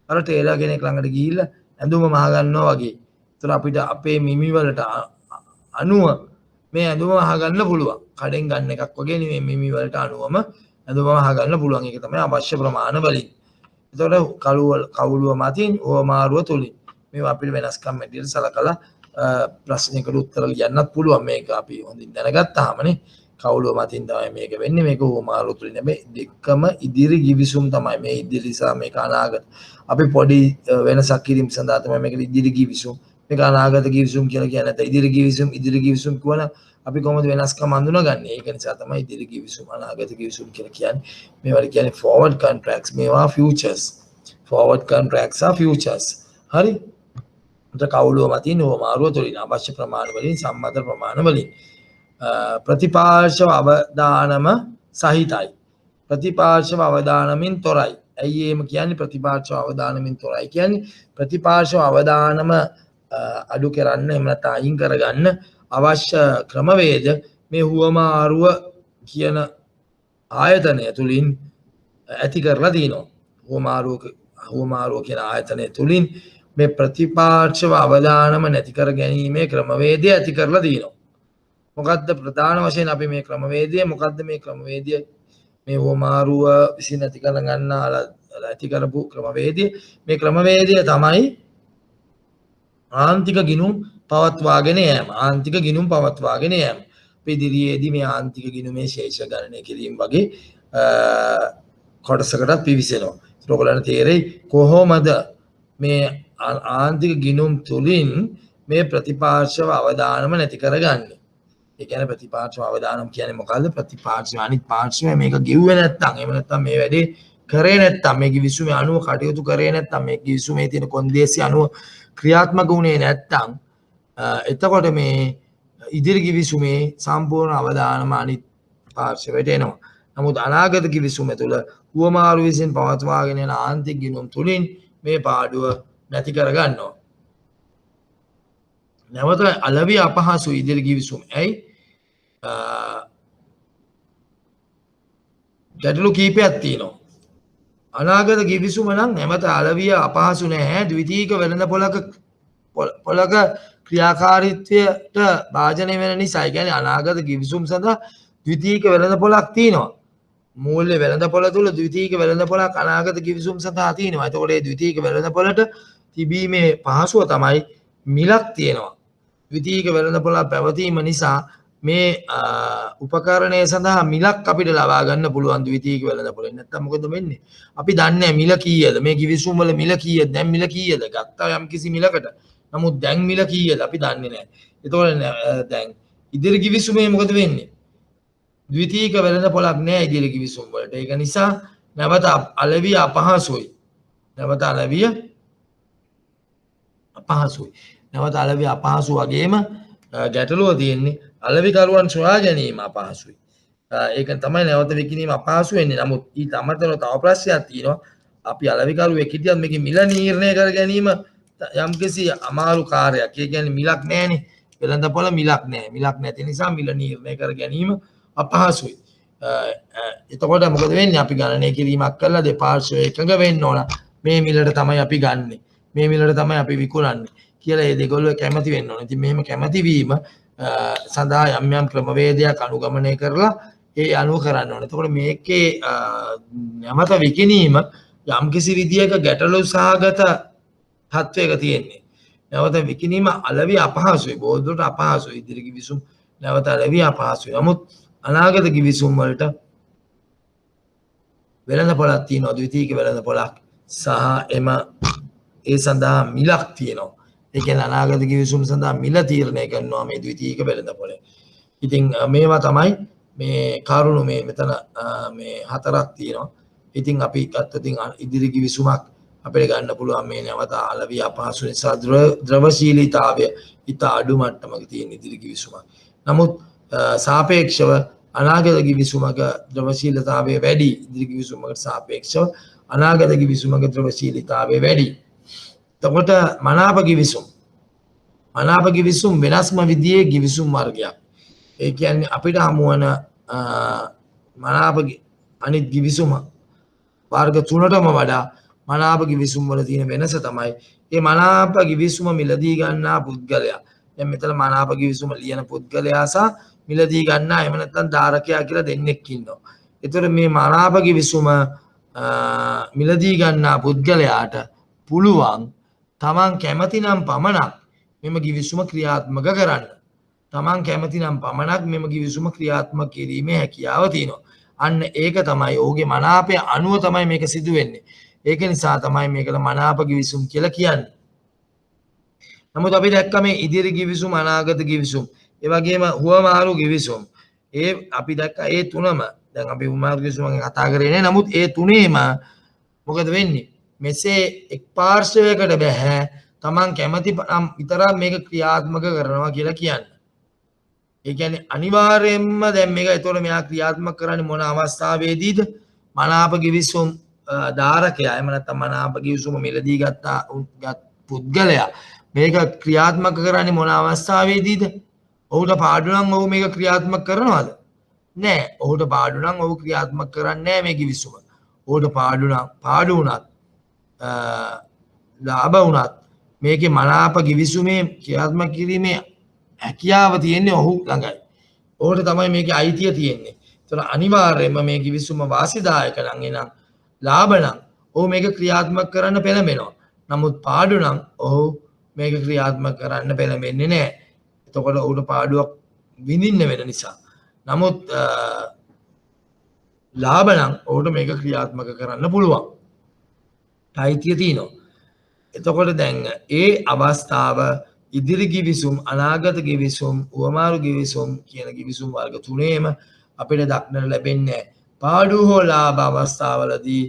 අර ටේලර් කෙනෙක් ළඟට ගිහිල්ලා ඇඳුම මහ ගන්නවා වගේ. ඒතර අපිට අපේ මිමි වලට අනුව මේ ඇඳුම අහගන්න පුළුවන්. කඩෙන් ගන්න එකක් වගේ නෙමෙයි මිමි වලට අනුවම ඇඳුම අහගන්න පුළුවන්. ඒක තමයි අවශ්‍ය ප්‍රමාණ වලින්. ඒතකොට කවුළුව මතින් ඕමාරුව තුලින් මේවා අපිට වෙනස්කම් ඇටියට සලකලා ප්‍රශ්නයකට උත්තර කියන්නත් පුළුවන්. මේක අපි හොඳින් දැනගත්තාමනේ කවුළුව මතින් තමයි මේක වෙන්නේ. මේක ඕමාරුව තුලින්. හැබැයි දෙකම ඉදිරි කිවිසුම් තමයි. මේ ඉදිරි සහ මේක අනාගත. අපි පොඩි වෙනසක් කිරීම සඳහා තමයි මේක ඉදිරි කිවිසුම්. මේක අනාගත කිවිසුම් කියලා කියන්නේ නැත්නම් ඉදිරි කිවිසුම් කියන අපි කොහොමද වෙනස්කම් හඳුනාගන්නේ? ඒක නිසා තමයි ඉදිරි කිවිසුම් අනාගත කිවිසුම් කියලා කියන්නේ. මේවට කියන්නේ forward contracts. මේවා futures. forward contracts are futures. හරි? උන්ට කවුළුව මතින් ඕමාරුව තුලින් අවශ්‍ය ප්‍රමාණ වලින් සම්මත ප්‍රමාණ වලින් ප්‍රතිපාර්ශ්ව අවදානම සහිතයි. ප්‍රතිපාර්ශ්ව අවදානමින් තොරයි. ඇයි එහෙම කියන්නේ ප්‍රතිපාර්ශ්ව අවදානමින් තොරයි කියන්නේ? ප්‍රතිපාර්ශ්ව අවදානම අඩු කරන්න එහෙම නැත්නම් අයින් කරගන්න අවශ්‍ය ක්‍රමවේද මේ හුවමාරුව කියන ආයතනය තුලින් ඇති කරලා තියෙනවා. හුවමාරුව කියන ආයතනය තුලින් මේ ප්‍රතිපාර්ශ්ව අවදානම නැති කර ගැනීමේ ක්‍රමවේදය ඇති කරලා තියෙනවා. මොකද්ද ප්‍රධාන වශයෙන් අපි මේ ක්‍රමවේදය මොකද්ද මේ ක්‍රමවේදය මේ හුවමාරුව විසින් ඇති කර ගන්නා ඇති කරපු ක්‍රමවේදය මේ ක්‍රමවේදය තමයි ආන්තික ගිණුම් පවත්වාගෙන යෑම. ආන්තික ගිණුම් පවත්වාගෙන යෑම. අපි ඉදිරියේදී මේ ආන්තික ගිණුමේ ශේෂ ගණනය කිරීම වගේ කොටසකටත් පිවිසෙනවා. ඒක ඔයගොල්ලන්ට තේරෙයි කොහොමද මේ ආන්තික ගිණුම් තුලින් මේ ප්‍රතිපාර්ශ්ව අවදානම නැති කරගන්නේ. ඒ කියන්නේ ප්‍රතිපාර්ශ්ව අවදානම් කියන්නේ මොකද්ද? ප්‍රතිපාර්ශ්ව අනිත් පාර්ශ්වය මේක ගෙව්වේ නැත්තම් එහෙම නැත්තම් මේ වැඩේ කරේ නැත්තම් මේ කිවිසුමේ අනුව කටයුතු කරේ නැත්තම් මේ කිවිසුමේ තියෙන කොන්දේසි අනුව ක්‍රියාත්මක වුණේ නැත්තම් එතකොට මේ ඉදිරි කිවිසුමේ සම්පූර්ණ අවදානම අනිත් පාර්ශ්වයට එනවා. නමුත් අනාගත කිවිසුම තුළ හුවමාරු විසින් පවත්වාගෙන යන ආන්තික ගිණුම් තුලින් මේ පාඩුව නැති කර ගන්නවා. නැවත අලවිය අපහසු ඉදිරි කිවිසුම. ඇයි? ගැටලු කීපයක් තියෙනවා. අනාගත කිවිසුම නම් නැවත අලවිය අපහසු නැහැ. ද්විතීයික වෙළඳ පොලක ක්‍රියාකාරීත්වයට භාජනය වෙන නිසා. ඒ කියන්නේ අනාගත කිවිසුම් සඳහා ද්විතීයික වෙළඳ පොලක් තියෙනවා. මූල්‍ය වෙළඳ පොළ තුල ද්විතීයික වෙළඳ පොලක් අනාගත කිවිසුම් සඳහා තියෙනවා. එතකොට මේ ද්විතීයික වෙළඳ පොළට තිබීමේ පහසුව තමයි මිලක් තියෙනවා. ද්විතීයික වෙළඳ පොළ පැවතීම නිසා මේ උපකරණය සඳහා මිලක් අපිට ලබා ගන්න පුළුවන් ද්විතීයික වෙළඳ පොළෙන්. නැත්තම් මොකද වෙන්නේ? අපි දන්නේ මිල කීයද? මේ කිවිසුම් වල මිල කීයද? දැන් මිල කීයද? ගත්තා යම් කිසි මිලකට. නමුත් දැන් මිල කීයද? අපි දන්නේ නැහැ. ඒතකොට දැන් ඉදිරි කිවිසුමේ මොකද වෙන්නේ? ද්විතීයික වෙළඳ පොළක් නැහැ ඉදිරි කිවිසුම් වලට. ඒක නිසා නැවත අලවිය අපහසුයි. නැවත අලවිය අපහසු වගේම ගැටලුව තියෙන්නේ අලවිකරුවන් සොයා ගැනීම අපහසුයි. ඒක තමයි නැවත විකිණීම අපහසු වෙන්නේ. නමුත් ඊට අමතරව තව ප්‍රශ්නයක් තියෙනවා. අපි අලවිකරුවෙක් හිටියත් මේකේ මිල නිර්ණය කර ගැනීම යම් කිසි අමාරු කාර්යයක් ඒ කියන්නේ මිලක් නැහැනේ වෙළඳපොළ මිලක් නැහැ මිලක් නැති නිසා මිල නිර්ණය කර ගැනීම අපහසුයි එතකොට මොකද වෙන්නේ අපි ගණනය කිරීමක් කළා දෙපාර්ශ්වය එකඟ වෙන්න ඕන මේ මිලට තමයි අපි ගන්නෙ මේ මිලට තමයි අපි විකුණන්නේ කියලා ඒ දෙගොල්ලෝ කැමති වෙන්න ඕන. ඉතින් මෙහෙම කැමති වීම සඳහා යම් යම් ක්‍රමවේදයක් අනුගමනය කරලා ඒ අනුව කරන්න ඕන. එතකොට මේකේ නැමත විකිණීම යම් කිසි විදියක ගැටලු සහගත තත්වයක තියෙන්නේ. නැවත විකිණීම අලෙවි අපහසුයි. බොහෝදුරට අපහසුයි. ඉදිරි කිවිසුම් නැවත අලෙවි අපහසුයි. නමුත් අනාගත කිවිසුම් වලට වෙළඳ පොළක් තියෙනවා. ද්විතීයික වෙළඳ පොළක් සහ එම ඒ සඳහා මිලක් තියෙනවා. ඒ කියන්නේ අනාගත කිවිසුම් සඳහා මිල තීරණය කරනවා මේ ද්විතීයික වෙළඳ පොළේ. ඉතින් මේවා තමයි මේ කරුණු මේ මෙතන මේ හතරක් තියෙනවා. ඉතින් අපි ගත්තොත් ඉදිරි කිවිසුමක් අපිට ගන්න පුළුවන් මේ නැවත අලෙවි අපහසු නිසා ද්‍රවශීලීතාවය ඊට අඩු මට්ටමක තියෙන ඉදිරි කිවිසුමක්. නමුත් සාපේක්ෂව අනාගත කිවිසුමක ද්‍රවශීලතාවය වැඩි ඉදිරි කිවිසුමකට සාපේක්ෂව අනාගත කිවිසුමක ද්‍රවශීලීතාවය වැඩි. එතකොට මනාප කිවිසුම් වෙනස්ම විදිහේ කිවිසුම් වර්ගයක්. ඒ කියන්නේ අපිට හමු වන මනාප අනිත් කිවිසුම වර්ග තුනටම වඩා මනාප කිවිසුම් වල තියෙන වෙනස තමයි මේ මනාප කිවිසුම මිලදී ගන්නා පුද්ගලයා. දැන් මෙතන මනාප කිවිසුම ලියන පුද්ගලයා සහ මිලදී ගන්නා එහෙම නැත්නම් ධාරකයා කියලා දෙන්නෙක් ඉන්නවා. ඒතර මේ මනාප කිවිසුම මිලදී ගන්නා පුද්ගලයාට පුළුවන් තමන් කැමති නම් පමණක් මෙම කිවිසුම ක්‍රියාත්මක කරන්න. තමන් කැමති නම් පමණක් මෙම කිවිසුම ක්‍රියාත්මක කිරීමේ හැකියාව තියෙනවා. අන්න ඒක තමයි ඔහුගේ මනාපය අනුව තමයි මේක සිදු වෙන්නේ. ඒක නිසා තමයි මේකට මනාප කිවිසුම් කියලා කියන්නේ. නමුත් අපි දැක්ක මේ ඉදිරි කිවිසුම් අනාගත කිවිසුම් ඒ වගේම හුවමාරු කිවිසුම් ඒ අපි දැක්ක ඒ තුනම දැන් අපි හුවමාරු කිවිසුම් ගැන කතා කරේ නෑ. නමුත් ඒ තුනේම මොකද වෙන්නේ? මෙසේ එක් පාර්ශවයකට බෑ තමන් කැමති නම් විතරක් මේක ක්‍රියාත්මක කරනවා කියලා කියන්නේ. ඒ කියන්නේ අනිවාර්යයෙන්ම දැන් මේක ඒතකොට මෙයා ක්‍රියාත්මක කරන්නේ මොන අවස්ථාවේදීද? මනාප කිවිසුම් ධාරකයා එහෙම නැත්නම් මනාප කිවිසුම මිලදී ගත් පුද්ගලයා මේක ක්‍රියාත්මක කරන්නේ මොන අවස්ථාවේදීද? ඔහුට පාඩු නම් ඔහු මේක ක්‍රියාත්මක කරනවද? නෑ. ඔහුට පාඩු නම් ඔහු ක්‍රියාත්මක කරන්නේ නෑ මේ කිවිසුම. ඔහුට පාඩු වුණත් ලාභ වුණත් මේකේ මනාප කිවිසුමේ ක්‍රියාත්මක කිරීමේ හැකියාව තියෙන්නේ ඔහු ළඟයි. ඔහුට තමයි මේකේ අයිතිය තියෙන්නේ. ඒතර අනිවාර්යයෙන්ම මේ කිවිසුම වාසිදායක නම් එනම් ලාභ නම් ඔහු මේක ක්‍රියාත්මක කරන්න පෙළඹෙනවා. නමුත් පාඩු නම් ඔහු මේක ක්‍රියාත්මක කරන්න පෙළඹෙන්නේ නැහැ. එතකොට ඔහුට පාඩුවක් විඳින්න වෙන නිසා. නමුත් ලාභ නම් ඔහුට මේක ක්‍රියාත්මක කරන්න පුළුවන්. අයිතිය තියෙනවා. එතකොට දැන් ඒ අවස්ථාව ඉදිරි කිවිසුම් අනාගත කිවිසුම් උවමාරු කිවිසුම් කියන කිවිසුම් වර්ග තුනේම අපිට දක්නට ලැබෙන්නේ පාඩු හෝ ලාභ අවස්ථාවලදී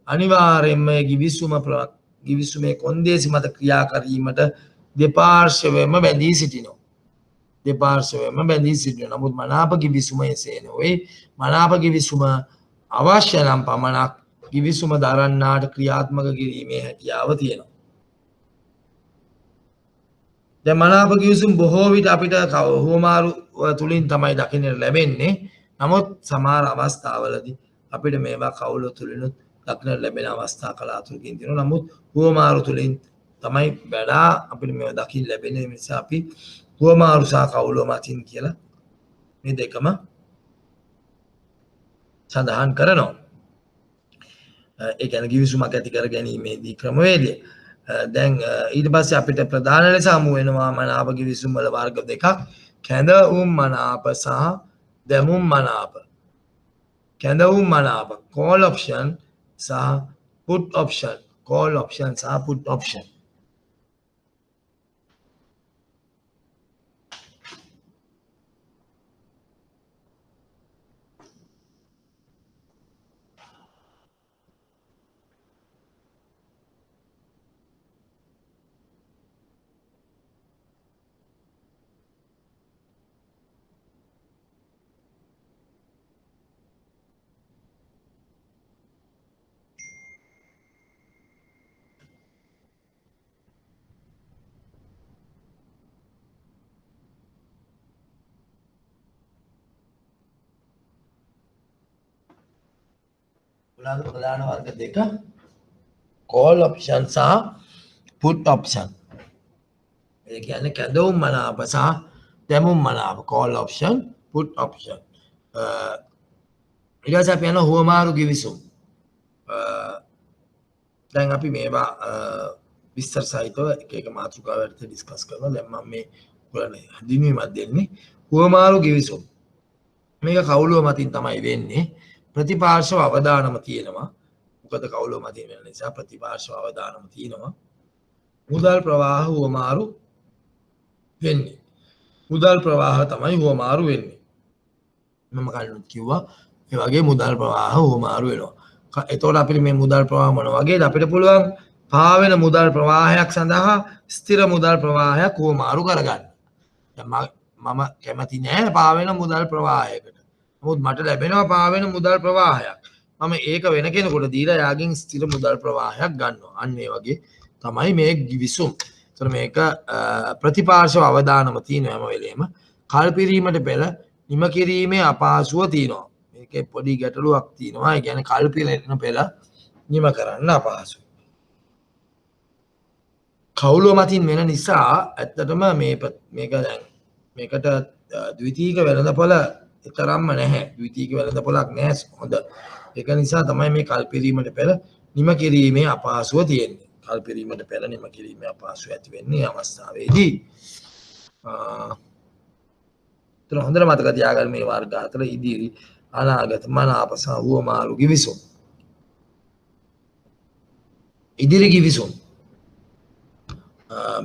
අනිවාර්යයෙන්ම කිවිසුමේ කොන්දේසි මත ක්‍රියා කිරීමට දෙපාර්ශ්වයෙන්ම බැඳී සිටිනවා. නමුත් මනාප කිවිසුම එසේ නොවේ. මනාප කිවිසුම අවශ්‍ය නම් පමණක් කිවිසුම දරන්නාට ක්‍රියාත්මක කිරීමේ හැකියාව තියෙනවා. දැන් මනාප කිවිසුම් බොහෝ විට අපිට හුවමාරු තුලින් තමයි දකින්නට ලැබෙන්නේ. නමුත් සමහර අවස්ථාවලදී අපිට මේවා කවුල තුලිනුත් දක්නට ලැබෙන අවස්ථා කලාතුරකින් තියෙනවා. නමුත් හුවමාරු තුලින් තමයි වඩා අපිට මේවා දකින්න ලැබෙන්නේ. නිසා අපි හුවමාරු සහ කවුල මතින් කියලා මේ දෙකම සඳහන් කරනවා. ඒ කියන්නේ කිවිසුමක් ඇති කර ගැනීමේදී ක්‍රමවේදය. දැන් ඊට පස්සේ අපිට ප්‍රධාන ලෙස හමු වෙනවා මනාප කිවිසුම් වල වර්ග දෙකක්. කැඳවුම් මනාප සහ දැමුම් මනාප. කැඳවුම් මනාප call option සහ put option. call option සහ put option. ප්‍රධාන වර්ග දෙක call option සහ put option. ඒ කියන්නේ කැඳවුම් මනාප සහ දැමුම් මනාප call option put option. ඊට පස්සේ අපි යනවා හුවමාරු givisum. දැන් අපි මේවා විස්තර සහිතව එක එක මාතෘකාව යටතේ ඩිස්කස් කරනවා. දැන් මම මේ ඔයගොල්ලන්ට හඳුන්වීමක් දෙන්නේ. හුවමාරු givisum. මේක කවුළුව මතින් තමයි වෙන්නේ. ප්‍රතිපාර්ශ්ව අවදානම තියෙනවා. මොකද කවුළුව මතින් වෙන නිසා ප්‍රතිපාර්ශ්ව අවදානම තියෙනවා. මුදල් ප්‍රවාහ හුවමාරු වෙන්නේ. මුදල් ප්‍රවාහ තමයි හුවමාරු වෙන්නේ. මම කලින් කිව්වා ඒ වගේ මුදල් ප්‍රවාහ හුවමාරු වෙනවා. එතකොට අපිට මේ මුදල් ප්‍රවාහ මොන වගේද අපිට පුළුවන් පාවෙන මුදල් ප්‍රවාහයක් සඳහා ස්ථිර මුදල් ප්‍රවාහයක් හුවමාරු කරගන්න. දැන් මම කැමති නෑ පාවෙන මුදල් ප්‍රවාහයකට. නමුත් මට ලැබෙනවා පාවෙන මුදල් ප්‍රවාහයක්. මම ඒක වෙන කෙනෙකුට දීලා යාගෙන් ස්ථිර මුදල් ප්‍රවාහයක් ගන්නවා. අන්න ඒ වගේ තමයි මේ givisum. ඒතර මේක ප්‍රතිපාර්ශ්ව අවදානම තියෙන හැම වෙලේම කල්පිරීමට පෙර නිම කිරීමේ අපහසුව තියෙනවා. මේකේ පොඩි ගැටලුවක් තියෙනවා. ඒ කියන්නේ කල්පිරීම පෙර නිම කරන්න අපහසුයි. කවුළුව මතින් වෙන නිසා ඇත්තටම මේක දැන් මේකට ද්විතීයික වෙළඳපොළ තරම්ම නැහැ. ද්විතීයික වෙළඳපොළක් නැහැ හොඳ. ඒක නිසා තමයි මේ කල්පිරීමට පෙර නිම කිරීමේ අපහසුව තියෙන්නේ. කල්පිරීමට පෙර නිම කිරීමේ අපහසුව ඇති වෙන්නේ අවස්ථාවේදී. ඒතර හොඳට මතක තියාගන්න මේ වර්ග අතර ඉදිරි අනාගත මනාප සහ හුවමාරු givisum. ඉදිරි givisum.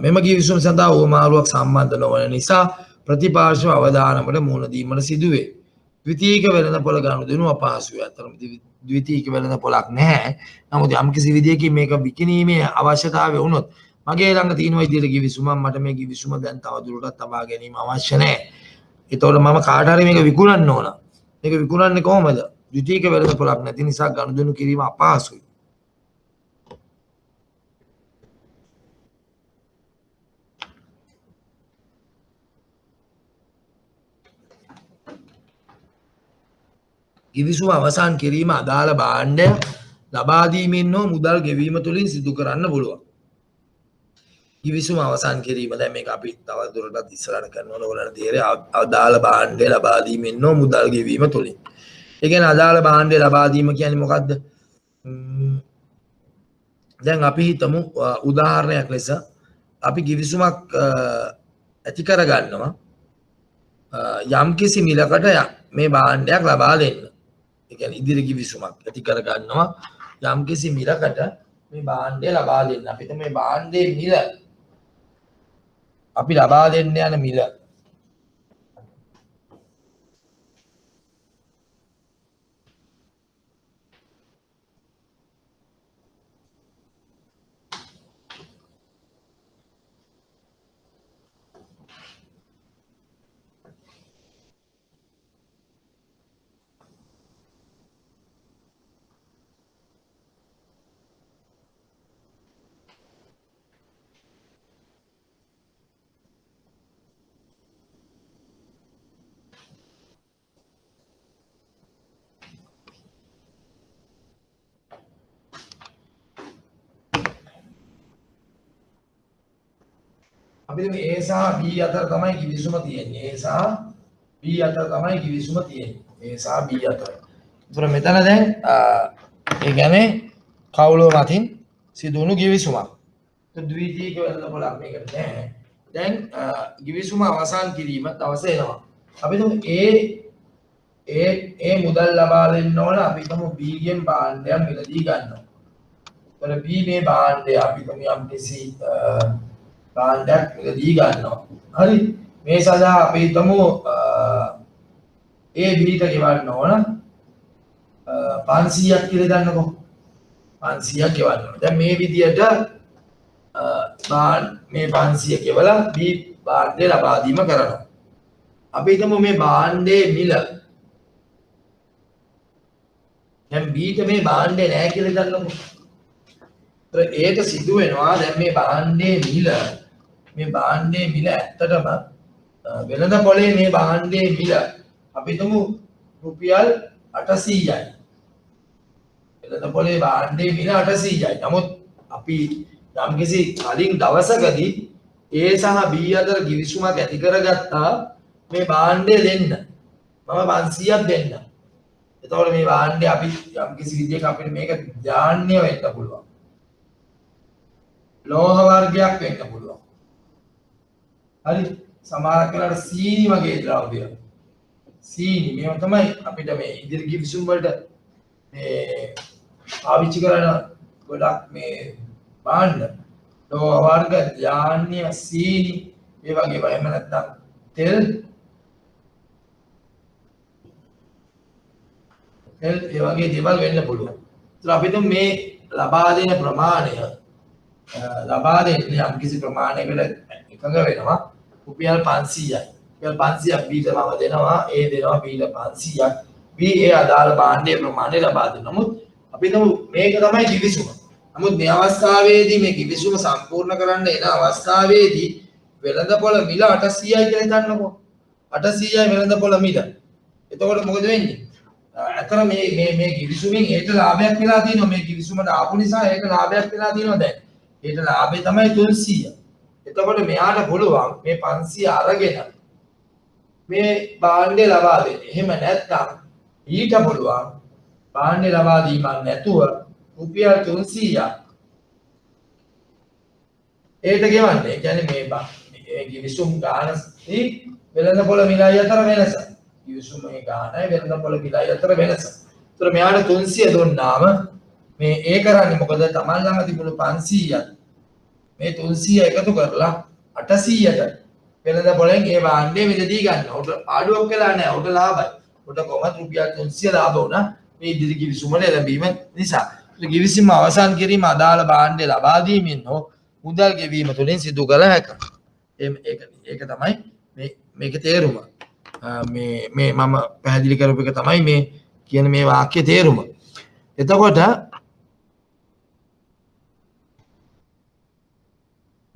මෙම givisum සඳහා හුවමාරුවක් සම්බන්ධ නොවන නිසා ප්‍රතිපාර්ශ්ව අවදානමට මුහුණ දීමට සිදුවේ. ද්විතීයික වෙළඳපොළ ගනුදෙනු අපහසුයි. අතරම ද්විතීයික වෙළඳපොළක් නැහැ. නමුත් යම්කිසි විදියකින් මේක විකිණීමේ අවශ්‍යතාවය වුණොත් මගේ ළඟ තියෙනවා ඉදිරි givisum මට මේ givisum දැන් තවදුරටත් තබා ගැනීම අවශ්‍ය නැහැ. ඒතකොට මම කාට හරි මේක විකුණන්න ඕන. මේක විකුණන්නේ කොහොමද? ද්විතීයික වෙළඳපොළක් නැති නිසා ගනුදෙනු කිරීම අපහසුයි. givisum අවසන් කිරීම අදාළ භාණ්ඩය ලබා දීමෙන් හෝ මුදල් ගෙවීම තුළින් සිදු කරන්න පුළුවන්. givisum අවසන් කිරීම දැන් මේක අපි තව දුරටත් ඉස්සරහට කරනවා. ඕනෑම තීරේ අදාළ භාණ්ඩය ලබා දීමෙන් හෝ මුදල් ගෙවීම තුළින්. ඒ කියන්නේ අදාළ භාණ්ඩය ලබා දීම කියන්නේ මොකද්ද? දැන් අපි හිතමු උදාහරණයක් ලෙස අපි givisumක් ඇති කර ගන්නවා යම්කිසි මිලකට මේ භාණ්ඩයක් ලබා දෙන්න. ඒ කියන්නේ ඉදිරි givisumක් ඇති කර ගන්නවා යම්කිසි මිලකට මේ භාණ්ඩය ලබා දෙන්න. අපිට මේ භාණ්ඩයේ මිල අපි ලබා දෙන්න යන මිල අපිට මේ A සහ B අතර තමයි givisum තියෙන්නේ. A සහ B අතර තමයි givisum තියෙන්නේ. A සහ B අතර. ඒතර මෙතන දැන් ඒ කියන්නේ කවුළුව මතින් සිදුවුණු givisumක්. ද්විතීයික වෙළඳපොළක් මේකට නැහැ. දැන් givisum අවසන් කිරීම දවස එනවා. අපි තුමු A මුදල් ලබා දෙන්න ඕන. අපි තුමු B ගෙන් භාණ්ඩයක් මිලදී ගන්නවා. ඒතර B මේ භාණ්ඩය අපි තුමු යම්කිසි භාණ්ඩයක් මිලදී ගන්නවා. හරි. මේ සඳහා අපි හිතමු A B ට ගෙවන්න ඕන 500ක් කියලා දන්නකො. 500ක් ගෙවන්න ඕන. දැන් මේ විදියට මේ 500 ගෙවලා B භාණ්ඩය ලබා දීම කරනවා. අපි හිතමු මේ භාණ්ඩයේ මිල දැන් B ට මේ භාණ්ඩය නැහැ කියලා දන්නකො. ඒක සිදු වෙනවා දැන් මේ භාණ්ඩයේ මිල ඇත්තටම වෙළඳ පොලේ මේ භාණ්ඩයේ මිල අපි හිතමු රුපියල් 800යි. වෙළඳපොලේ භාණ්ඩයේ මිල 800යි. නමුත් අපි යම්කිසි කලින් දවසකදී A සහ B අතර කිවිසුමක් ඇති කරගත්තා මේ භාණ්ඩය දෙන්න. මම 500ක් දෙන්න. එතකොට මේ භාණ්ඩය අපි යම්කිසි විදිහක අපිට මේක ධාන්‍ය වෙන්න පුළුවන්. ලෝහ වර්ගයක් වෙන්න පුළුවන්. හරි. සමහරක් වෙලාවට සීනි වගේ ද්‍රව්‍ය. සීනි මේව තමයි අපිට මේ ඉදිරි කිවිසුම් වලට මේ පාවිච්චි කරන ගොඩක් මේ භාණ්ඩ. ලෝහ වර්ග, ධාන්‍ය, සීනි මේ වගේ එහෙම නැත්නම් තෙල් ඒ වගේ දේවල් වෙන්න පුළුවන්. ඒත් අපි තුන් මේ ලබා දෙන ප්‍රමාණය ලබා දෙන්නේ යම්කිසි ප්‍රමාණයකට එකඟ වෙනවා. රුපියල් 500යි. රුපියල් 500ක් B ට මම දෙනවා. A දෙනවා B ට 500ක්. B ඒ අදාළ භාණ්ඩයේ ප්‍රමාණය ලබා දෙනවා. නමුත් අපි තුන් මේක තමයි කිවිසුම. නමුත් මේ අවස්ථාවේදී මේ කිවිසුම සම්පූර්ණ කරන්න එන අවස්ථාවේදී වෙළඳපොළ මිල 800යි කියලා හිතන්නකෝ. 800යි වෙළඳපොළ මිල. එතකොට මොකද වෙන්නේ? අතර මේ කිවිසුමින් ඒට ලාභයක් වෙලා තියෙනවා. මේ කිවිසුමට ආපු නිසා ඒට ලාභයක් වෙලා තියෙනවා දැන්. ඒට ලාභය තමයි 300. එතකොට මෙයාට පුළුවන් මේ 500 අරගෙන මේ භාණ්ඩය ලබා දෙන්න. එහෙම නැත්නම් ඊට පුළුවන් භාණ්ඩය ලබා දීමක් නැතුව රුපියල් 300ක් ඒට ගෙවන්න. ඒ කියන්නේ මේ කිවිසුම් ගානයි වෙළඳපොළ මිලයි අතර වෙනස. කිවිසුමේ ගානයි වෙළඳපොළ මිලයි අතර වෙනස. ඒතර මෙයාට 300 දුන්නාම මේ ඒ කරන්නේ මොකද? තමන් ළඟ තිබුණු 500ක් මේ 300 එකතු කරලා 800ට වෙළඳපොළෙන් ඒ භාණ්ඩය මිලදී ගන්න. උට පාඩුවක් වෙලා නැහැ. උට ලාභයි. උට කොහොමද රුපියල් 300 ලාභ වුණා මේ ඉදිරි කිවිසුමට එළඹීම නිසා. කිවිසුම අවසන් කිරීම අදාළ භාණ්ඩය ලබා දීමෙන් හෝ මුදල් ගෙවීම තුළින් සිදු කළ හැකියි. ඒක තමයි මේකේ තේරුම. මේ මම පැහැදිලි කරපු එක තමයි මේ කියන මේ වාක්‍යයේ තේරුම. එතකොට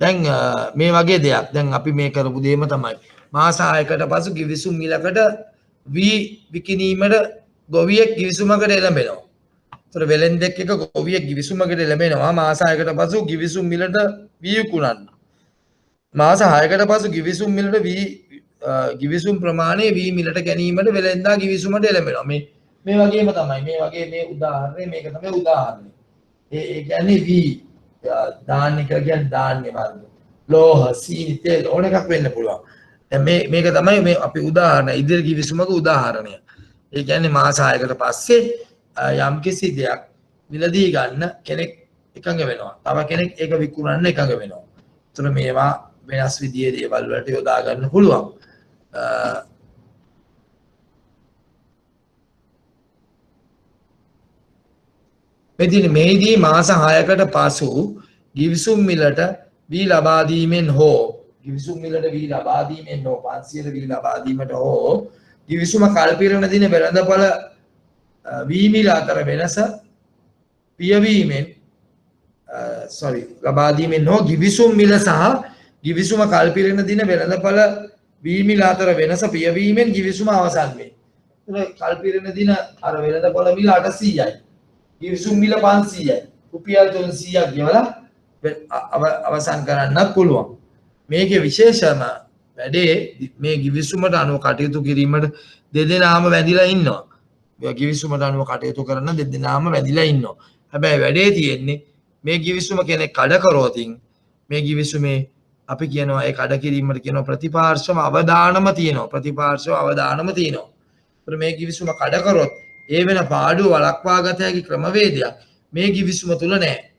දැන් මේ වගේ දෙයක් දැන් අපි මේ කරපු දෙයම තමයි මාස 6කට පසු කිවිසුම් මිලකට විකිණීමට ගොවියෙක් කිවිසුමකට එළඹෙනවා. ඒතර වෙළෙන්දෙක් එක ගොවියෙක් කිවිසුමකට එළඹෙනවා මාස 6කට පසු කිවිසුම් මිලට විකුණන්න. මාස 6කට පසු කිවිසුම් මිලට කිවිසුම් ප්‍රමාණය වී මිලට ගැනීමට වෙළෙන්දා කිවිසුමට එළඹෙනවා. මේ වගේම තමයි මේ වගේ මේ උදාහරණය මේක තමයි උදාහරණය. ඒ කියන්නේ වී ධාන්‍ය කියලා කියන්නේ ධාන්‍ය වර්ග. ලෝහ, සීනි, තෙල් ඕන එකක් වෙන්න පුළුවන්. දැන් මේක තමයි මේ අපි උදාහරණ ඉදිරි කිවිසුමක උදාහරණය. ඒ කියන්නේ මාස 6කට පස්සේ යම්කිසි දෙයක් මිලදී ගන්න කෙනෙක් එකඟ වෙනවා. තව කෙනෙක් ඒක විකුණන්න එකඟ වෙනවා. ඒතර මේවා වෙනස් විදිහේ දේවල් වලට යොදා ගන්න පුළුවන්. මේදී මාස 6කට පසු කිවිසුම් මිලට වී ලබා දීමෙන් හෝ කිවිසුම් මිලට වී ලබා දීමෙන් හෝ 500ට වී ලබා දීමට හෝ කිවිසුම කල්පිරණ දින වෙළඳපොළ වී මිල අතර වෙනස පියවීමෙන් ලබා දීමෙන් හෝ කිවිසුම් මිල සහ කිවිසුම කල්පිරණ දින වෙළඳපොළ වී මිල අතර වෙනස පියවීමෙන් කිවිසුම අවසන් වේ. කල්පිරණ දින අර වෙළඳපොළ මිල 800යි. කිවිසුම් මිල 500යි. රුපියල් 300ක් ගෙවලා අවසන් කරන්නත් පුළුවන්. මේකේ විශේෂම වැඩේ මේ කිවිසුමට අනුව කටයුතු කිරීමට දෙදෙනාම වැදිලා ඉන්නවා. කිවිසුමට අනුව කටයුතු කරන දෙදෙනාම වැදිලා ඉන්නවා. හැබැයි වැඩේ තියෙන්නේ මේ කිවිසුම කෙනෙක් කඩ කරොතින් මේ කිවිසුමේ අපි කියනවා ඒ කඩ කිරීමට කියනවා ප්‍රතිපාර්ශ්ව අවදානම තියෙනවා. ප්‍රතිපාර්ශ්ව අවදානම තියෙනවා. ඒත් මේ කිවිසුම කඩ කරොත් ඒ වෙන පාඩුව වළක්වා ගත හැකි ක්‍රමවේදයක් මේ කිවිසුම තුල නැහැ.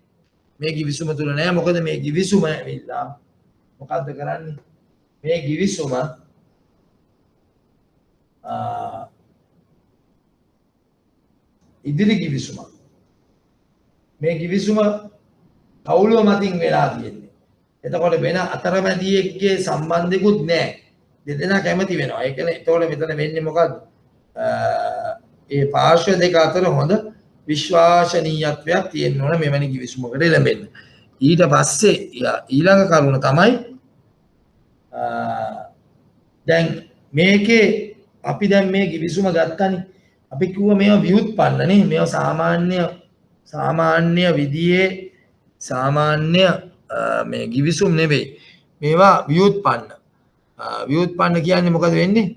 මේ කිවිසුම තුල නැහැ. මොකද මේ කිවිසුම ඇවිල්ලා මොකද්ද කරන්නේ? මේ කිවිසුම ඉදිරි කිවිසුම. මේ කිවිසුම පවුලුව මතින් වෙලා තියෙන්නේ. එතකොට වෙන අතරමැදියෙක්ගේ සම්බන්ධිකුත් නැහැ. දෙදෙනා කැමති වෙනවා. ඒකනේ එතකොට මෙතන වෙන්නේ මොකද්ද? ඒ පාර්ශ්ව දෙක අතර හොඳ විශ්වාසනීයත්වයක් තියෙන්න ඕන මෙවැනි කිවිසුමකට එළඹෙන්න. ඊට පස්සේ ඊළඟ කරුණ තමයි දැන් මේකේ අපි දැන් මේ කිවිසුම ගත්තනේ. අපි කිව්වා මේවා ව්‍යුත්පන්න නේ. මේවා සාමාන්‍ය සාමාන්‍ය විදියේ සාමාන්‍ය මේ ගිවිසුම් නෙවෙයි. මේවා ව්‍යුත්පන්න. ව්‍යුත්පන්න කියන්නේ මොකද වෙන්නේ?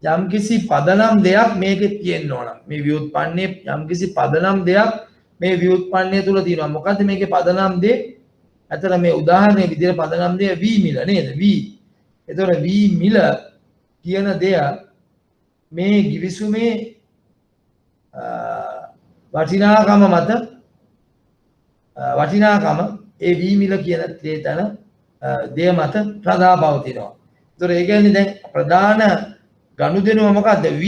යම්කිසි පදනම් දෙයක් මේකේ තියෙන්න ඕන. මේ ව්‍යුත්පන්නයේ යම්කිසි පදනම් දෙයක් මේ ව්‍යුත්පන්නය තුල තියෙනවා. මොකද්ද මේකේ පදනම් දෙය? අතන මේ උදාහරණයේ විදිහට පදනම් දෙය v මිල නේද? v. එතකොට v මිල කියන දෙය මේ ගිවිසුමේ වටිනාකම මත වටිනාකම ඒ v මිල කියන තැන දෙය මත ප්‍රදා පවතිනවා. ඒතර ඒ කියන්නේ දැන් ප්‍රධාන ගනුදෙනුව මොකද්ද? v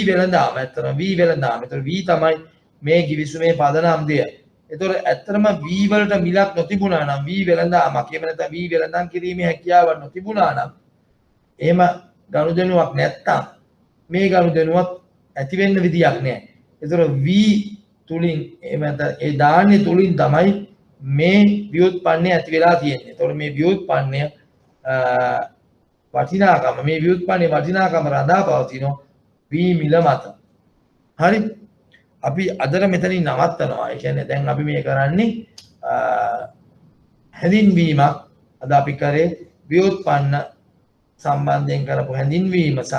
වෙළඳාම. ඇත්තටම v වෙළඳාම. ඒතර v තමයි මේ ගිවිසුමේ පදනම් දෙය. ඒතර ඇත්තටම v වලට මිලක් නොතිබුණා නම් v වෙළඳාමක් එහෙම නැත්නම් v වෙළඳාම් කිරීමේ හැකියාවක් නොතිබුණා නම් එහෙම ගනුදෙනුවක් නැත්තම් මේ ගනුදෙනුවක් ඇති වෙන්න විදියක් නැහැ. ඒතර v තුලින් එහෙම නැත්නම් ඒ දාන්නේ තුලින් තමයි මේ ව්‍යුත්පන්නය ඇති වෙලා තියෙන්නේ. ඒතකොට මේ ව්‍යුත්පන්නය වටිනාකම මේ ව්‍යුත්පන්නයේ වටිනාකම රඳා පවතිනවා v මිල මත. හරි? අපි අදට මෙතනින් නවත්තනවා. ඒ කියන්නේ දැන් අපි මේ කරන්නේ හැඳින්වීමක්. අද අපි කරේ ව්‍යුත්පන්න සම්බන්ධයෙන් කරපු හැඳින්වීම සහ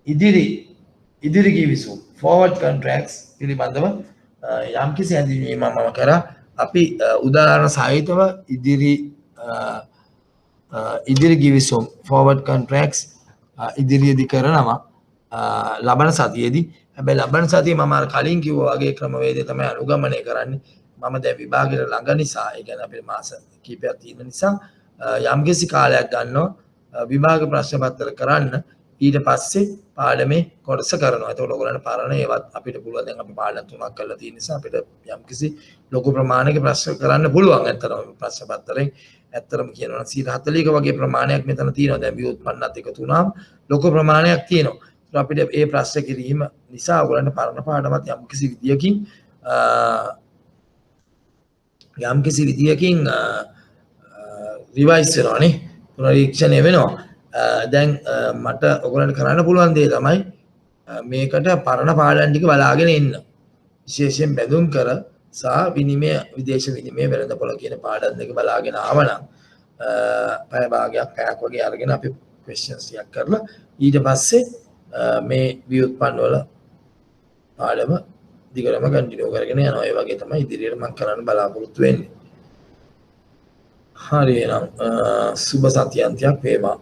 ඉදිරි ගිවිසුම් forward contracts පිළිබඳව යම්කිසි හැඳින්වීමක් මම කරා. අපි උදාහරණ සහිතව ඉදිරි ගිවිසුම් forward contracts ඉදිරියේදී කරනවා ලබන සතියේදී. හැබැයි ලබන සතියේ මම අර කලින් කිව්වා වගේ ක්‍රමවේදය තමයි අනුගමනය කරන්නේ. මම දැන් විභාගයට ළඟ නිසා ඒ කියන්නේ අපේ මාස කිහිපයක් තියෙන නිසා යම්කිසි කාලයක් ගන්නවා විභාග ප්‍රශ්න පත්‍ර කරන්න. ඊට පස්සේ පාඩමේ කොටස කරනවා. ඒතකොට ඔයගොල්ලන්ට පරණ ඒවත් අපිට පුළුවන්. දැන් අපි පාඩම් 3ක් කරලා තියෙන නිසා අපිට යම්කිසි ලොකු ප්‍රමාණයක ප්‍රශ්න කරන්න පුළුවන්. ඇත්තටම ප්‍රශ්න පත්‍රයෙන් ඇත්තටම කියනවා 140ක වගේ ප්‍රමාණයක් මෙතන තියෙනවා. දැන් ව්‍යුත්පන්නත් එකතු වුණාම ලොකු ප්‍රමාණයක් තියෙනවා. ඒත් අපිට මේ ප්‍රශ්න කිරීම නිසා ඔයගොල්ලන්ට පරණ පාඩමත් යම්කිසි විදියකින් රිවයිස් වෙනවානේ. පුනරීක්ෂණය වෙනවා. දැන් මට ඔයගොල්ලන්ට කරන්න පුළුවන් දේ තමයි මේකට පරණ පාඩම් ටික බලාගෙන ඉන්න. විශේෂයෙන් බැඳුම් කර සහ විනිමය විදේශ විනිමය වෙළඳපොළ කියන පාඩම් දෙක බලාගෙන ආවනම් පැය භාගයක් පැයක් වගේ අරගෙන අපි ක්වෙස්චන්ස් ටිකක් කරලා ඊට පස්සේ මේ ව්‍යුත්පන්න වල පාඩම දිගටම කන්ටිනියු කරගෙන යනවා. ඒ වගේ තමයි ඉදිරියට මම කරන්න බලාපොරොත්තු වෙන්නේ. හරි එහෙනම් සුබ සතියන්තයක් වේවා.